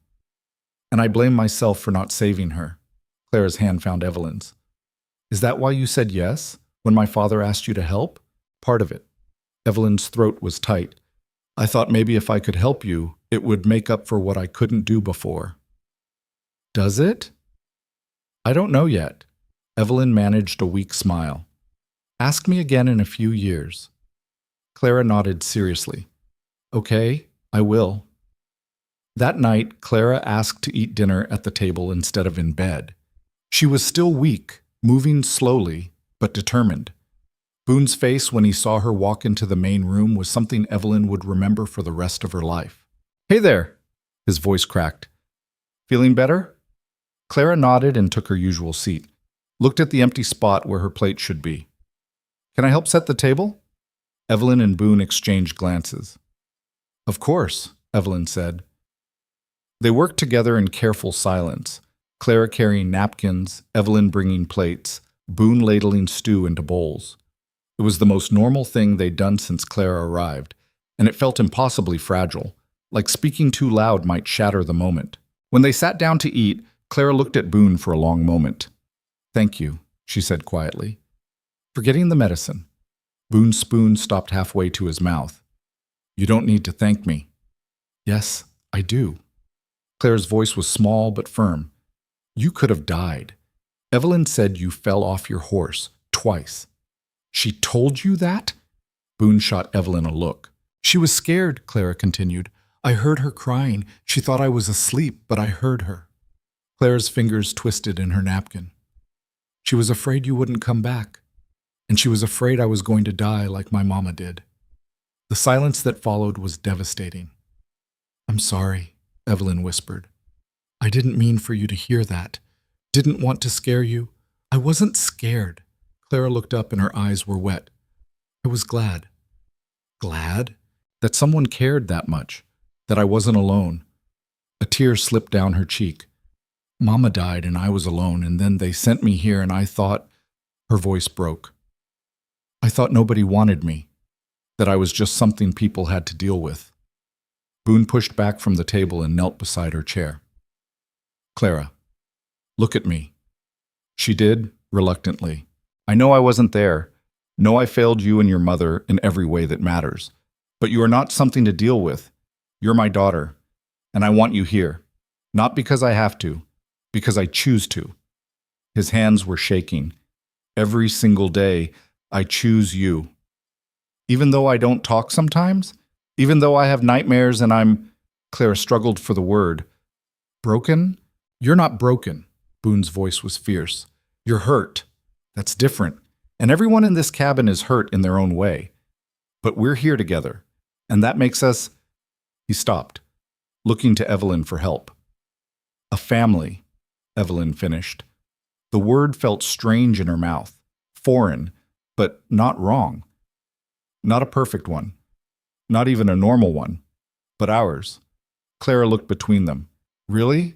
"And I blame myself for not saving her." Clara's hand found Evelyn's. "Is that why you said yes, when my father asked you to help?" "Part of it." Evelyn's throat was tight. "I thought maybe if I could help you, it would make up for what I couldn't do before." "Does it?" "I don't know yet." Evelyn managed a weak smile. "Ask me again in a few years." Clara nodded seriously. "Okay, I will." That night, Clara asked to eat dinner at the table instead of in bed. She was still weak, moving slowly, but determined. Boone's face when he saw her walk into the main room was something Evelyn would remember for the rest of her life. "Hey there," his voice cracked. "Feeling better?" Clara nodded and took her usual seat, looked at the empty spot where her plate should be. "Can I help set the table?" Evelyn and Boone exchanged glances. "Of course," Evelyn said. They worked together in careful silence, Clara carrying napkins, Evelyn bringing plates, Boone ladling stew into bowls. It was the most normal thing they'd done since Clara arrived, and it felt impossibly fragile, like speaking too loud might shatter the moment. When they sat down to eat, Clara looked at Boone for a long moment. "Thank you," she said quietly. "For getting the medicine." Boone's spoon stopped halfway to his mouth. "You don't need to thank me." "Yes, I do." Clara's voice was small but firm. "You could have died. Evelyn said you fell off your horse, twice." "She told you that?" Boone shot Evelyn a look. "She was scared," Clara continued. "I heard her crying. She thought I was asleep, but I heard her." Clara's fingers twisted in her napkin. "She was afraid you wouldn't come back. And she was afraid I was going to die like my mama did." The silence that followed was devastating. "I'm sorry," Evelyn whispered. "I didn't mean for you to hear that. Didn't want to scare you. I wasn't scared." Clara looked up and her eyes were wet. "I was glad." "Glad?" "That someone cared that much. That I wasn't alone." A tear slipped down her cheek. "Mama died and I was alone, and then they sent me here and I thought—" Her voice broke. "I thought nobody wanted me. that I was just something people had to deal with. Boone pushed back from the table and knelt beside her chair. Clara, look at me. She did, reluctantly. I know I wasn't there. Know I failed you and your mother in every way that matters. But you are not something to deal with. You're my daughter, and I want you here. Not because I have to, because I choose to. His hands were shaking. Every single day, I choose you. Even though I don't talk sometimes, even though I have nightmares and I'm, Clara struggled for the word. Broken? You're not broken. Boone's voice was fierce. You're hurt. That's different. And everyone in this cabin is hurt in their own way. But we're here together, and that makes us... He stopped, looking to Evelyn for help. A family, Evelyn finished. The word felt strange in her mouth, foreign, but not wrong. Not a perfect one, not even a normal one, but ours. Clara looked between them. Really?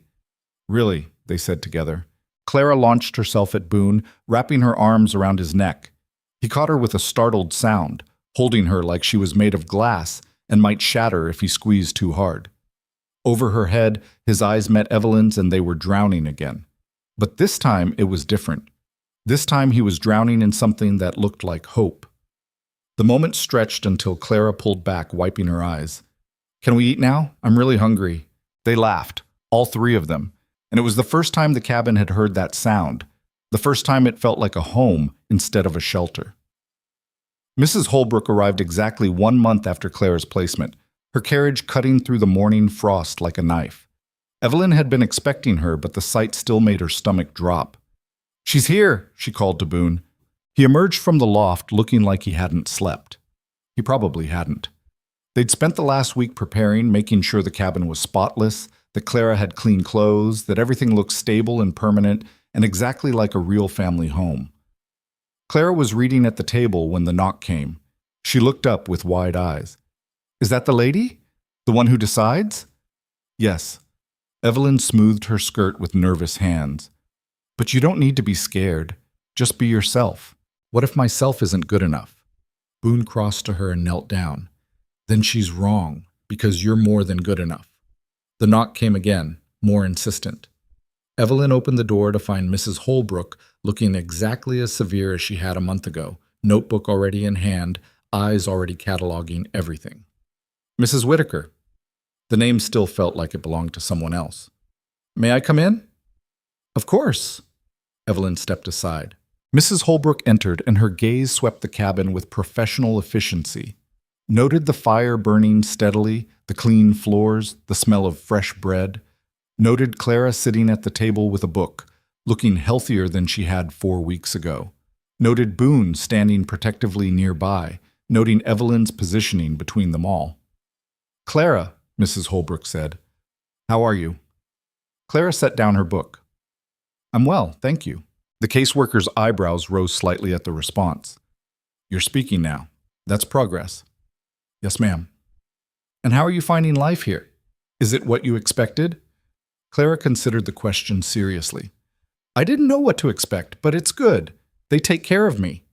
Really, they said together. Clara launched herself at Boone, wrapping her arms around his neck. He caught her with a startled sound, holding her like she was made of glass and might shatter if he squeezed too hard. Over her head, his eyes met Evelyn's and they were drowning again. But this time it was different. This time he was drowning in something that looked like hope. The moment stretched until Clara pulled back, wiping her eyes. Can we eat now? I'm really hungry. They laughed, all three of them, and it was the first time the cabin had heard that sound, the first time it felt like a home instead of a shelter. Mrs. Holbrook arrived exactly 1 month after Clara's placement, her carriage cutting through the morning frost like a knife. Evelyn had been expecting her, but the sight still made her stomach drop. She's here, she called to Boone. He emerged from the loft looking like he hadn't slept. He probably hadn't. They'd spent the last week preparing, making sure the cabin was spotless, that Clara had clean clothes, that everything looked stable and permanent, and exactly like a real family home. Clara was reading at the table when the knock came. She looked up with wide eyes. Is that the lady? The one who decides? Yes. Evelyn smoothed her skirt with nervous hands. But you don't need to be scared. Just be yourself. What if myself isn't good enough? Boone crossed to her and knelt down. Then she's wrong, because you're more than good enough. The knock came again, more insistent. Evelyn opened the door to find Mrs. Holbrook looking exactly as severe as she had a month ago, notebook already in hand, eyes already cataloging everything. Mrs. Whitaker. The name still felt like it belonged to someone else. May I come in? Of course. Evelyn stepped aside. Mrs. Holbrook entered, and her gaze swept the cabin with professional efficiency. Noted the fire burning steadily, the clean floors, the smell of fresh bread. Noted Clara sitting at the table with a book, looking healthier than she had 4 weeks ago. Noted Boone standing protectively nearby, noting Evelyn's positioning between them all. Clara, Mrs. Holbrook said, how are you? Clara set down her book. I'm well, thank you. The caseworker's eyebrows rose slightly at the response. You're speaking now. That's progress. Yes, ma'am. And how are you finding life here? Is it what you expected? Clara considered the question seriously. I didn't know what to expect, but it's good. They take care of me.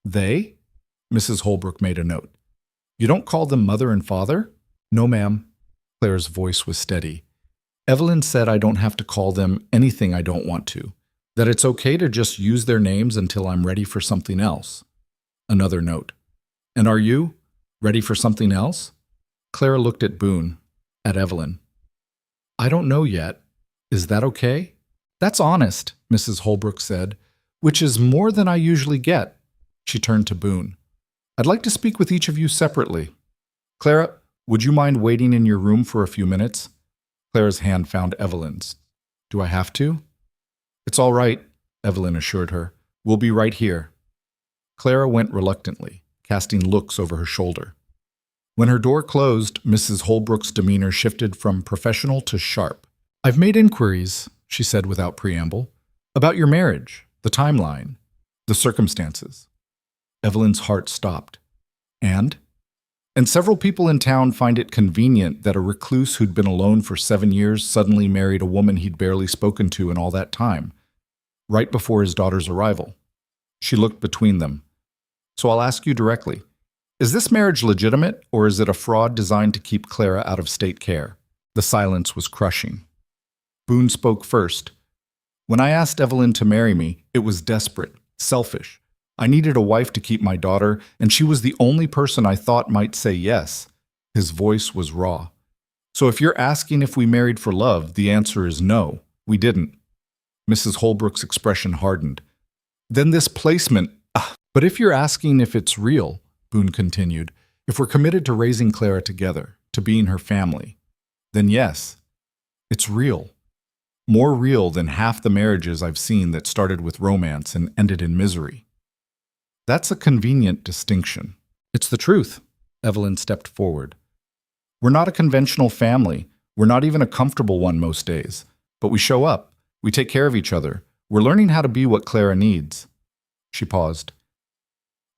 They? Mrs. Holbrook made a note. You don't call them mother and father? No, ma'am. Clara's voice was steady. Evelyn said I don't have to call them anything I don't want to, that it's okay to just use their names until I'm ready for something else. Another note. And are you ready for something else? Clara looked at Boone, at Evelyn. I don't know yet. Is that okay? That's honest, Mrs. Holbrook said, which is more than I usually get. She turned to Boone. I'd like to speak with each of you separately. Clara, would you mind waiting in your room for a few minutes? Clara's hand found Evelyn's. Do I have to? It's all right, Evelyn assured her. We'll be right here. Clara went reluctantly, casting looks over her shoulder. When her door closed, Mrs. Holbrook's demeanor shifted from professional to sharp. I've made inquiries, she said without preamble, about your marriage, the timeline, the circumstances. Evelyn's heart stopped. And several people in town find it convenient that a recluse who'd been alone for 7 years suddenly married a woman he'd barely spoken to in all that time, right before his daughter's arrival. She looked between them. So I'll ask you directly, Is this marriage legitimate, or is it a fraud designed to keep Clara out of state care? The silence was crushing. Boone spoke first. When I asked Evelyn to marry me, it was desperate, selfish. I needed a wife to keep my daughter, and she was the only person I thought might say yes. His voice was raw. So if you're asking if we married for love, the answer is no, we didn't. Mrs. Holbrook's expression hardened. Then this placement. But if you're asking if it's real, Boone continued, if we're committed to raising Clara together, to being her family, then yes, it's real. More real than half the marriages I've seen that started with romance and ended in misery. That's a convenient distinction. It's the truth. Evelyn stepped forward. We're not a conventional family. We're not even a comfortable one most days. But we show up. We take care of each other. We're learning how to be what Clara needs. She paused.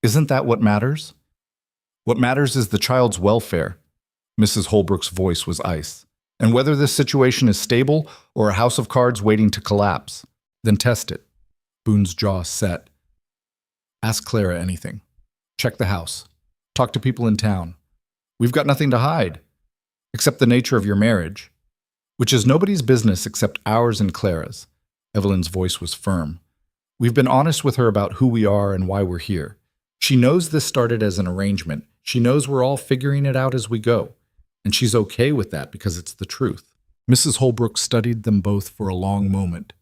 Isn't that what matters? What matters is the child's welfare. Mrs. Holbrook's voice was ice. And whether this situation is stable or a house of cards waiting to collapse, then test it. Boone's jaw set. Ask Clara anything. Check the house. Talk to people in town. We've got nothing to hide, except the nature of your marriage, which is nobody's business except ours and Clara's. Evelyn's voice was firm. We've been honest with her about who we are and why we're here. She knows this started as an arrangement. She knows we're all figuring it out as we go. And she's okay with that because it's the truth. Mrs. Holbrook studied them both for a long moment.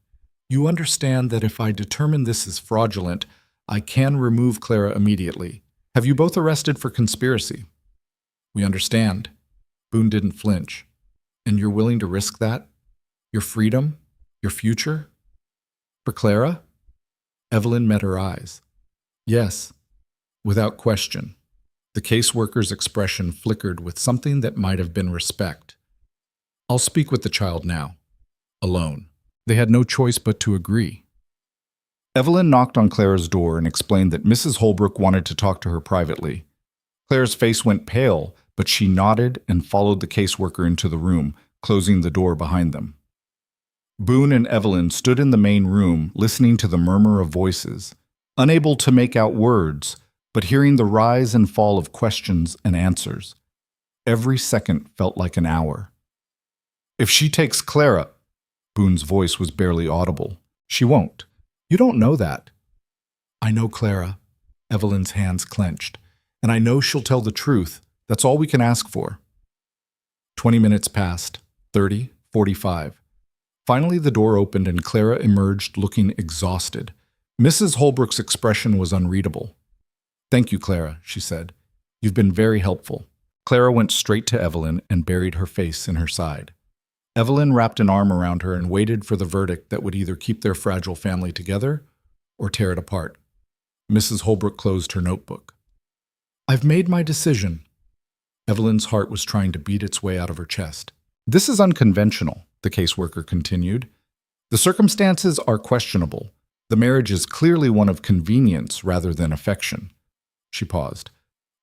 You understand that if I determine this is fraudulent, I can remove Clara immediately. Have you both arrested for conspiracy? We understand. Boone didn't flinch. And you're willing to risk that? Your freedom? Your future? For Clara? Evelyn met her eyes. Yes, without question. The caseworker's expression flickered with something that might have been respect. I'll speak with the child now. Alone. They had no choice but to agree. Evelyn knocked on Clara's door and explained that Mrs. Holbrook wanted to talk to her privately. Clara's face went pale, but she nodded and followed the caseworker into the room, closing the door behind them. Boone and Evelyn stood in the main room, listening to the murmur of voices, unable to make out words, but hearing the rise and fall of questions and answers. Every second felt like an hour. If she takes Clara, Boone's voice was barely audible. She won't. You don't know that. I know Clara. Evelyn's hands clenched. And I know she'll tell the truth. That's all we can ask for. 20 minutes passed. 30, 45. Finally, the door opened and Clara emerged looking exhausted. Mrs. Holbrook's expression was unreadable. Thank you, Clara, she said. You've been very helpful. Clara went straight to Evelyn and buried her face in her side. Evelyn wrapped an arm around her and waited for the verdict that would either keep their fragile family together or tear it apart. Mrs. Holbrook closed her notebook. I've made my decision. Evelyn's heart was trying to beat its way out of her chest. This is unconventional, the caseworker continued. The circumstances are questionable. The marriage is clearly one of convenience rather than affection. She paused.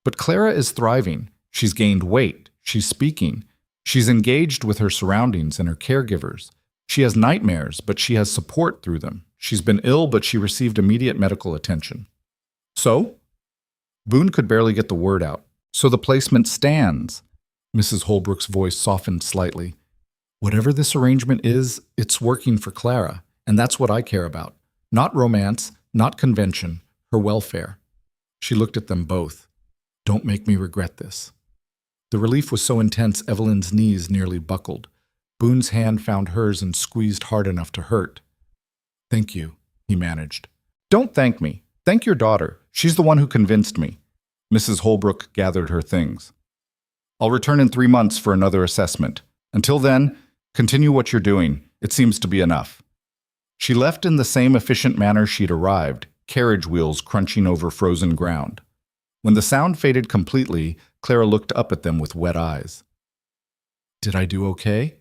But Clara is thriving. She's gained weight. She's speaking. She's engaged with her surroundings and her caregivers. She has nightmares, but she has support through them. She's been ill, but she received immediate medical attention. So? Boone could barely get the word out. So the placement stands. Mrs. Holbrook's voice softened slightly. Whatever this arrangement is, it's working for Clara, and that's what I care about. Not romance, not convention, her welfare. She looked at them both. Don't make me regret this. The relief was so intense Evelyn's knees nearly buckled. Boone's hand found hers and squeezed hard enough to hurt. Thank you, he managed. Don't thank me. Thank your daughter. She's the one who convinced me. Mrs. Holbrook gathered her things. I'll return in 3 months for another assessment. Until then, continue what you're doing. It seems to be enough. She left in the same efficient manner she'd arrived, carriage wheels crunching over frozen ground. When the sound faded completely, Clara looked up at them with wet eyes. Did I do okay?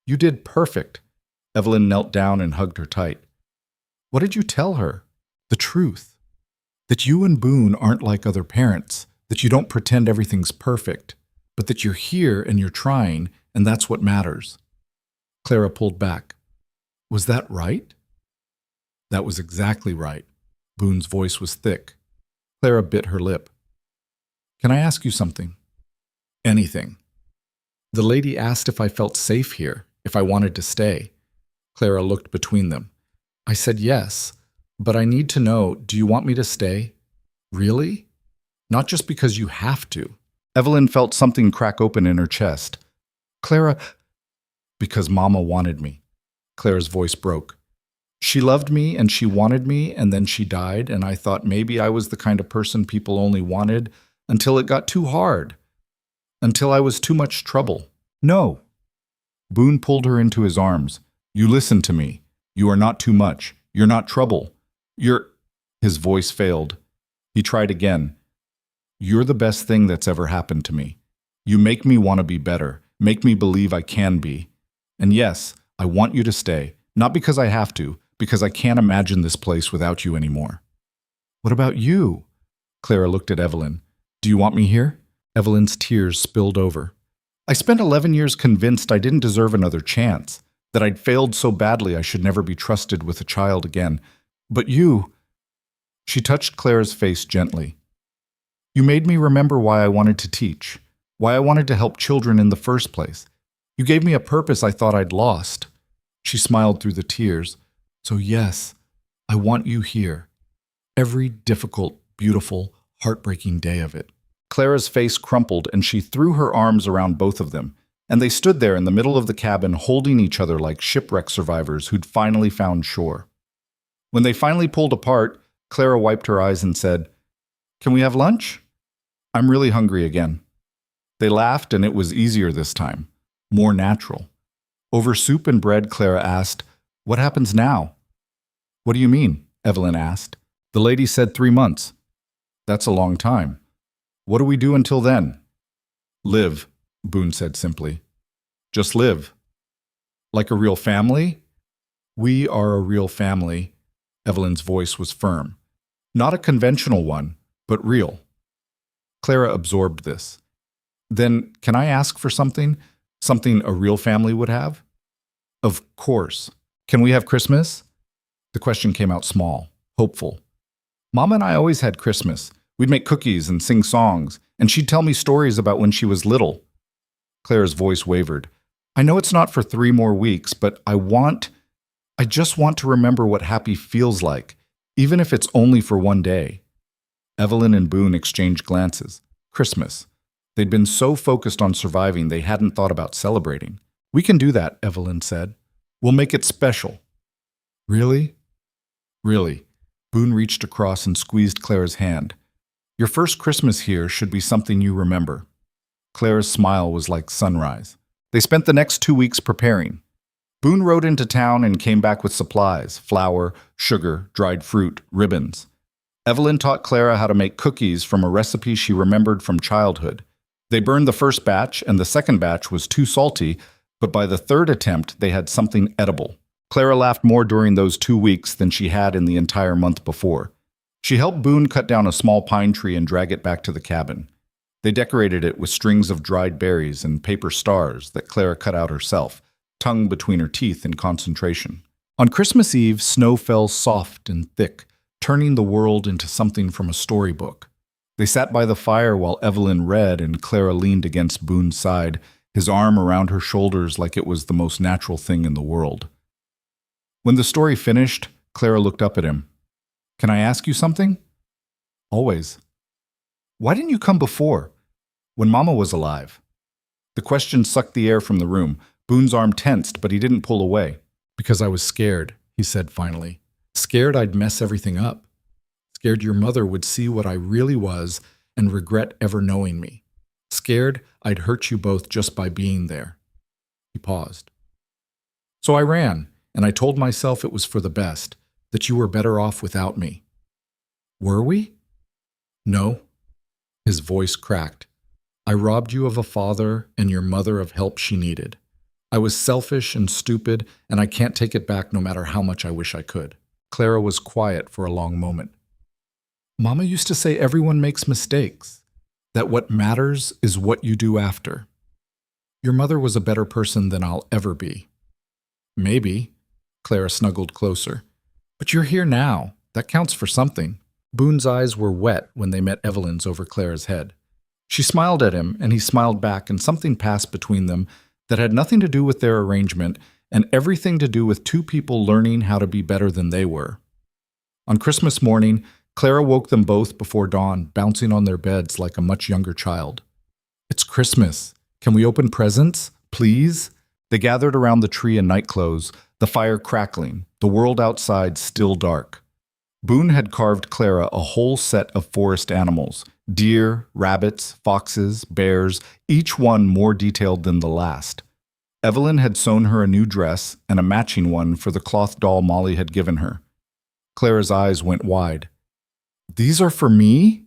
You did perfect. Evelyn knelt down and hugged her tight. What did you tell her? The truth. That you and Boone aren't like other parents, that you don't pretend everything's perfect, but that you're here and you're trying, and that's what matters. Clara pulled back. Was that right? That was exactly right. Boone's voice was thick. Clara bit her lip. Can I ask you something? Anything. The lady asked if I felt safe here, if I wanted to stay. Clara looked between them. I said yes, but I need to know, do you want me to stay? Really? Not just because you have to. Evelyn felt something crack open in her chest. Clara, because Mama wanted me. Clara's voice broke. She loved me and she wanted me, and then she died, and I thought maybe I was the kind of person people only wanted until it got too hard, until I was too much trouble. No. Boone pulled her into his arms. You listen to me. You are not too much. You're not trouble. You're... His voice failed. He tried again. You're the best thing that's ever happened to me. You make me want to be better, make me believe I can be. And yes, I want you to stay, not because I have to, because I can't imagine this place without you anymore. What about you? Clara looked at Evelyn. Do you want me here? Evelyn's tears spilled over. I spent 11 years convinced I didn't deserve another chance, that I'd failed so badly I should never be trusted with a child again. But you... She touched Clara's face gently. You made me remember why I wanted to teach, why I wanted to help children in the first place. You gave me a purpose I thought I'd lost. She smiled through the tears. So yes, I want you here. Every difficult, beautiful, heartbreaking day of it. Clara's face crumpled and she threw her arms around both of them, and they stood there in the middle of the cabin holding each other like shipwreck survivors who'd finally found shore. When they finally pulled apart, Clara wiped her eyes and said, Can we have lunch? I'm really hungry again. They laughed and it was easier this time, more natural. Over soup and bread, Clara asked, What happens now? What do you mean? Evelyn asked. The lady said 3 months. That's a long time. What do we do until then? Live, Boone said simply. Just live. Like a real family? We are a real family. Evelyn's voice was firm. Not a conventional one, but real. Clara absorbed this. Then, can I ask for something? Something a real family would have? Of course. Can we have Christmas? The question came out small, hopeful. Mama and I always had Christmas. We'd make cookies and sing songs, and she'd tell me stories about when she was little. Clara's voice wavered. I know it's not for 3 more weeks, but I just want to remember what happy feels like, even if it's only for 1 day. Evelyn and Boone exchanged glances. Christmas. They'd been so focused on surviving they hadn't thought about celebrating. We can do that, Evelyn said. We'll make it special. Really? Really. Boone reached across and squeezed Clara's hand. Your first Christmas here should be something you remember. Clara's smile was like sunrise. They spent the next 2 weeks preparing. Boone rode into town and came back with supplies, flour, sugar, dried fruit, ribbons. Evelyn taught Clara how to make cookies from a recipe she remembered from childhood. They burned the first batch, and the second batch was too salty, but by the 3rd attempt, they had something edible. Clara laughed more during those 2 weeks than she had in the entire month before. She helped Boone cut down a small pine tree and drag it back to the cabin. They decorated it with strings of dried berries and paper stars that Clara cut out herself, tongue between her teeth in concentration. On Christmas Eve, snow fell soft and thick, turning the world into something from a storybook. They sat by the fire while Evelyn read and Clara leaned against Boone's side, his arm around her shoulders like it was the most natural thing in the world. When the story finished, Clara looked up at him. Can I ask you something? Always. Why didn't you come before, when Mama was alive? The question sucked the air from the room. Boone's arm tensed, but he didn't pull away. Because I was scared, he said finally. Scared I'd mess everything up. Scared your mother would see what I really was and regret ever knowing me. Scared I'd hurt you both just by being there. He paused. So I ran, and I told myself it was for the best, that you were better off without me. Were we? No. His voice cracked. I robbed you of a father and your mother of help she needed. I was selfish and stupid, and I can't take it back no matter how much I wish I could. Clara was quiet for a long moment. Mama used to say everyone makes mistakes, that what matters is what you do after. Your mother was a better person than I'll ever be. Maybe. Clara snuggled closer. But you're here now. That counts for something. Boone's eyes were wet when they met Evelyn's over Clara's head. She smiled at him, and he smiled back, and something passed between them that had nothing to do with their arrangement and everything to do with two people learning how to be better than they were. On Christmas morning, Clara woke them both before dawn, bouncing on their beds like a much younger child. "It's Christmas. Can we open presents, please?" They gathered around the tree in nightclothes, the fire crackling, the world outside still dark. Boone had carved Clara a whole set of forest animals: deer, rabbits, foxes, bears, each one more detailed than the last. Evelyn had sewn her a new dress and a matching one for the cloth doll Molly had given her. Clara's eyes went wide. "These are for me?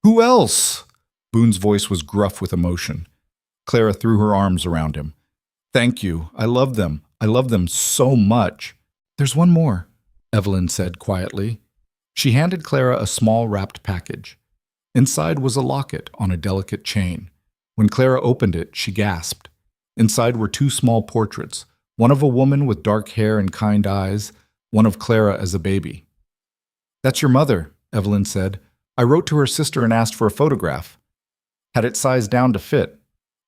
Who else?" Boone's voice was gruff with emotion. Clara threw her arms around him. "Thank you. I love them. I love them so much." "There's one more," Evelyn said quietly. She handed Clara a small wrapped package. Inside was a locket on a delicate chain. When Clara opened it, she gasped. Inside were two small portraits, one of a woman with dark hair and kind eyes, one of Clara as a baby. "That's your mother," Evelyn said. "I wrote to her sister and asked for a photograph. Had it sized down to fit."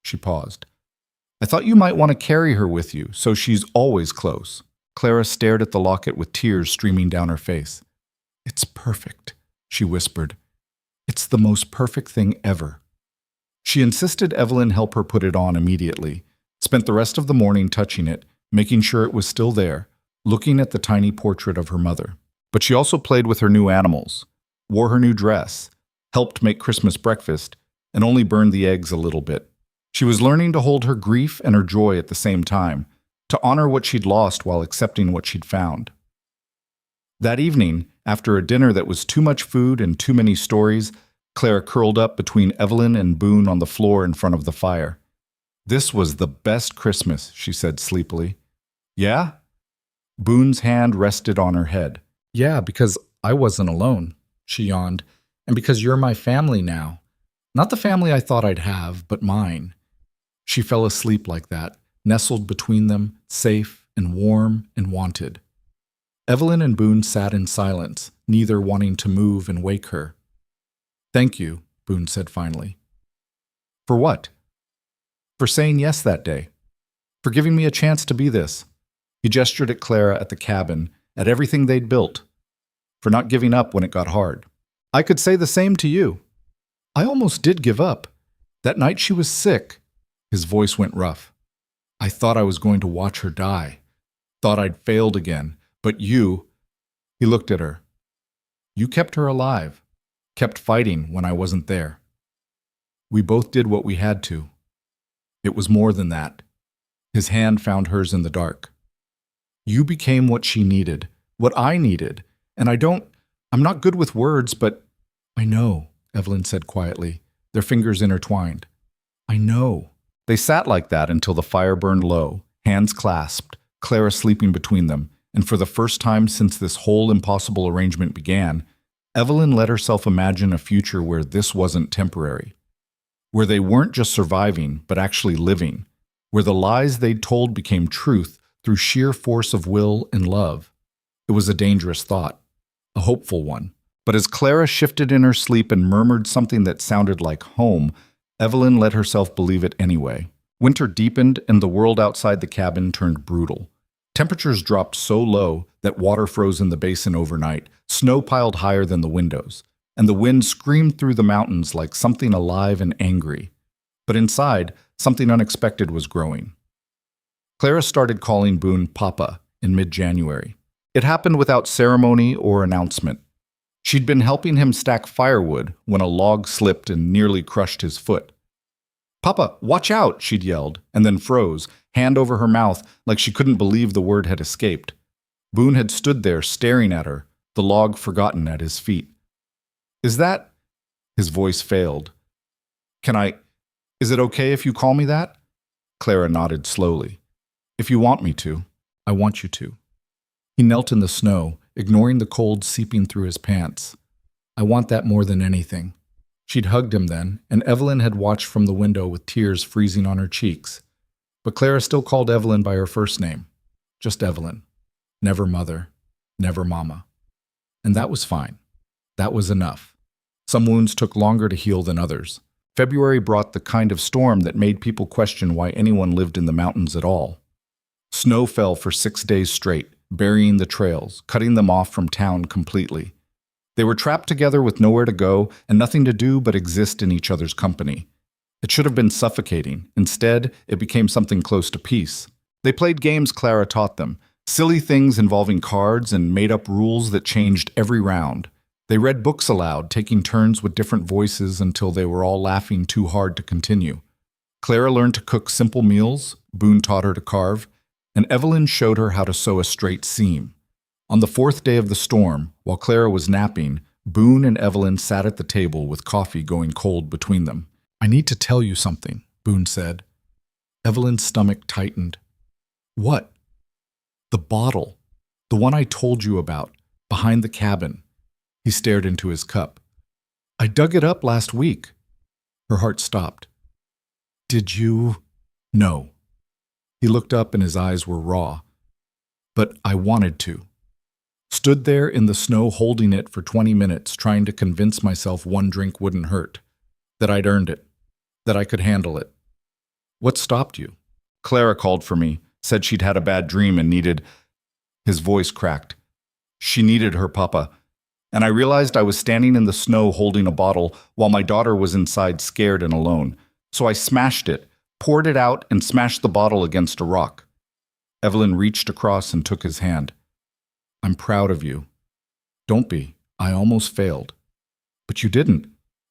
She paused. "I thought you might want to carry her with you, so she's always close." Clara stared at the locket with tears streaming down her face. "It's perfect," she whispered. "It's the most perfect thing ever." She insisted Evelyn help her put it on immediately, spent the rest of the morning touching it, making sure it was still there, looking at the tiny portrait of her mother. But she also played with her new animals, wore her new dress, helped make Christmas breakfast, and only burned the eggs a little bit. She was learning to hold her grief and her joy at the same time, to honor what she'd lost while accepting what she'd found. That evening, after a dinner that was too much food and too many stories, Clara curled up between Evelyn and Boone on the floor in front of the fire. "This was the best Christmas," she said sleepily. "Yeah?" Boone's hand rested on her head. "Yeah, because I wasn't alone," she yawned, "and because you're my family now. Not the family I thought I'd have, but mine." She fell asleep like that, nestled between them, safe and warm and wanted. Evelyn and Boone sat in silence, neither wanting to move and wake her. "Thank you," Boone said finally. "For what?" "For saying yes that day. For giving me a chance to be this." He gestured at Clara, at the cabin, at everything they'd built. "For not giving up when it got hard." "I could say the same to you. I almost did give up. That night she was sick." His voice went rough. "I thought I was going to watch her die. Thought I'd failed again. But you—" He looked at her. "You kept her alive. Kept fighting when I wasn't there. We both did what we had to. It was more than that." His hand found hers in the dark. "You became what she needed, what I needed, and I'm not good with words, but—" "I know," Evelyn said quietly, their fingers intertwined. "I know." They sat like that until the fire burned low, hands clasped, Clara sleeping between them, and for the first time since this whole impossible arrangement began, Evelyn let herself imagine a future where this wasn't temporary, where they weren't just surviving, but actually living, where the lies they'd told became truth through sheer force of will and love. It was a dangerous thought, a hopeful one. But as Clara shifted in her sleep and murmured something that sounded like home, Evelyn let herself believe it anyway. Winter deepened and the world outside the cabin turned brutal. Temperatures dropped so low that water froze in the basin overnight, snow piled higher than the windows, and the wind screamed through the mountains like something alive and angry. But inside, something unexpected was growing. Clara started calling Boone Papa in mid-January. It happened without ceremony or announcement. She'd been helping him stack firewood when a log slipped and nearly crushed his foot. "Papa, watch out!" she'd yelled, and then froze, hand over her mouth like she couldn't believe the word had escaped. Boone had stood there staring at her, the log forgotten at his feet. "Is that—" His voice failed. Is it okay if you call me that?" Clara nodded slowly. "If you want me to, I want you to." He knelt in the snow, ignoring the cold seeping through his pants. "I want that more than anything." She'd hugged him then, and Evelyn had watched from the window with tears freezing on her cheeks. But Clara still called Evelyn by her first name. Just Evelyn. Never mother. Never mama. And that was fine. That was enough. Some wounds took longer to heal than others. February brought the kind of storm that made people question why anyone lived in the mountains at all. Snow fell for 6 days straight, burying the trails, cutting them off from town completely. They were trapped together with nowhere to go and nothing to do but exist in each other's company. It should have been suffocating. Instead, it became something close to peace. They played games Clara taught them, silly things involving cards and made-up rules that changed every round. They read books aloud, taking turns with different voices until they were all laughing too hard to continue. Clara learned to cook simple meals, Boone taught her to carve, and Evelyn showed her how to sew a straight seam. On the 4th day of the storm, while Clara was napping, Boone and Evelyn sat at the table with coffee going cold between them. "I need to tell you something," Boone said. Evelyn's stomach tightened. "What?" "The bottle. The one I told you about, behind the cabin." He stared into his cup. "I dug it up last week." Her heart stopped. "Did you?" "No." He looked up and his eyes were raw. "But I wanted to." Stood there in the snow holding it for 20 minutes, trying to convince myself one drink wouldn't hurt, that I'd earned it, that I could handle it. "What stopped you?" "Clara called for me, said she'd had a bad dream and needed—" His voice cracked. "She needed her papa. And I realized I was standing in the snow holding a bottle while my daughter was inside scared and alone. So I smashed it, poured it out, and smashed the bottle against a rock." Evelyn reached across and took his hand. "I'm proud of you." "Don't be. I almost failed." "But you didn't.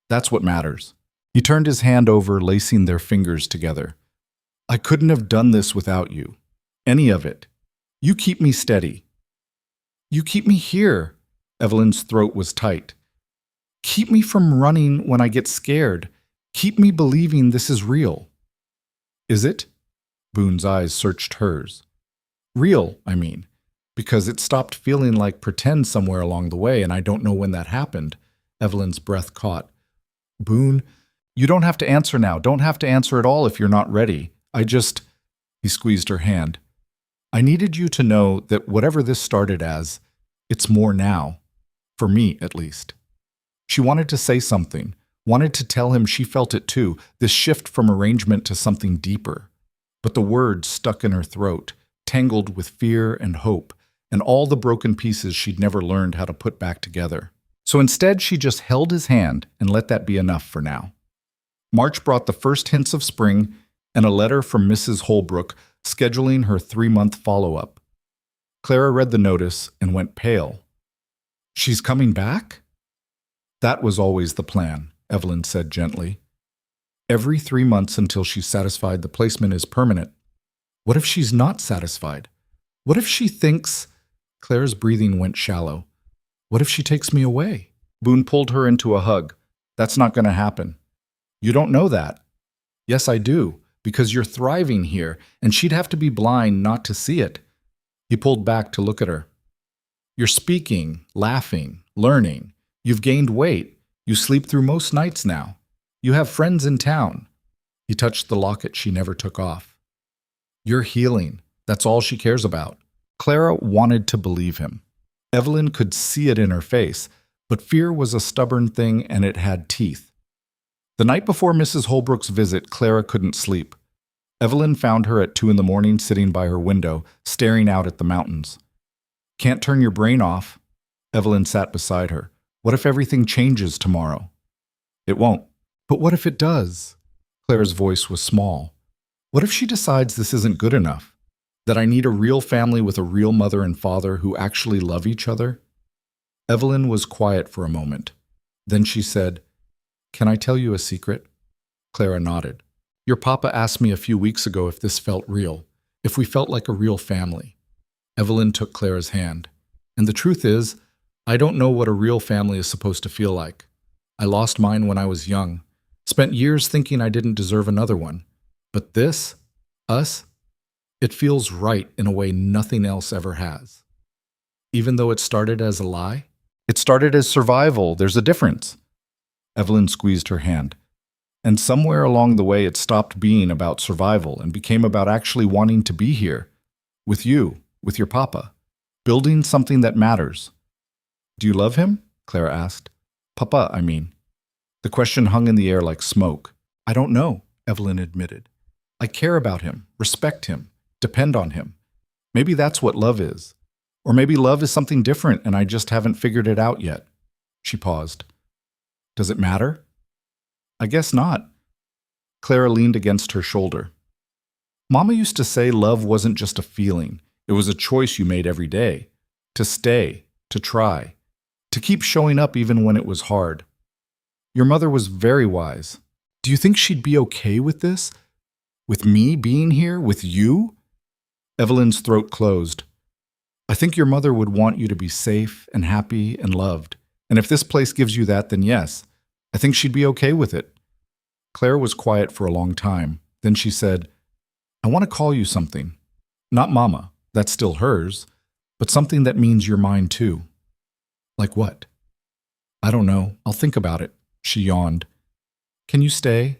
That's what matters." He turned his hand over, lacing their fingers together. "I couldn't have done this without you. Any of it. You keep me steady." "You keep me here." Evelyn's throat was tight. "Keep me from running when I get scared. Keep me believing this is real." "Is it?" Boone's eyes searched hers. "Real, I mean. Because it stopped feeling like pretend somewhere along the way, and I don't know when that happened." Evelyn's breath caught. "Boone, you don't have to answer now. Don't have to answer at all if you're not ready. He squeezed her hand. "I needed you to know that whatever this started as, it's more now. For me, at least." She wanted to say something, wanted to tell him she felt it too, this shift from arrangement to something deeper. But the words stuck in her throat, tangled with fear and hope, and all the broken pieces she'd never learned how to put back together. So instead, she just held his hand and let that be enough for now. March brought the first hints of spring and a letter from Mrs. Holbrook scheduling her 3-month follow-up. Clara read the notice and went pale. "She's coming back?" "That was always the plan," Evelyn said gently. "Every 3 months until she's satisfied the placement is permanent. What if she's not satisfied? What if she thinks—" Claire's breathing went shallow. "What if she takes me away?" Boone pulled her into a hug. "That's not going to happen." "You don't know that." "Yes, I do, because you're thriving here, and she'd have to be blind not to see it." He pulled back to look at her. "You're speaking, laughing, learning. You've gained weight. You sleep through most nights now. You have friends in town." He touched the locket she never took off. "You're healing. That's all she cares about." Clara wanted to believe him. Evelyn could see it in her face, but fear was a stubborn thing and it had teeth. The night before Mrs. Holbrook's visit, Clara couldn't sleep. Evelyn found her at 2 a.m. sitting by her window, staring out at the mountains. "Can't turn your brain off." Evelyn sat beside her. "What if everything changes tomorrow?" "It won't." "But what if it does?" Clara's voice was small. "What if she decides this isn't good enough? That I need a real family with a real mother and father who actually love each other?" Evelyn was quiet for a moment. Then she said, "Can I tell you a secret?" Clara nodded. "Your papa asked me a few weeks ago if this felt real, if we felt like a real family." Evelyn took Clara's hand. "And the truth is, I don't know what a real family is supposed to feel like. I lost mine when I was young, spent years thinking I didn't deserve another one. But this, us, it feels right in a way nothing else ever has. Even though it started as a lie? It started as survival. There's a difference." Evelyn squeezed her hand. "And somewhere along the way it stopped being about survival and became about actually wanting to be here. With you, with your papa. Building something that matters." "Do you love him?" Clara asked. "Papa, I mean." The question hung in the air like smoke. I don't know, Evelyn admitted. I care about him, respect him, depend on him. Maybe that's what love is. Or maybe love is something different and I just haven't figured it out yet. She paused. Does it matter? I guess not. Clara leaned against her shoulder. Mama used to say love wasn't just a feeling. It was a choice you made every day. To stay, to try, to keep showing up even when it was hard. Your mother was very wise. Do you think she'd be okay with this? With me being here? With you? Evelyn's throat closed. I think your mother would want you to be safe and happy and loved. And if this place gives you that, then yes, I think she'd be okay with it. Claire was quiet for a long time. Then she said, I want to call you something. Not Mama, that's still hers, but something that means you're mine too. Like what? I don't know. I'll think about it. She yawned. Can you stay?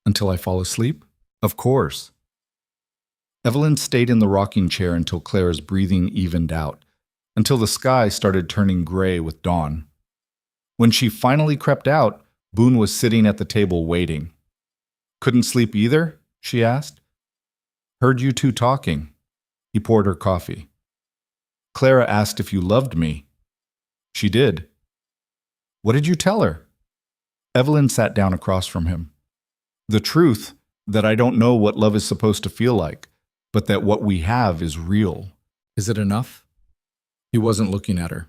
Until I fall asleep? Of course. Evelyn stayed in the rocking chair until Claire's breathing evened out, until the sky started turning gray with dawn. When she finally crept out, Boone was sitting at the table waiting. Couldn't sleep either? She asked. Heard you two talking. He poured her coffee. Clara asked if you loved me. She did. What did you tell her? Evelyn sat down across from him. The truth, that I don't know what love is supposed to feel like, but that what we have is real. Is it enough? He wasn't looking at her.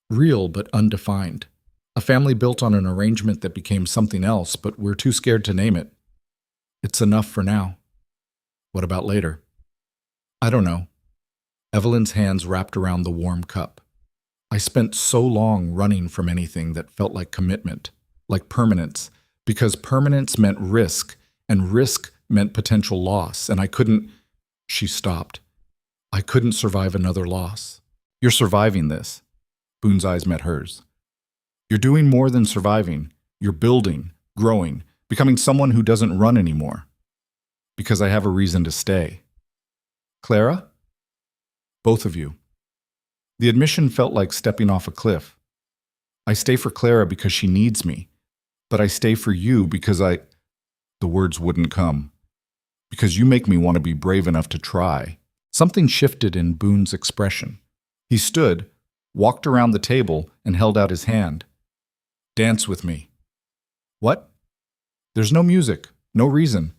Real but undefined. A family built on an arrangement that became something else, but we're too scared to name it. It's enough for now. What about later? I don't know. Evelyn's hands wrapped around the warm cup. I spent so long running from anything that felt like commitment, like permanence, because permanence meant risk, and risk meant potential loss, and I couldn't. She stopped. I couldn't survive another loss. You're surviving this. Boone's eyes met hers. You're doing more than surviving. You're building, growing, becoming someone who doesn't run anymore. Because I have a reason to stay. Clara? Both of you. The admission felt like stepping off a cliff. I stay for Clara because she needs me, but I stay for you because The words wouldn't come. Because you make me want to be brave enough to try. Something shifted in Boone's expression. He stood, walked around the table, and held out his hand. Dance with me. What? There's no music, no reason.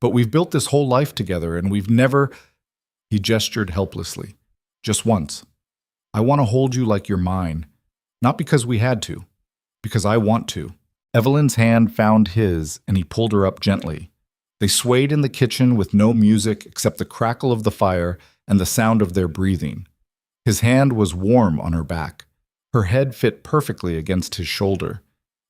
But we've built this whole life together, and we've never... He gestured helplessly. Just once. I want to hold you like you're mine. Not because we had to. Because I want to. Evelyn's hand found his, and he pulled her up gently. They swayed in the kitchen with no music except the crackle of the fire and the sound of their breathing. His hand was warm on her back. Her head fit perfectly against his shoulder.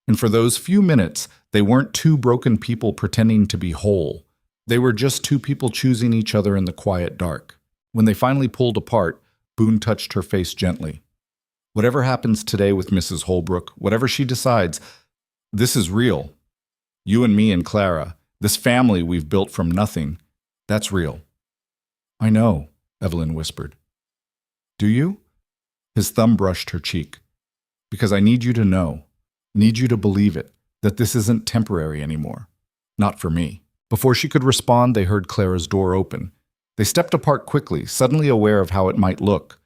And for those few minutes, they weren't two broken people pretending to be whole. They were just two people choosing each other in the quiet dark. When they finally pulled apart, Boone touched her face gently. Whatever happens today with Mrs. Holbrook, whatever she decides, this is real. You and me and Clara, this family we've built from nothing, that's real. I know, Evelyn whispered. Do you? His thumb brushed her cheek. Because I need you to know, need you to believe it, that this isn't temporary anymore. Not for me. Before she could respond, they heard Clara's door open. They stepped apart quickly, suddenly aware of how it might look.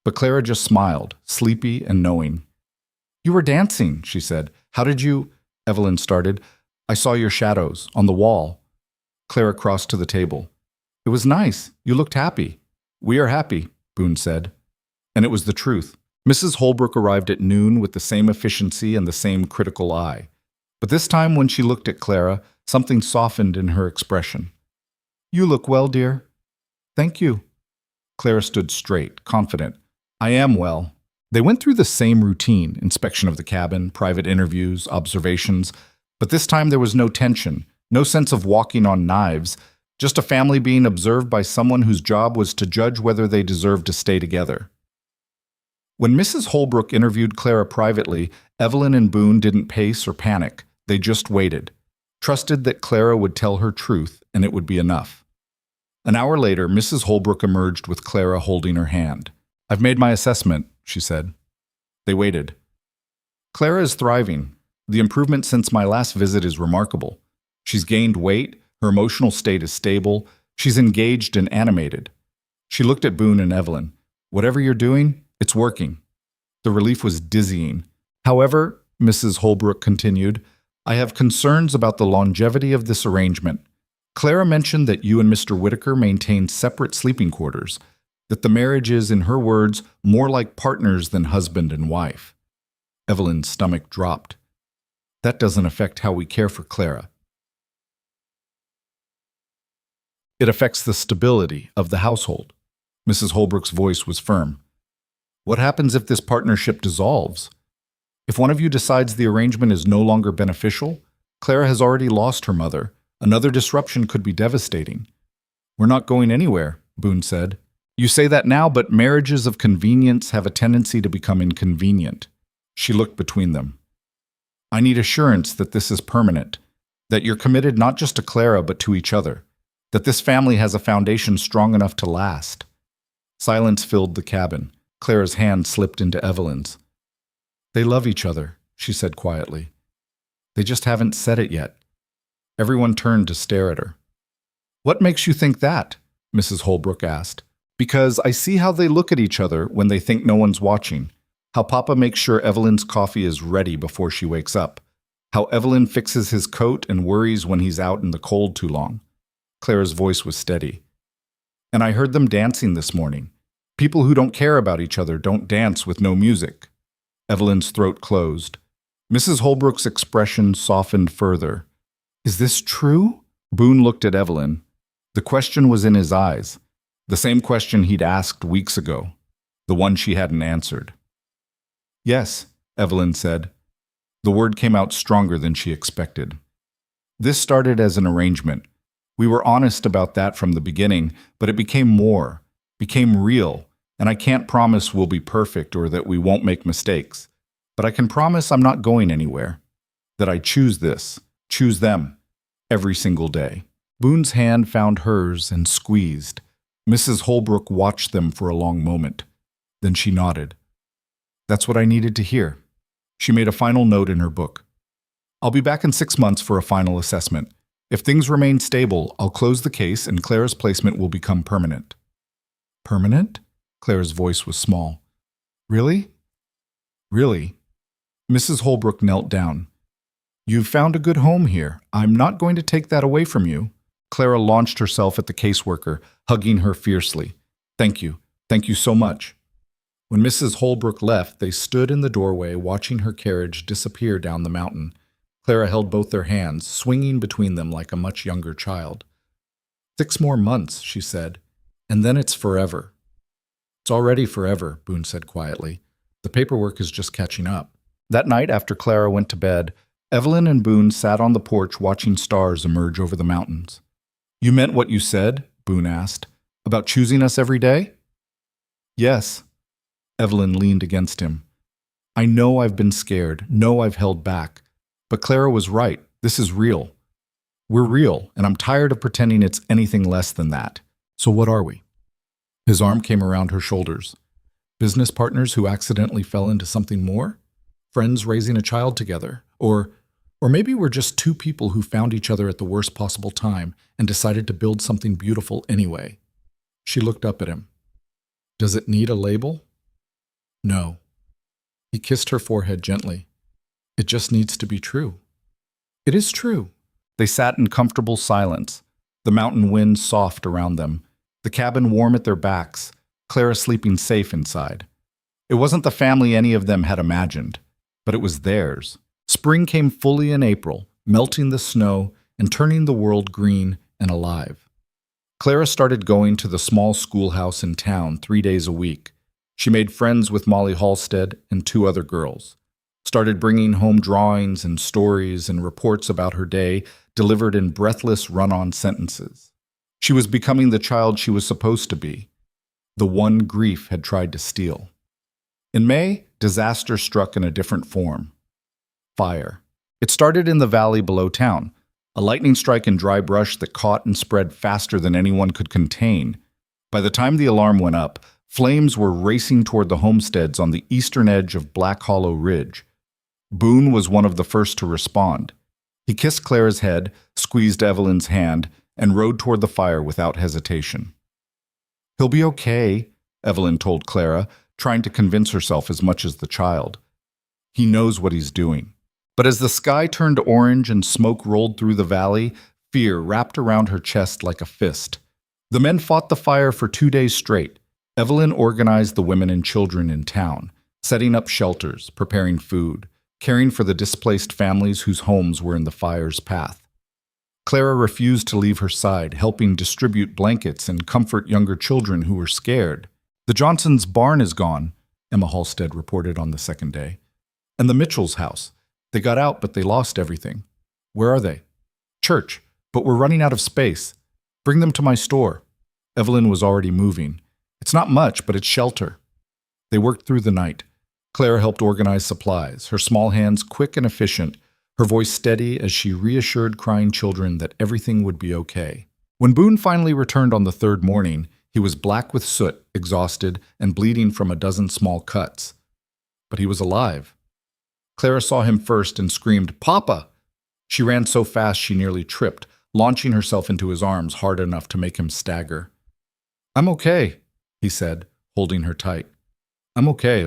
But Clara just smiled, sleepy and knowing. You were dancing, she said. How did you? Evelyn started. I saw your shadows on the wall. Clara crossed to the table. It was nice. You looked happy. We are happy, Boone said. And it was the truth. Mrs. Holbrook arrived at noon with the same efficiency and the same critical eye. But this time when she looked at Clara, something softened in her expression. You look well, dear. Thank you. Clara stood straight, confident. I am well. They went through the same routine, inspection of the cabin, private interviews, observations, but this time there was no tension, no sense of walking on knives, just a family being observed by someone whose job was to judge whether they deserved to stay together. When Mrs. Holbrook interviewed Clara privately, Evelyn and Boone didn't pace or panic. They just waited, trusted that Clara would tell her truth and it would be enough. An hour later, Mrs. Holbrook emerged with Clara holding her hand. I've made my assessment, she said. They waited. Clara is thriving. The improvement since my last visit is remarkable. She's gained weight, her emotional state is stable, she's engaged and animated. She looked at Boone and Evelyn. Whatever you're doing, it's working. The relief was dizzying. However, Mrs. Holbrook continued, I have concerns about the longevity of this arrangement. Clara mentioned that you and Mr. Whitaker maintain separate sleeping quarters, that the marriage is, in her words, more like partners than husband and wife. Evelyn's stomach dropped. That doesn't affect how we care for Clara. It affects the stability of the household. Mrs. Holbrook's voice was firm. What happens if this partnership dissolves? If one of you decides the arrangement is no longer beneficial, Clara has already lost her mother. Another disruption could be devastating. We're not going anywhere, Boone said. You say that now, but marriages of convenience have a tendency to become inconvenient. She looked between them. I need assurance that this is permanent, that you're committed not just to Clara but to each other, that this family has a foundation strong enough to last. Silence filled the cabin. Clara's hand slipped into Evelyn's. They love each other, she said quietly. They just haven't said it yet. Everyone turned to stare at her. What makes you think that? Mrs. Holbrook asked. Because I see how they look at each other when they think no one's watching, how Papa makes sure Evelyn's coffee is ready before she wakes up, how Evelyn fixes his coat and worries when he's out in the cold too long. Clara's voice was steady. And I heard them dancing this morning. People who don't care about each other don't dance with no music. Evelyn's throat closed. Mrs. Holbrook's expression softened further. Is this true? Boone looked at Evelyn. The question was in his eyes. The same question he'd asked weeks ago. The one she hadn't answered. Yes, Evelyn said. The word came out stronger than she expected. This started as an arrangement. We were honest about that from the beginning, but it became more, became real, and I can't promise we'll be perfect or that we won't make mistakes. But I can promise I'm not going anywhere. That I choose this, choose them, every single day. Boone's hand found hers and squeezed. Mrs. Holbrook watched them for a long moment. Then she nodded. That's what I needed to hear. She made a final note in her book. I'll be back in 6 months for a final assessment. If things remain stable, I'll close the case and Clara's placement will become permanent. Permanent? Clara's voice was small. Really? Really? Mrs. Holbrook knelt down. You've found a good home here. I'm not going to take that away from you. Clara launched herself at the caseworker, hugging her fiercely. Thank you. Thank you so much. When Mrs. Holbrook left, they stood in the doorway watching her carriage disappear down the mountain. Clara held both their hands, swinging between them like a much younger child. 6 more months, she said, and then it's forever. It's already forever, Boone said quietly. The paperwork is just catching up. That night, after Clara went to bed, Evelyn and Boone sat on the porch watching stars emerge over the mountains. You meant what you said? Boone asked. About choosing us every day? Yes. Evelyn leaned against him. I know I've been scared, know I've held back. But Clara was right. This is real. We're real, and I'm tired of pretending it's anything less than that. So what are we? His arm came around her shoulders. Business partners who accidentally fell into something more? Friends raising a child together? Or maybe we're just two people who found each other at the worst possible time and decided to build something beautiful anyway. She looked up at him. Does it need a label? No. He kissed her forehead gently. It just needs to be true. It is true. They sat in comfortable silence, the mountain wind soft around them, the cabin warm at their backs, Clara sleeping safe inside. It wasn't the family any of them had imagined, but it was theirs. Spring came fully in April, melting the snow and turning the world green and alive. Clara started going to the small schoolhouse in town 3 days a week. She made friends with Molly Halstead and 2 other girls. Started bringing home drawings and stories and reports about her day delivered in breathless run-on sentences. She was becoming the child she was supposed to be, the one grief had tried to steal. In May, disaster struck in a different form. Fire. It started in the valley below town, a lightning strike in dry brush that caught and spread faster than anyone could contain. By the time the alarm went up, flames were racing toward the homesteads on the eastern edge of Black Hollow Ridge. Boone was one of the first to respond. He kissed Clara's head, squeezed Evelyn's hand, and rode toward the fire without hesitation. "He'll be okay," Evelyn told Clara, trying to convince herself as much as the child. "He knows what he's doing." But as the sky turned orange and smoke rolled through the valley, fear wrapped around her chest like a fist. The men fought the fire for 2 days straight. Evelyn organized the women and children in town, setting up shelters, preparing food, caring for the displaced families whose homes were in the fire's path. Clara refused to leave her side, helping distribute blankets and comfort younger children who were scared. "The Johnsons' barn is gone," Emma Halstead reported on the second day. "And the Mitchells' house. They got out, but they lost everything." "Where are they?" "Church, but we're running out of space. Bring them to my store." Evelyn was already moving. "It's not much, but it's shelter." They worked through the night. Clara helped organize supplies, her small hands quick and efficient, her voice steady as she reassured crying children that everything would be okay. When Boone finally returned on the third morning, he was black with soot, exhausted, and bleeding from a dozen small cuts. But he was alive. Clara saw him first and screamed, "Papa!" She ran so fast she nearly tripped, launching herself into his arms hard enough to make him stagger. "I'm okay," he said, holding her tight. "I'm okay."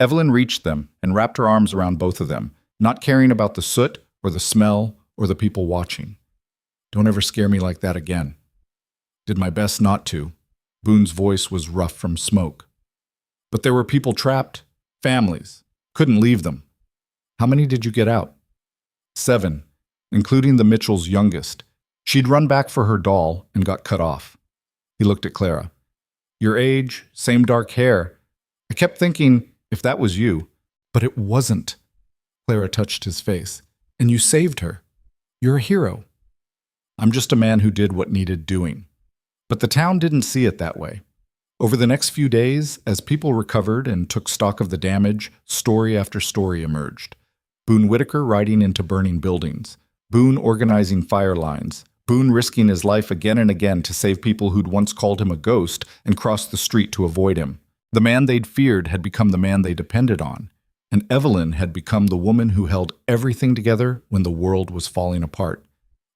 Evelyn reached them and wrapped her arms around both of them, not caring about the soot or the smell or the people watching. "Don't ever scare me like that again." "Did my best not to." Boone's voice was rough from smoke. "But there were people trapped, families. Couldn't leave them." "How many did you get out?" 7, including the Mitchells' youngest. She'd run back for her doll and got cut off. He looked at Clara. "Your age, same dark hair. I kept thinking, if that was you." "But it wasn't." Clara touched his face. "And you saved her. You're a hero." "I'm just a man who did what needed doing." But the town didn't see it that way. Over the next few days, as people recovered and took stock of the damage, story after story emerged. Boone Whitaker riding into burning buildings, Boone organizing fire lines, Boone risking his life again and again to save people who'd once called him a ghost and crossed the street to avoid him. The man they'd feared had become the man they depended on, and Evelyn had become the woman who held everything together when the world was falling apart.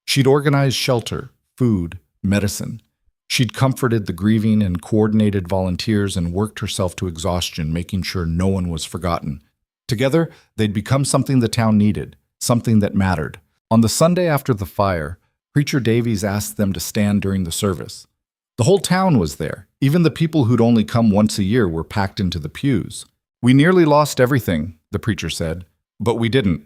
She'd organized shelter, food, medicine. She'd comforted the grieving and coordinated volunteers and worked herself to exhaustion, making sure no one was forgotten. Together, they'd become something the town needed, something that mattered. On the Sunday after the fire, Preacher Davies asked them to stand during the service. The whole town was there. Even the people who'd only come once a year were packed into the pews. "We nearly lost everything," the preacher said, "but we didn't.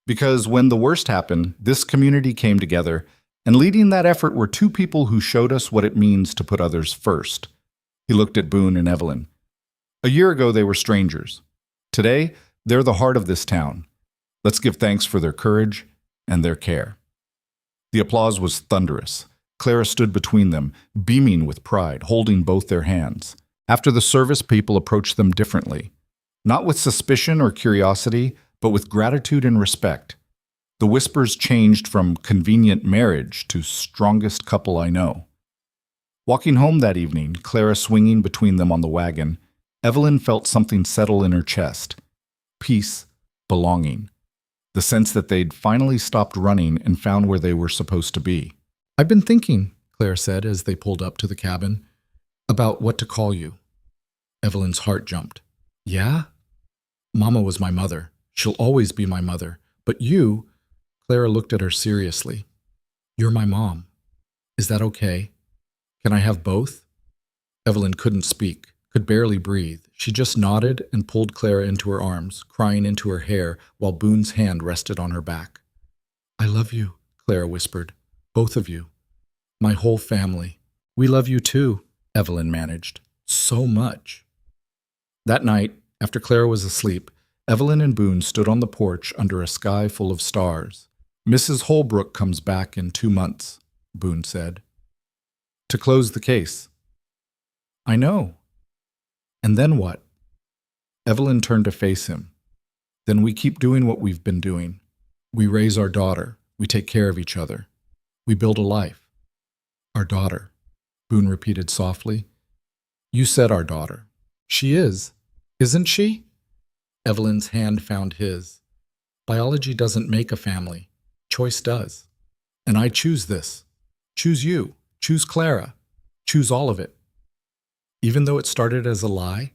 Because when the worst happened, this community came together, and leading that effort were 2 people who showed us what it means to put others first." He looked at Boone and Evelyn. A year ago, they were strangers. Today, they're the heart of this town. Let's give thanks for their courage and their care. The applause was thunderous. Clara stood between them, beaming with pride, holding both their hands. After the service, people approached them differently. Not with suspicion or curiosity, but with gratitude and respect. The whispers changed from "convenient marriage" to "strongest couple I know." Walking home that evening, Clara swinging between them on the wagon, Evelyn felt something settle in her chest. Peace, belonging. The sense that they'd finally stopped running and found where they were supposed to be. "I've been thinking," Claire said as they pulled up to the cabin, "about what to call you." Evelyn's heart jumped. "Yeah? Mama was my mother. She'll always be my mother. But you," Clara looked at her seriously, "you're my mom. Is that okay? Can I have both?" Evelyn couldn't speak, could barely breathe. She just nodded and pulled Clara into her arms, crying into her hair while Boone's hand rested on her back. "I love you," Clara whispered. "Both of you. My whole family." "We love you too," Evelyn managed. "So much." That night, after Clara was asleep, Evelyn and Boone stood on the porch under a sky full of stars. "Mrs. Holbrook comes back in 2 months," Boone said. "To close the case." "I know." "And then what?" Evelyn turned to face him. "Then we keep doing what we've been doing. We raise our daughter. We take care of each other. We build a life." "Our daughter," Boone repeated softly. "You said our daughter. She is, isn't she?" Evelyn's hand found his. Biology doesn't make a family. Choice does. And I choose this. Choose you. Choose Clara. Choose all of it. Even though it started as a lie,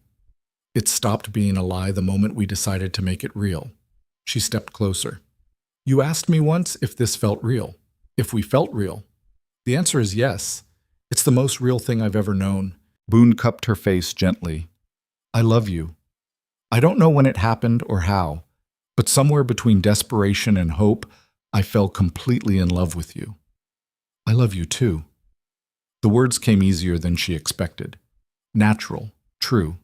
it stopped being a lie the moment we decided to make it real. She stepped closer. You asked me once if this felt real, if we felt real. The answer is yes. It's the most real thing I've ever known. Boone cupped her face gently. I love you. I don't know when it happened or how, but somewhere between desperation and hope, I fell completely in love with you. I love you too. The words came easier than she expected. Natural, true.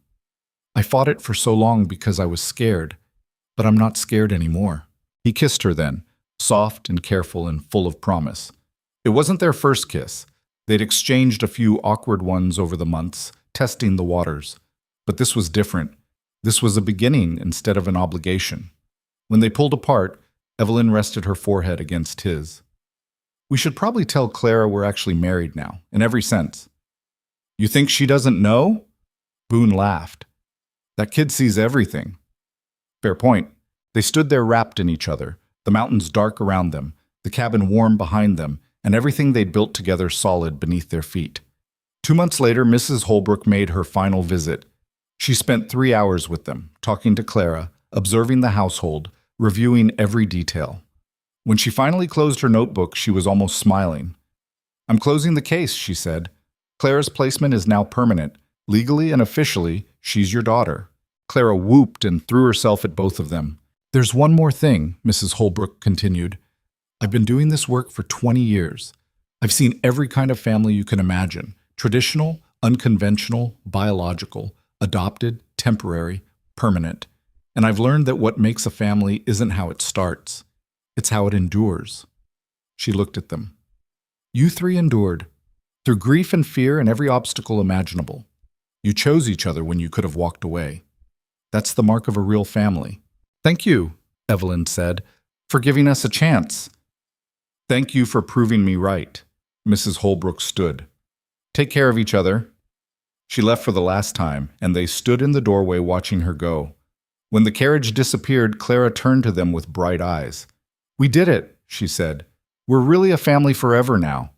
I fought it for so long because I was scared, but I'm not scared anymore. He kissed her then, soft and careful and full of promise. It wasn't their first kiss. They'd exchanged a few awkward ones over the months, testing the waters. But this was different. This was a beginning instead of an obligation. When they pulled apart, Evelyn rested her forehead against his. We should probably tell Clara we're actually married now, in every sense. You think she doesn't know? Boone laughed. That kid sees everything. Fair point. They stood there wrapped in each other, the mountains dark around them, the cabin warm behind them, and everything they'd built together solid beneath their feet. 2 months later, Mrs. Holbrook made her final visit. She spent 3 hours with them, talking to Clara, observing the household, reviewing every detail. When she finally closed her notebook, she was almost smiling. I'm closing the case, she said. Clara's placement is now permanent. Legally and officially, she's your daughter. Clara whooped and threw herself at both of them. There's one more thing, Mrs. Holbrook continued. I've been doing this work for 20 years. I've seen every kind of family you can imagine. Traditional, unconventional, biological, adopted, temporary, permanent. And I've learned that what makes a family isn't how it starts. It's how it endures. She looked at them. You three endured. Through grief and fear and every obstacle imaginable. You chose each other when you could have walked away. That's the mark of a real family. Thank you, Evelyn said, for giving us a chance. Thank you for proving me right. Mrs. Holbrook stood. Take care of each other. She left for the last time, and they stood in the doorway watching her go. When the carriage disappeared, Clara turned to them with bright eyes. We did it, she said. We're really a family forever now.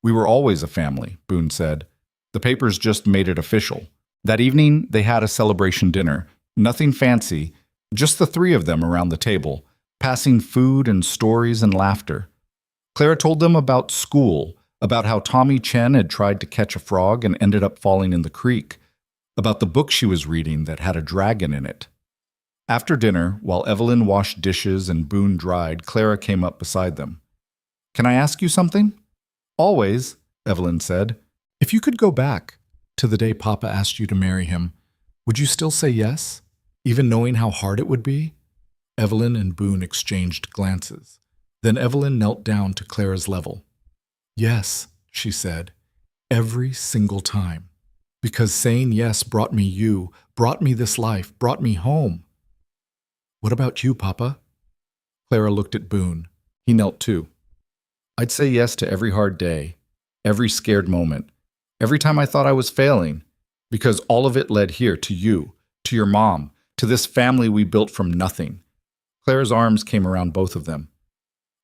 We were always a family, Boone said. The papers just made it official. That evening, they had a celebration dinner. Nothing fancy, just the three of them around the table, passing food and stories and laughter. Clara told them about school, about how Tommy Chen had tried to catch a frog and ended up falling in the creek, about the book she was reading that had a dragon in it. After dinner, while Evelyn washed dishes and Boone dried, Clara came up beside them. Can I ask you something? Always, Evelyn said. If you could go back to the day Papa asked you to marry him, would you still say yes, even knowing how hard it would be? Evelyn and Boone exchanged glances. Then Evelyn knelt down to Clara's level. Yes, she said, every single time. Because saying yes brought me you, brought me this life, brought me home. What about you, Papa? Clara looked at Boone. He knelt too. I'd say yes to every hard day, every scared moment, every time I thought I was failing, because all of it led here to you, to your mom, to this family we built from nothing. Clara's arms came around both of them.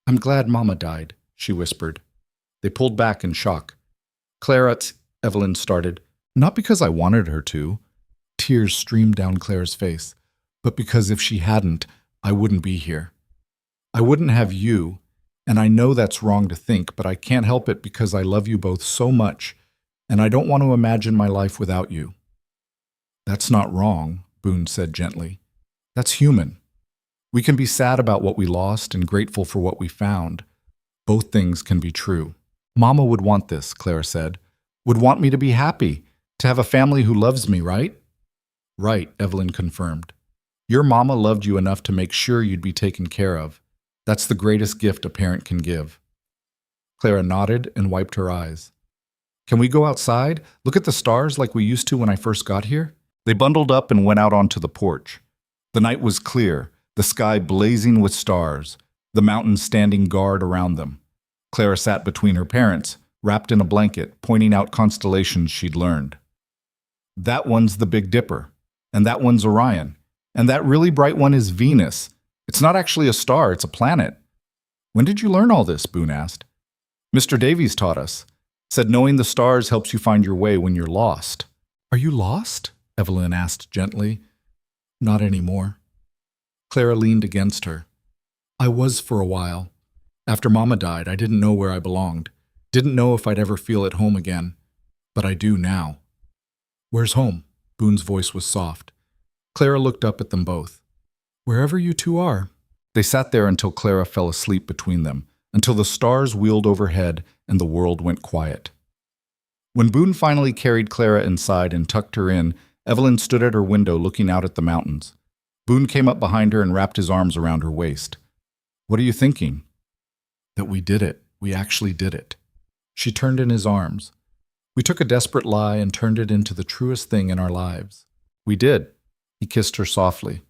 I'm glad Mama died, she whispered. They pulled back in shock. Clara, Evelyn started, not because I wanted her to. Tears streamed down Clara's face, but because if she hadn't, I wouldn't be here. I wouldn't have you, and I know that's wrong to think, but I can't help it because I love you both so much, and I don't want to imagine my life without you. That's not wrong, Boone said gently. That's human. We can be sad about what we lost and grateful for what we found. Both things can be true. Mama would want this, Clara said. Would want me to be happy, to have a family who loves me, right? Right, Evelyn confirmed. Your mama loved you enough to make sure you'd be taken care of. That's the greatest gift a parent can give. Clara nodded and wiped her eyes. Can we go outside? Look at the stars like we used to when I first got here? They bundled up and went out onto the porch. The night was clear, the sky blazing with stars, the mountains standing guard around them. Clara sat between her parents, wrapped in a blanket, pointing out constellations she'd learned. That one's the Big Dipper, and that one's Orion, and that really bright one is Venus. It's not actually a star, it's a planet. When did you learn all this? Boone asked. Mr. Davies taught us. Said knowing the stars helps you find your way when you're lost. Are you lost? Evelyn asked gently. Not anymore. Clara leaned against her. I was for a while. After Mama died, I didn't know where I belonged. Didn't know if I'd ever feel at home again. But I do now. Where's home? Boone's voice was soft. Clara looked up at them both. Wherever you two are. They sat there until Clara fell asleep between them, until the stars wheeled overhead and the world went quiet. When Boone finally carried Clara inside and tucked her in, Evelyn stood at her window looking out at the mountains. Boone came up behind her and wrapped his arms around her waist. What are you thinking? That we did it. We actually did it. She turned in his arms. We took a desperate lie and turned it into the truest thing in our lives. We did. He kissed her softly.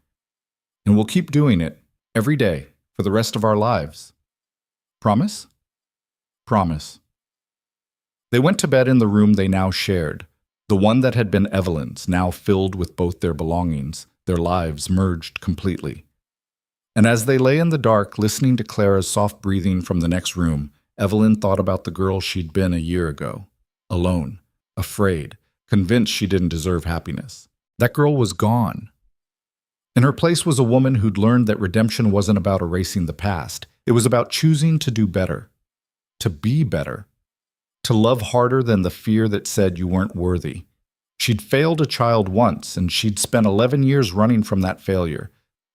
And we'll keep doing it, every day, for the rest of our lives. Promise? Promise. They went to bed in the room they now shared, the one that had been Evelyn's, now filled with both their belongings, their lives merged completely. And as they lay in the dark, listening to Clara's soft breathing from the next room, Evelyn thought about the girl she'd been a year ago, alone, afraid, convinced she didn't deserve happiness. That girl was gone. In her place was a woman who'd learned that redemption wasn't about erasing the past. It was about choosing to do better, to be better, to love harder than the fear that said you weren't worthy. She'd failed a child once, and she'd spent 11 years running from that failure.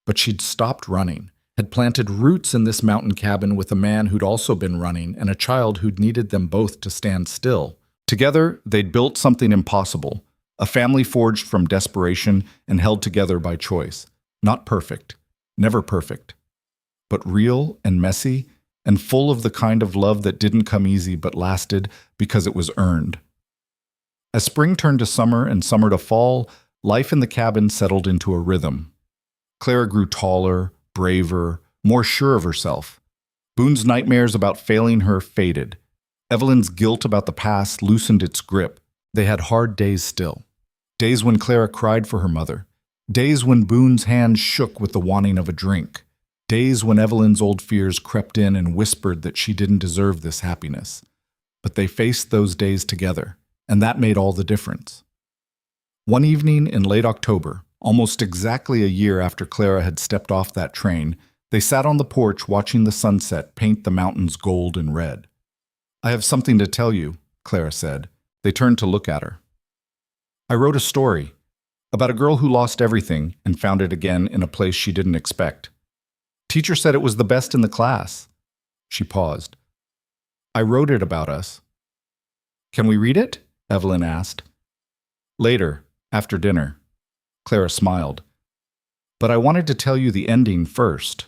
But she'd stopped running, had planted roots in this mountain cabin with a man who'd also been running and a child who'd needed them both to stand still. Together, they'd built something impossible, a family forged from desperation and held together by choice. Not perfect, never perfect, but real and messy and full of the kind of love that didn't come easy but lasted because it was earned. As spring turned to summer and summer to fall, life in the cabin settled into a rhythm. Clara grew taller, braver, more sure of herself. Boone's nightmares about failing her faded. Evelyn's guilt about the past loosened its grip. They had hard days still. Days when Clara cried for her mother. Days when Boone's hands shook with the wanting of a drink. Days when Evelyn's old fears crept in and whispered that she didn't deserve this happiness. But they faced those days together, and that made all the difference. One evening in late October, almost exactly a year after Clara had stepped off that train, they sat on the porch watching the sunset paint the mountains gold and red. I have something to tell you, Clara said. They turned to look at her. I wrote a story about a girl who lost everything and found it again in a place she didn't expect. Teacher said it was the best in the class. She paused. I wrote it about us. Can we read it? Evelyn asked. Later, after dinner. Clara smiled. But I wanted to tell you the ending first.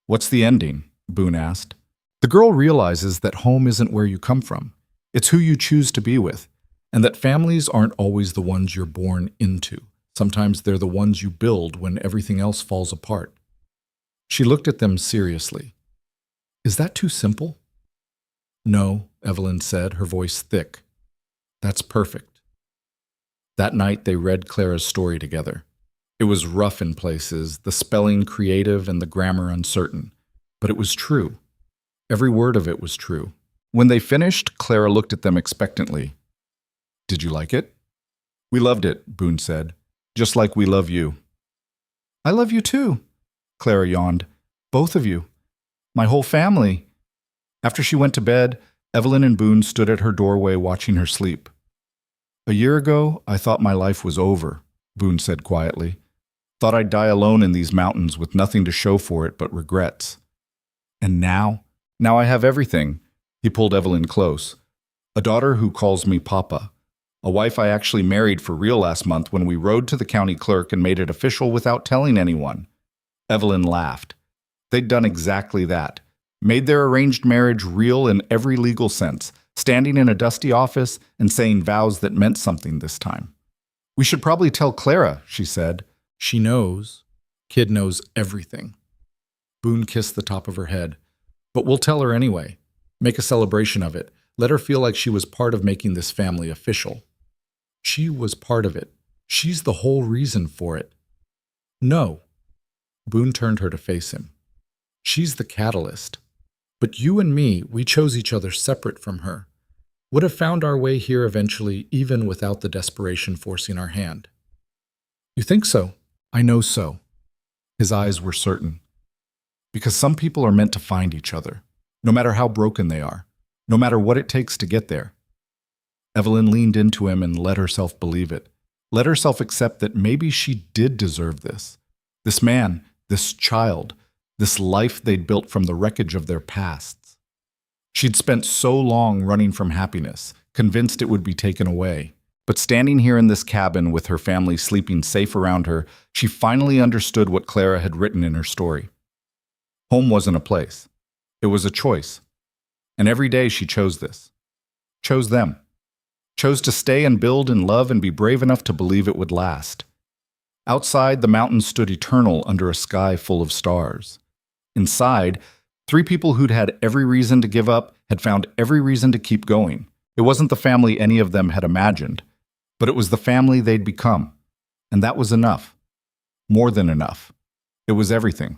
What's the ending? Boone asked. The girl realizes that home isn't where you come from. It's who you choose to be with, and that families aren't always the ones you're born into. Sometimes they're the ones you build when everything else falls apart. She looked at them seriously. Is that too simple? No, Evelyn said, her voice thick. That's perfect. That night they read Clara's story together. It was rough in places, the spelling creative and the grammar uncertain, but it was true. Every word of it was true. When they finished, Clara looked at them expectantly. Did you like it? We loved it, Boone said, just like we love you. I love you too, Clara yawned. Both of you. My whole family. After she went to bed, Evelyn and Boone stood at her doorway watching her sleep. A year ago, I thought my life was over, Boone said quietly. Thought I'd die alone in these mountains with nothing to show for it but regrets. And now I have everything. He pulled Evelyn close. A daughter who calls me Papa. A wife I actually married for real last month when we rode to the county clerk and made it official without telling anyone. Evelyn laughed. They'd done exactly that. Made their arranged marriage real in every legal sense, standing in a dusty office and saying vows that meant something this time. We should probably tell Clara, she said. She knows. Kid knows everything. Boone kissed the top of her head. But we'll tell her anyway. Make a celebration of it. Let her feel like she was part of making this family official. She was part of it. She's the whole reason for it. No. Boone turned her to face him. She's the catalyst. But you and me, we chose each other separate from her. Would have found our way here eventually, even without the desperation forcing our hand. You think so? I know so. His eyes were certain. Because some people are meant to find each other, no matter how broken they are, no matter what it takes to get there. Evelyn leaned into him and let herself believe it. Let herself accept that maybe she did deserve this. This man, this child, this life they'd built from the wreckage of their pasts. She'd spent so long running from happiness, convinced it would be taken away. But standing here in this cabin with her family sleeping safe around her, she finally understood what Clara had written in her story. Home wasn't a place. It was a choice. And every day she chose this. Chose them. Chose to stay and build and love and be brave enough to believe it would last. Outside, the mountains stood eternal under a sky full of stars. Inside, 3 people who'd had every reason to give up had found every reason to keep going. It wasn't the family any of them had imagined, but it was the family they'd become. And that was enough. More than enough. It was everything.